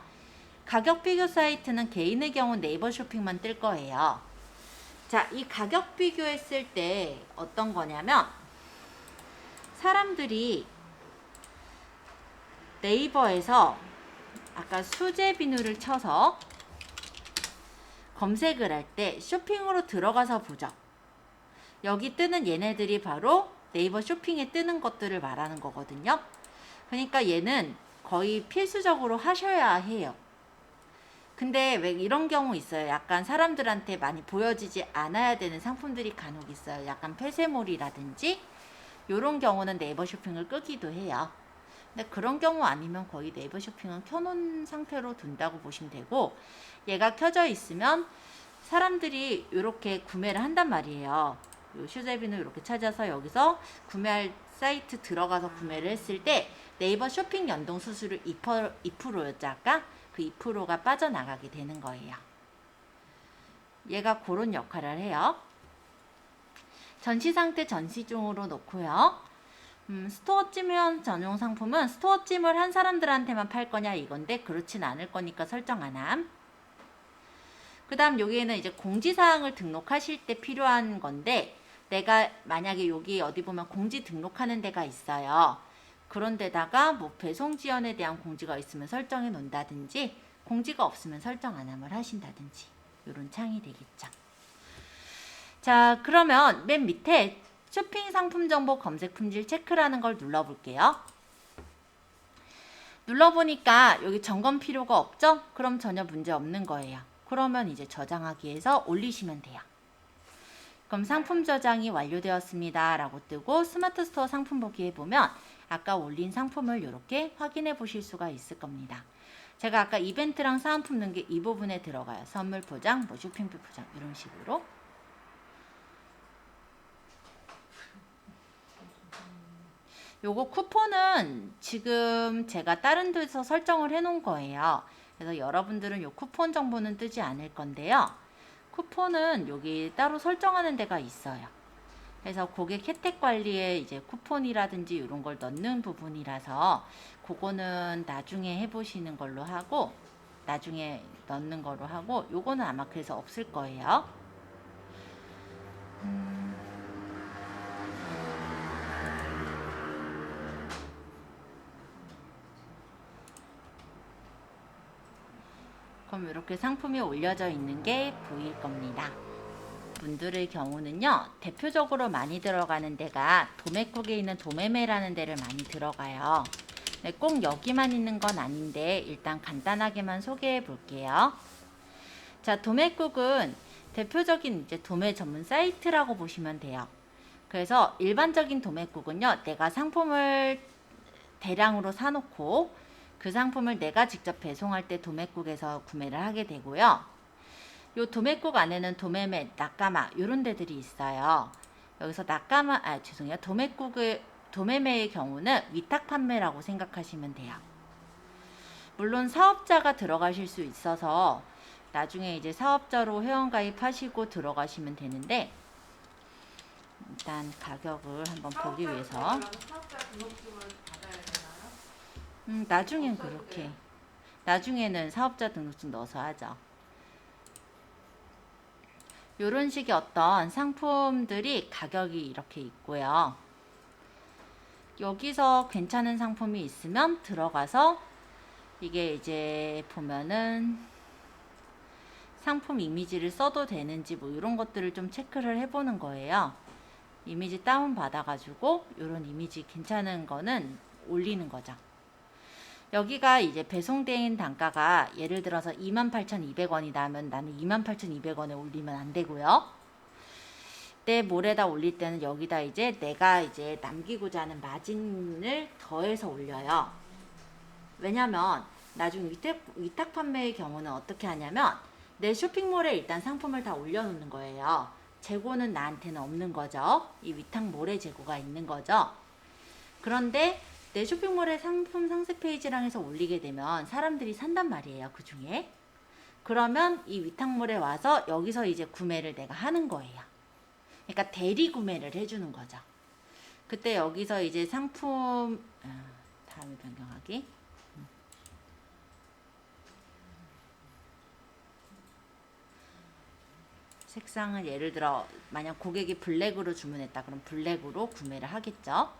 가격 비교 사이트는 개인의 경우 네이버 쇼핑만 뜰 거예요. 자, 이 가격 비교했을 때 어떤 거냐면 사람들이 네이버에서 아까 수제 비누를 쳐서 검색을 할 때 쇼핑으로 들어가서 보죠. 여기 뜨는 얘네들이 바로 네이버 쇼핑에 뜨는 것들을 말하는 거거든요. 그러니까 얘는 거의 필수적으로 하셔야 해요. 근데 왜 이런 경우 있어요. 약간 사람들한테 많이 보여지지 않아야 되는 상품들이 간혹 있어요. 약간 폐쇄몰이라든지 이런 경우는 네이버 쇼핑을 끄기도 해요. 근데 그런 경우 아니면 거의 네이버 쇼핑은 켜놓은 상태로 둔다고 보시면 되고 얘가 켜져 있으면 사람들이 이렇게 구매를 한단 말이에요. 요 슈제비누 이렇게 찾아서 여기서 구매할 사이트 들어가서 구매를 했을 때 네이버 쇼핑 연동 수수료 2%였죠 아까? 그 2%가 빠져나가게 되는 거예요. 얘가 그런 역할을 해요. 전시 상태 전시 중으로 놓고요. 스토어 찜 전용 상품은 스토어 찜을 한 사람들한테만 팔 거냐 이건데 그렇진 않을 거니까 설정 안 함. 그 다음 여기에는 이제 공지사항을 등록하실 때 필요한 건데 내가 만약에 여기 어디 보면 공지 등록하는 데가 있어요. 그런 데다가 뭐 배송 지연에 대한 공지가 있으면 설정해 놓는다든지 공지가 없으면 설정 안 함을 하신다든지 이런 창이 되겠죠. 자, 그러면 맨 밑에 쇼핑 상품 정보 검색 품질 체크라는 걸 눌러볼게요. 눌러보니까 여기 점검 필요가 없죠? 그럼 전혀 문제 없는 거예요. 그러면 이제 저장하기 해서 올리시면 돼요. 그럼 상품 저장이 완료되었습니다 라고 뜨고 스마트 스토어 상품 보기에 보면 아까 올린 상품을 이렇게 확인해 보실 수가 있을 겁니다. 제가 아까 이벤트랑 사은품 넣은 게 이 부분에 들어가요. 선물 포장, 뭐 쇼핑백 포장 이런 식으로. 요거 쿠폰은 지금 제가 다른 데서 설정을 해 놓은 거예요. 그래서 여러분들은 요 쿠폰 정보는 뜨지 않을 건데요. 쿠폰은 여기 따로 설정하는 데가 있어요. 그래서 고객 혜택 관리에 이제 쿠폰이라든지 이런 걸 넣는 부분이라서 그거는 나중에 해보시는 걸로 하고, 나중에 넣는 거로 하고, 요거는 아마 그래서 없을 거예요. 그럼 이렇게 상품이 올려져 있는 게 보일 겁니다. 분들의 경우는요, 대표적으로 많이 들어가는 데가 도매국에 있는 도매매라는 데를 많이 들어가요. 네, 꼭 여기만 있는 건 아닌데 일단 간단하게만 소개해 볼게요. 자, 도매국은 대표적인 이제 도매 전문 사이트라고 보시면 돼요. 그래서 일반적인 도매국은요, 내가 상품을 대량으로 사놓고 그 상품을 내가 직접 배송할 때 도매국에서 구매를 하게 되고요. 요 도매국 안에는 도매매, 낙가마 이런 데들이 있어요. 여기서 낙가마, 죄송해요. 도매매의 경우는 위탁 판매라고 생각하시면 돼요. 물론 사업자가 들어가실 수 있어서 나중에 이제 사업자로 회원가입하시고 들어가시면 되는데, 일단 가격을 한번 보기 위해서 사업자 등록증을 받아야 되나요? 나중엔 그렇게, 나중에는 사업자 등록증 넣어서 하죠. 요런 식의 어떤 상품들이 가격이 이렇게 있고요. 여기서 괜찮은 상품이 있으면 들어가서 이게 이제 보면은 상품 이미지를 써도 되는지 뭐 이런 것들을 좀 체크를 해보는 거예요. 이미지 다운 받아가지고 이런 이미지 괜찮은 거는 올리는 거죠. 여기가 이제 배송된 단가가 예를 들어서 28,200원이다 하면 나는 28,200원에 올리면 안 되고요. 내 몰에다 올릴 때는 여기다 이제 내가 이제 남기고자 하는 마진을 더해서 올려요. 왜냐면 나중에 위탁 판매의 경우는 어떻게 하냐면 내 쇼핑몰에 일단 상품을 다 올려놓는 거예요. 재고는 나한테는 없는 거죠. 이 위탁몰에 재고가 있는 거죠. 그런데 내 쇼핑몰에 상품 상세 페이지랑 해서 올리게 되면 사람들이 산단 말이에요. 그 중에. 그러면 이 위탁몰에 와서 여기서 이제 구매를 내가 하는 거예요. 그러니까 대리 구매를 해주는 거죠. 그때 여기서 이제 상품, 다음에 변경하기. 색상은 예를 들어 만약 고객이 블랙으로 주문했다 그럼 블랙으로 구매를 하겠죠.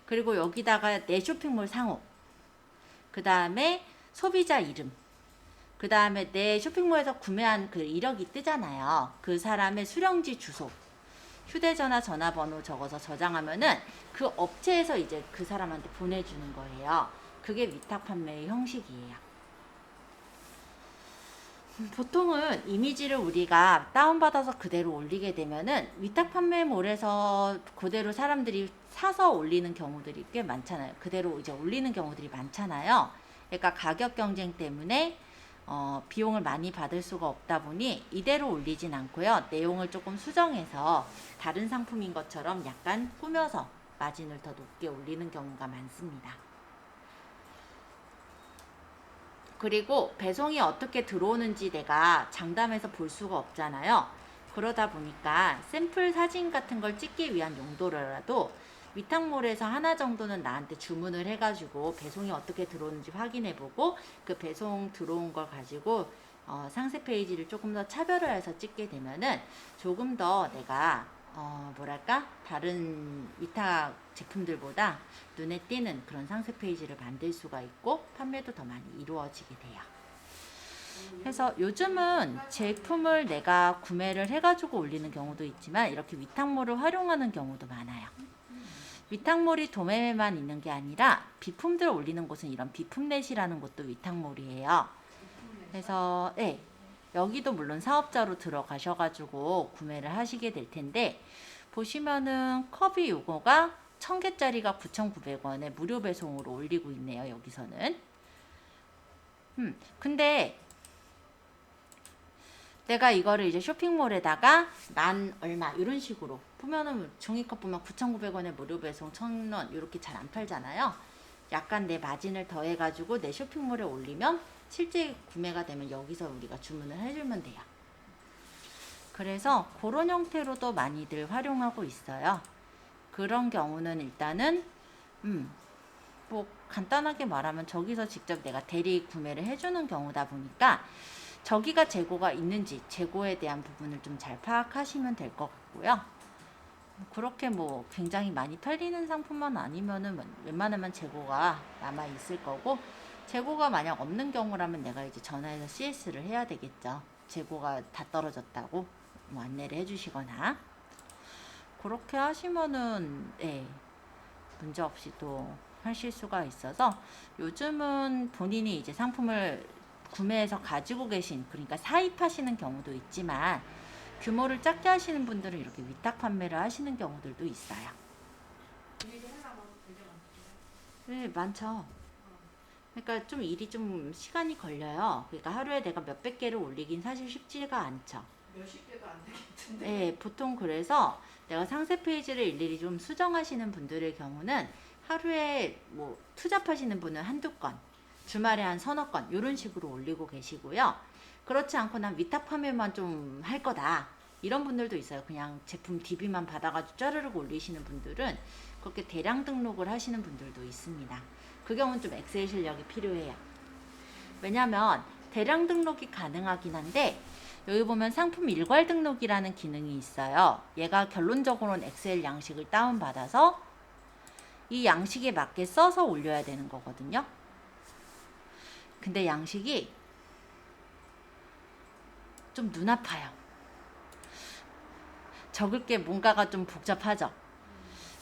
그리고 여기다가 내 쇼핑몰 상호, 그 다음에 소비자 이름, 그 다음에 내 쇼핑몰에서 구매한 그 이력이 뜨잖아요. 그 사람의 수령지 주소, 휴대전화 전화번호 적어서 저장하면은 그 업체에서 이제 그 사람한테 보내주는 거예요. 그게 위탁 판매의 형식이에요. 보통은 이미지를 우리가 다운받아서 그대로 올리게 되면은 위탁 판매몰에서 그대로 사람들이 사서 올리는 경우들이 꽤 많잖아요. 그대로 이제 올리는 경우들이 많잖아요. 그러니까 가격 경쟁 때문에 비용을 많이 받을 수가 없다 보니 이대로 올리진 않고요. 내용을 조금 수정해서 다른 상품인 것처럼 약간 꾸며서 마진을 더 높게 올리는 경우가 많습니다. 그리고 배송이 어떻게 들어오는지 내가 장담해서 볼 수가 없잖아요. 그러다 보니까 샘플 사진 같은 걸 찍기 위한 용도로라도 위탁몰에서 하나 정도는 나한테 주문을 해가지고 배송이 어떻게 들어오는지 확인해보고 그 배송 들어온 걸 가지고 상세 페이지를 조금 더 차별을 해서 찍게 되면은 조금 더 내가 뭐랄까 다른 위탁 제품들보다 눈에 띄는 그런 상세 페이지를 만들 수가 있고 판매도 더 많이 이루어지게 돼요. 그래서 요즘은 제품을 내가 구매를 해가지고 올리는 경우도 있지만 이렇게 위탁몰을 활용하는 경우도 많아요. 위탁몰이 도매매만 있는 게 아니라 비품들 올리는 곳은 이런 비품넷이라는 곳도 위탁몰이에요. 그래서 네, 여기도 물론 사업자로 들어가셔가지고 구매를 하시게 될 텐데 보시면은 컵이 요거가 1000개짜리가 9,900원에 무료 배송으로 올리고 있네요. 여기서는. 근데 내가 이거를 이제 쇼핑몰에다가 만 얼마 이런 식으로 보면은 종이컵 보면 9,900원에 무료 배송 1,000원 이렇게 잘 안 팔잖아요. 약간 내 마진을 더해가지고 내 쇼핑몰에 올리면 실제 구매가 되면 여기서 우리가 주문을 해주면 돼요. 그래서 그런 형태로도 많이들 활용하고 있어요. 그런 경우는 일단은 뭐 간단하게 말하면 저기서 직접 내가 대리 구매를 해주는 경우다 보니까 저기가 재고가 있는지 재고에 대한 부분을 좀 잘 파악하시면 될 것 같고요. 그렇게 뭐 굉장히 많이 팔리는 상품만 아니면은 웬만하면 재고가 남아 있을 거고, 재고가 만약 없는 경우라면 내가 이제 전화해서 CS를 해야 되겠죠. 재고가 다 떨어졌다고 뭐 안내를 해주시거나 그렇게 하시면은 문제 없이 또 하실 수가 있어서, 요즘은 본인이 이제 상품을 구매해서 가지고 계신, 그러니까 사입하시는 경우도 있지만 규모를 작게 하시는 분들은 이렇게 위탁 판매를 하시는 경우들도 있어요. 일일이 하려면 되게 많죠. 네, 많죠. 그러니까 좀 일이 좀 시간이 걸려요. 그러니까 하루에 내가 몇백 개를 올리긴 사실 쉽지가 않죠. 몇십 개도 안 되겠던데. 네, 보통 그래서 내가 상세 페이지를 일일이 좀 수정하시는 분들의 경우는 하루에 뭐 투잡하시는 분은 한두 건, 주말에 한 서너 건 이런 식으로 올리고 계시고요. 그렇지 않고 난 위탁 판매만 좀 할 거다 이런 분들도 있어요. 그냥 제품 DB만 받아가지고 짜르륵 올리시는 분들은 그렇게 대량 등록을 하시는 분들도 있습니다. 그 경우는 좀 엑셀 실력이 필요해요. 왜냐면 대량 등록이 가능하긴 한데 여기 보면 상품 일괄 등록이라는 기능이 있어요. 얘가 결론적으로는 엑셀 양식을 다운받아서 이 양식에 맞게 써서 올려야 되는 거거든요. 근데 양식이 좀 눈 아파요. 적을 게 뭔가가 좀 복잡하죠.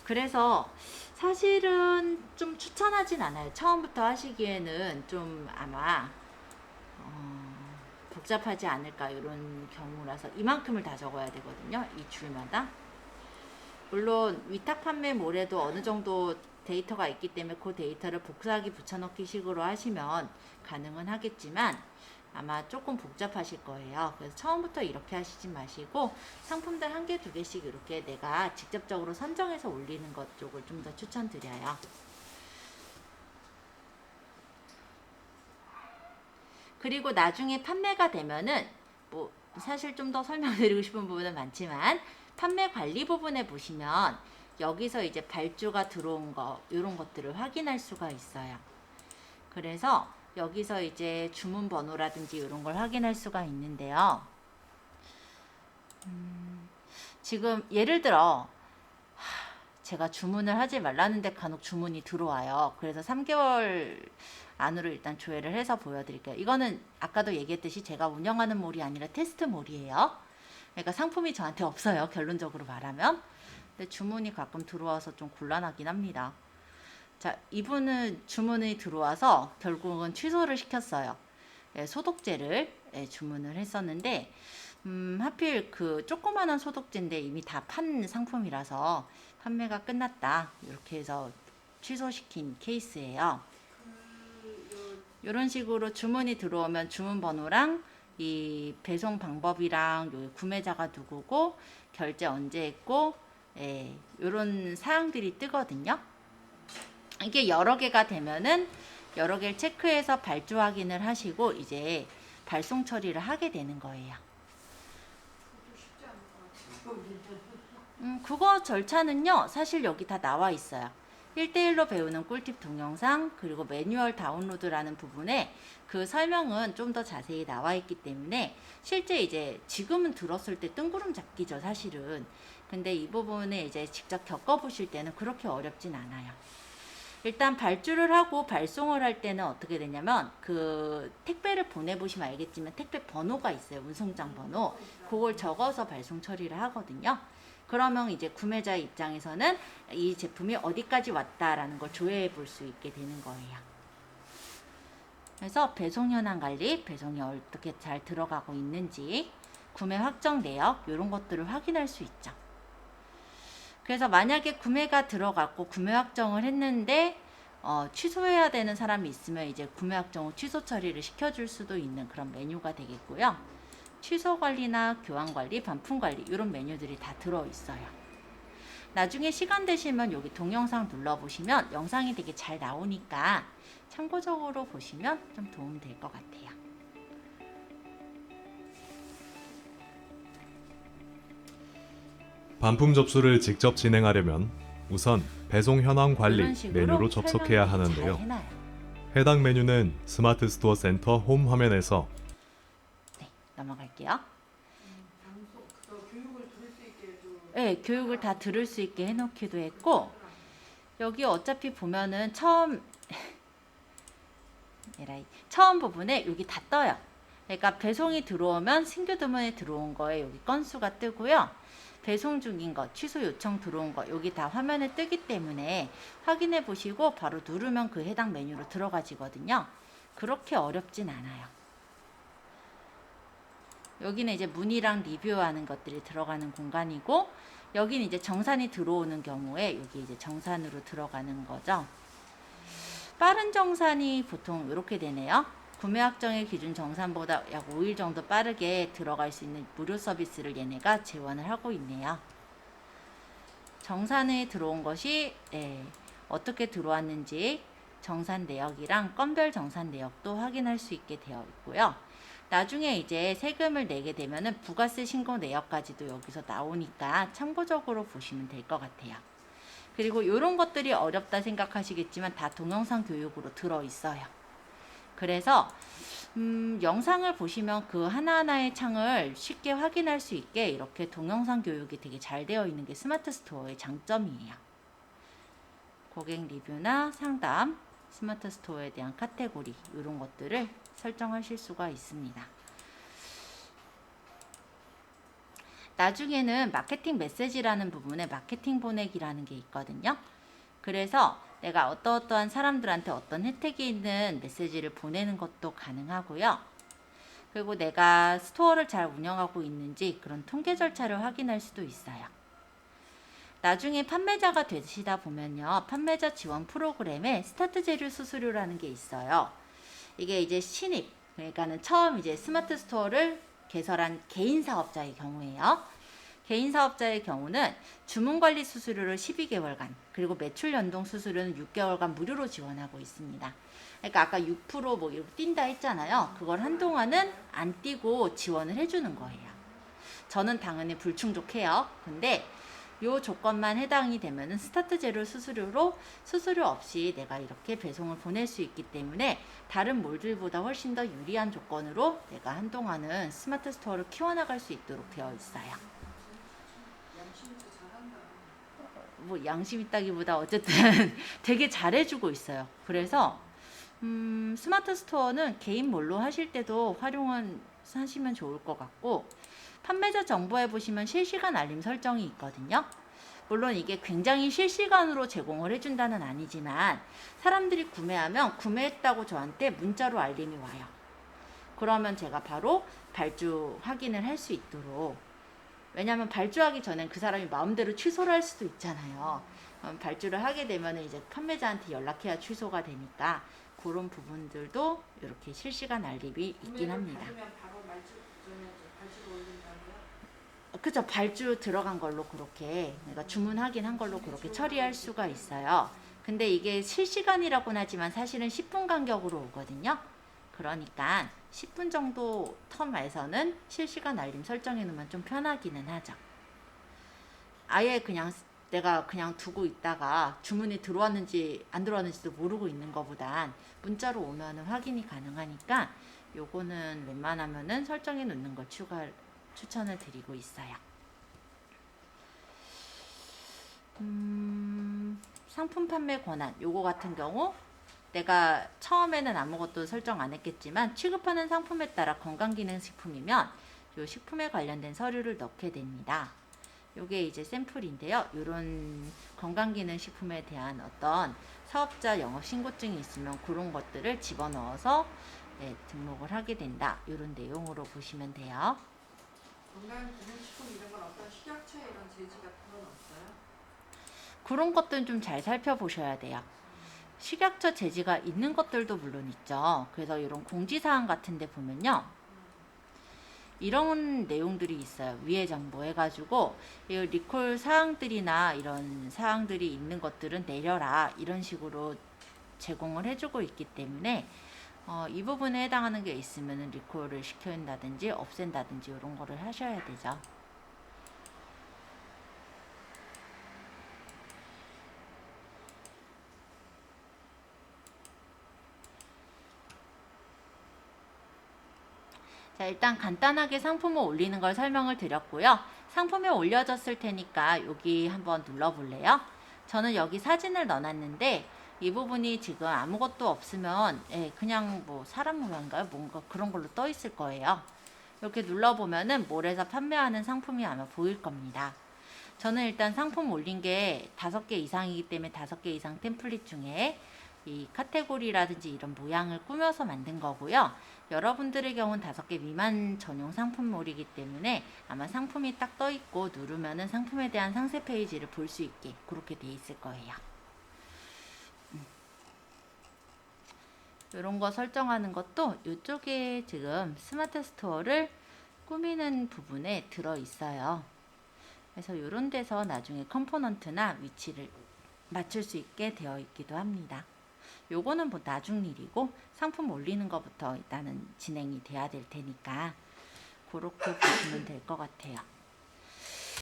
그래서 사실은 좀 추천하진 않아요. 처음부터 하시기에는 좀 아마 복잡하지 않을까 이런 경우라서 이만큼을 다 적어야 되거든요. 이 줄마다. 물론 위탁 판매몰에도 어느 정도 데이터가 있기 때문에 그 데이터를 복사하기 붙여넣기 식으로 하시면 가능은 하겠지만 아마 조금 복잡하실 거예요. 그래서 처음부터 이렇게 하시지 마시고 상품들 한 개, 두 개씩 이렇게 내가 직접적으로 선정해서 올리는 것 쪽을 좀 더 추천드려요. 그리고 나중에 판매가 되면은 뭐 사실 좀 더 설명드리고 싶은 부분은 많지만 판매 관리 부분에 보시면 여기서 이제 발주가 들어온 거 이런 것들을 확인할 수가 있어요. 그래서 여기서 이제 주문 번호라든지 이런 걸 확인할 수가 있는데요. 지금 예를 들어 제가 주문을 하지 말라는데 간혹 주문이 들어와요. 그래서 3개월 안으로 일단 조회를 해서 보여드릴게요. 이거는 아까도 얘기했듯이 제가 운영하는 몰이 아니라 테스트 몰이에요. 그러니까 상품이 저한테 없어요. 결론적으로 말하면. 근데 주문이 가끔 들어와서 좀 곤란하긴 합니다. 자, 이분은 주문이 들어와서 결국은 취소를 시켰어요. 소독제를 주문을 했었는데 하필 그 조그마한 소독제인데 이미 다 판 상품이라서 판매가 끝났다. 이렇게 해서 취소시킨 케이스예요. 이런 식으로 주문이 들어오면 주문 번호랑 이 배송 방법이랑 요 구매자가 누구고 결제 언제 했고 이런 사항들이 뜨거든요. 이게 여러 개가 되면은 여러 개를 체크해서 발주 확인을 하시고 이제 발송 처리를 하게 되는 거예요. 쉽지 않을 것 같아요. 그거 절차는요, 사실 여기 다 나와 있어요. 1대1로 배우는 꿀팁 동영상, 그리고 매뉴얼 다운로드라는 부분에 그 설명은 좀 더 자세히 나와 있기 때문에 실제 이제 지금은 들었을 때 뜬구름 잡기죠, 사실은. 근데 이 부분에 이제 직접 겪어보실 때는 그렇게 어렵진 않아요. 일단 발주를 하고 발송을 할 때는 어떻게 되냐면 그 택배를 보내보시면 알겠지만 택배 번호가 있어요. 운송장 번호. 그걸 적어서 발송 처리를 하거든요. 그러면 이제 구매자 입장에서는 이 제품이 어디까지 왔다라는 걸 조회해 볼 수 있게 되는 거예요. 그래서 배송 현황 관리, 배송이 어떻게 잘 들어가고 있는지, 구매 확정 내역 이런 것들을 확인할 수 있죠. 그래서 만약에 구매가 들어갔고 구매 확정을 했는데 취소해야 되는 사람이 있으면 이제 구매 확정 후 취소 처리를 시켜줄 수도 있는 그런 메뉴가 되겠고요. 취소 관리나 교환 관리, 반품 관리 이런 메뉴들이 다 들어있어요. 나중에 시간 되시면 여기 동영상 눌러보시면 영상이 되게 잘 나오니까 참고적으로 보시면 좀 도움 될 것 같아요. 반품 접수를 직접 진행하려면 우선 배송 현황 관리 이런 식으로 메뉴로 접속해야 설명을 하는데요. 잘 해놔요. 해당 메뉴는 스마트 스토어 센터 홈 화면에서 네, 넘어갈게요. 방송 그 교육을 들을 수 있게 해도 네, 교육을 다 들을 수 있게 해놓기도 했고, 여기 어차피 보면은 처음 부분에 여기 다 떠요. 그러니까 배송이 들어오면 신규 주문에 들어온 거에 여기 건수가 뜨고요. 배송 중인 거, 취소 요청 들어온 거 여기 다 화면에 뜨기 때문에 확인해 보시고 바로 누르면 그 해당 메뉴로 들어가지거든요. 그렇게 어렵진 않아요. 여기는 이제 문의랑 리뷰하는 것들이 들어가는 공간이고, 여기는 이제 정산이 들어오는 경우에 여기 이제 정산으로 들어가는 거죠. 빠른 정산이 보통 이렇게 되네요. 구매 확정의 기준 정산보다 약 5일 정도 빠르게 들어갈 수 있는 무료 서비스를 얘네가 제원을 하고 있네요. 정산에 들어온 것이 어떻게 들어왔는지 정산 내역이랑 건별 정산 내역도 확인할 수 있게 되어 있고요. 나중에 이제 세금을 내게 되면은 부가세 신고 내역까지도 여기서 나오니까 참고적으로 보시면 될 것 같아요. 그리고 이런 것들이 어렵다 생각하시겠지만 다 동영상 교육으로 들어 있어요. 그래서 영상을 보시면 그 하나하나의 창을 쉽게 확인할 수 있게 이렇게 동영상 교육이 되게 잘 되어 있는 게 스마트 스토어의 장점이에요. 고객 리뷰나 상담, 스마트 스토어에 대한 카테고리 이런 것들을 설정하실 수가 있습니다. 나중에는 마케팅 메시지라는 부분에 마케팅 보내기라는 게 있거든요. 그래서 내가 어떠한 사람들한테 어떤 혜택이 있는 메시지를 보내는 것도 가능하고요. 그리고 내가 스토어를 잘 운영하고 있는지 그런 통계 절차를 확인할 수도 있어요. 나중에 판매자가 되시다 보면요. 판매자 지원 프로그램에 스타트 재료 수수료라는 게 있어요. 이게 이제 신입, 그러니까는 처음 이제 스마트 스토어를 개설한 개인 사업자의 경우에요. 개인 사업자의 경우는 주문 관리 수수료를 12개월간, 그리고 매출 연동 수수료는 6개월간 무료로 지원하고 있습니다. 그러니까 아까 6% 이렇게 뛴다 했잖아요. 그걸 한동안은 안 띄고 지원을 해주는 거예요. 저는 당연히 불충족해요. 근데 요 조건만 해당이 되면은 스타트 제로 수수료로 수수료 없이 내가 이렇게 배송을 보낼 수 있기 때문에 다른 몰들보다 훨씬 더 유리한 조건으로 내가 한동안은 스마트 스토어를 키워나갈 수 있도록 되어 있어요. 뭐 양심 있다기보다 어쨌든 되게 잘해주고 있어요. 그래서 스마트 스토어는 개인 몰로 하실 때도 하시면 좋을 것 같고, 판매자 정보에 보시면 실시간 알림 설정이 있거든요. 물론 이게 굉장히 실시간으로 제공을 해준다는 아니지만 사람들이 구매하면 구매했다고 저한테 문자로 알림이 와요. 그러면 제가 바로 발주 확인을 할 수 있도록, 왜냐하면 발주하기 전엔 그 사람이 마음대로 취소를 할 수도 있잖아요. 발주를 하게 되면 이제 판매자한테 연락해야 취소가 되니까 그런 부분들도 이렇게 실시간 알림이 있긴 합니다. 바로 발주로 올린다고요? 그죠. 발주 들어간 걸로 그렇게 내가 주문 확인한 걸로 그렇게 처리할 수가 있어요. 근데 이게 실시간이라고는 하지만 사실은 10분 간격으로 오거든요. 그러니까 10분 정도 텀에서는 실시간 알림 설정해 놓으면 좀 편하기는 하죠. 아예 그냥 내가 그냥 두고 있다가 주문이 들어왔는지 안 들어왔는지도 모르고 있는 것보단 문자로 오면 확인이 가능하니까 요거는 웬만하면은 설정해 놓는 걸 추천을 드리고 있어요. 상품 판매 권한 요거 같은 경우 내가 처음에는 아무것도 설정 안 했겠지만 취급하는 상품에 따라 건강기능식품이면 요 식품에 관련된 서류를 넣게 됩니다. 요게 이제 샘플인데요. 요런 건강기능식품에 대한 어떤 사업자 영업신고증이 있으면 그런 것들을 집어넣어서 네, 등록을 하게 된다. 요런 내용으로 보시면 돼요. 건강기능식품 이런 건 어떤 식약처에 이런 제지 같은 건 없어요? 그런 것들은 좀 잘 살펴보셔야 돼요. 식약처 제지가 있는 것들도 물론 있죠. 그래서 이런 공지사항 같은 데 보면요. 이런 내용들이 있어요. 위에 정보 해가지고 이 리콜 사항들이나 이런 사항들이 있는 것들은 내려라. 이런 식으로 제공을 해주고 있기 때문에 이 부분에 해당하는 게 있으면 리콜을 시켜준다든지 없앤다든지 이런 거를 하셔야 되죠. 자, 일단 간단하게 상품을 올리는 걸 설명을 드렸고요. 상품이 올려졌을 테니까 여기 한번 눌러볼래요? 저는 여기 사진을 넣어놨는데 이 부분이 지금 아무것도 없으면 그냥 뭐 사람 모양인가요? 뭔가 그런 걸로 떠 있을 거예요. 이렇게 눌러보면은 몰에서 판매하는 상품이 아마 보일 겁니다. 저는 일단 상품 올린 게 5개 이상이기 때문에 5개 이상 템플릿 중에 이 카테고리라든지 이런 모양을 꾸며서 만든 거고요. 여러분들의 경우는 5개 미만 전용 상품몰이기 때문에 아마 상품이 딱 떠 있고 누르면은 상품에 대한 상세 페이지를 볼 수 있게 그렇게 돼 있을 거예요. 이런 거 설정하는 것도 이쪽에 지금 스마트 스토어를 꾸미는 부분에 들어 있어요. 그래서 이런 데서 나중에 컴포넌트나 위치를 맞출 수 있게 되어 있기도 합니다. 요거는 뭐 나중 일이고 상품 올리는 것부터 일단은 진행이 돼야 될 테니까 그렇게 보시면 될 것 같아요.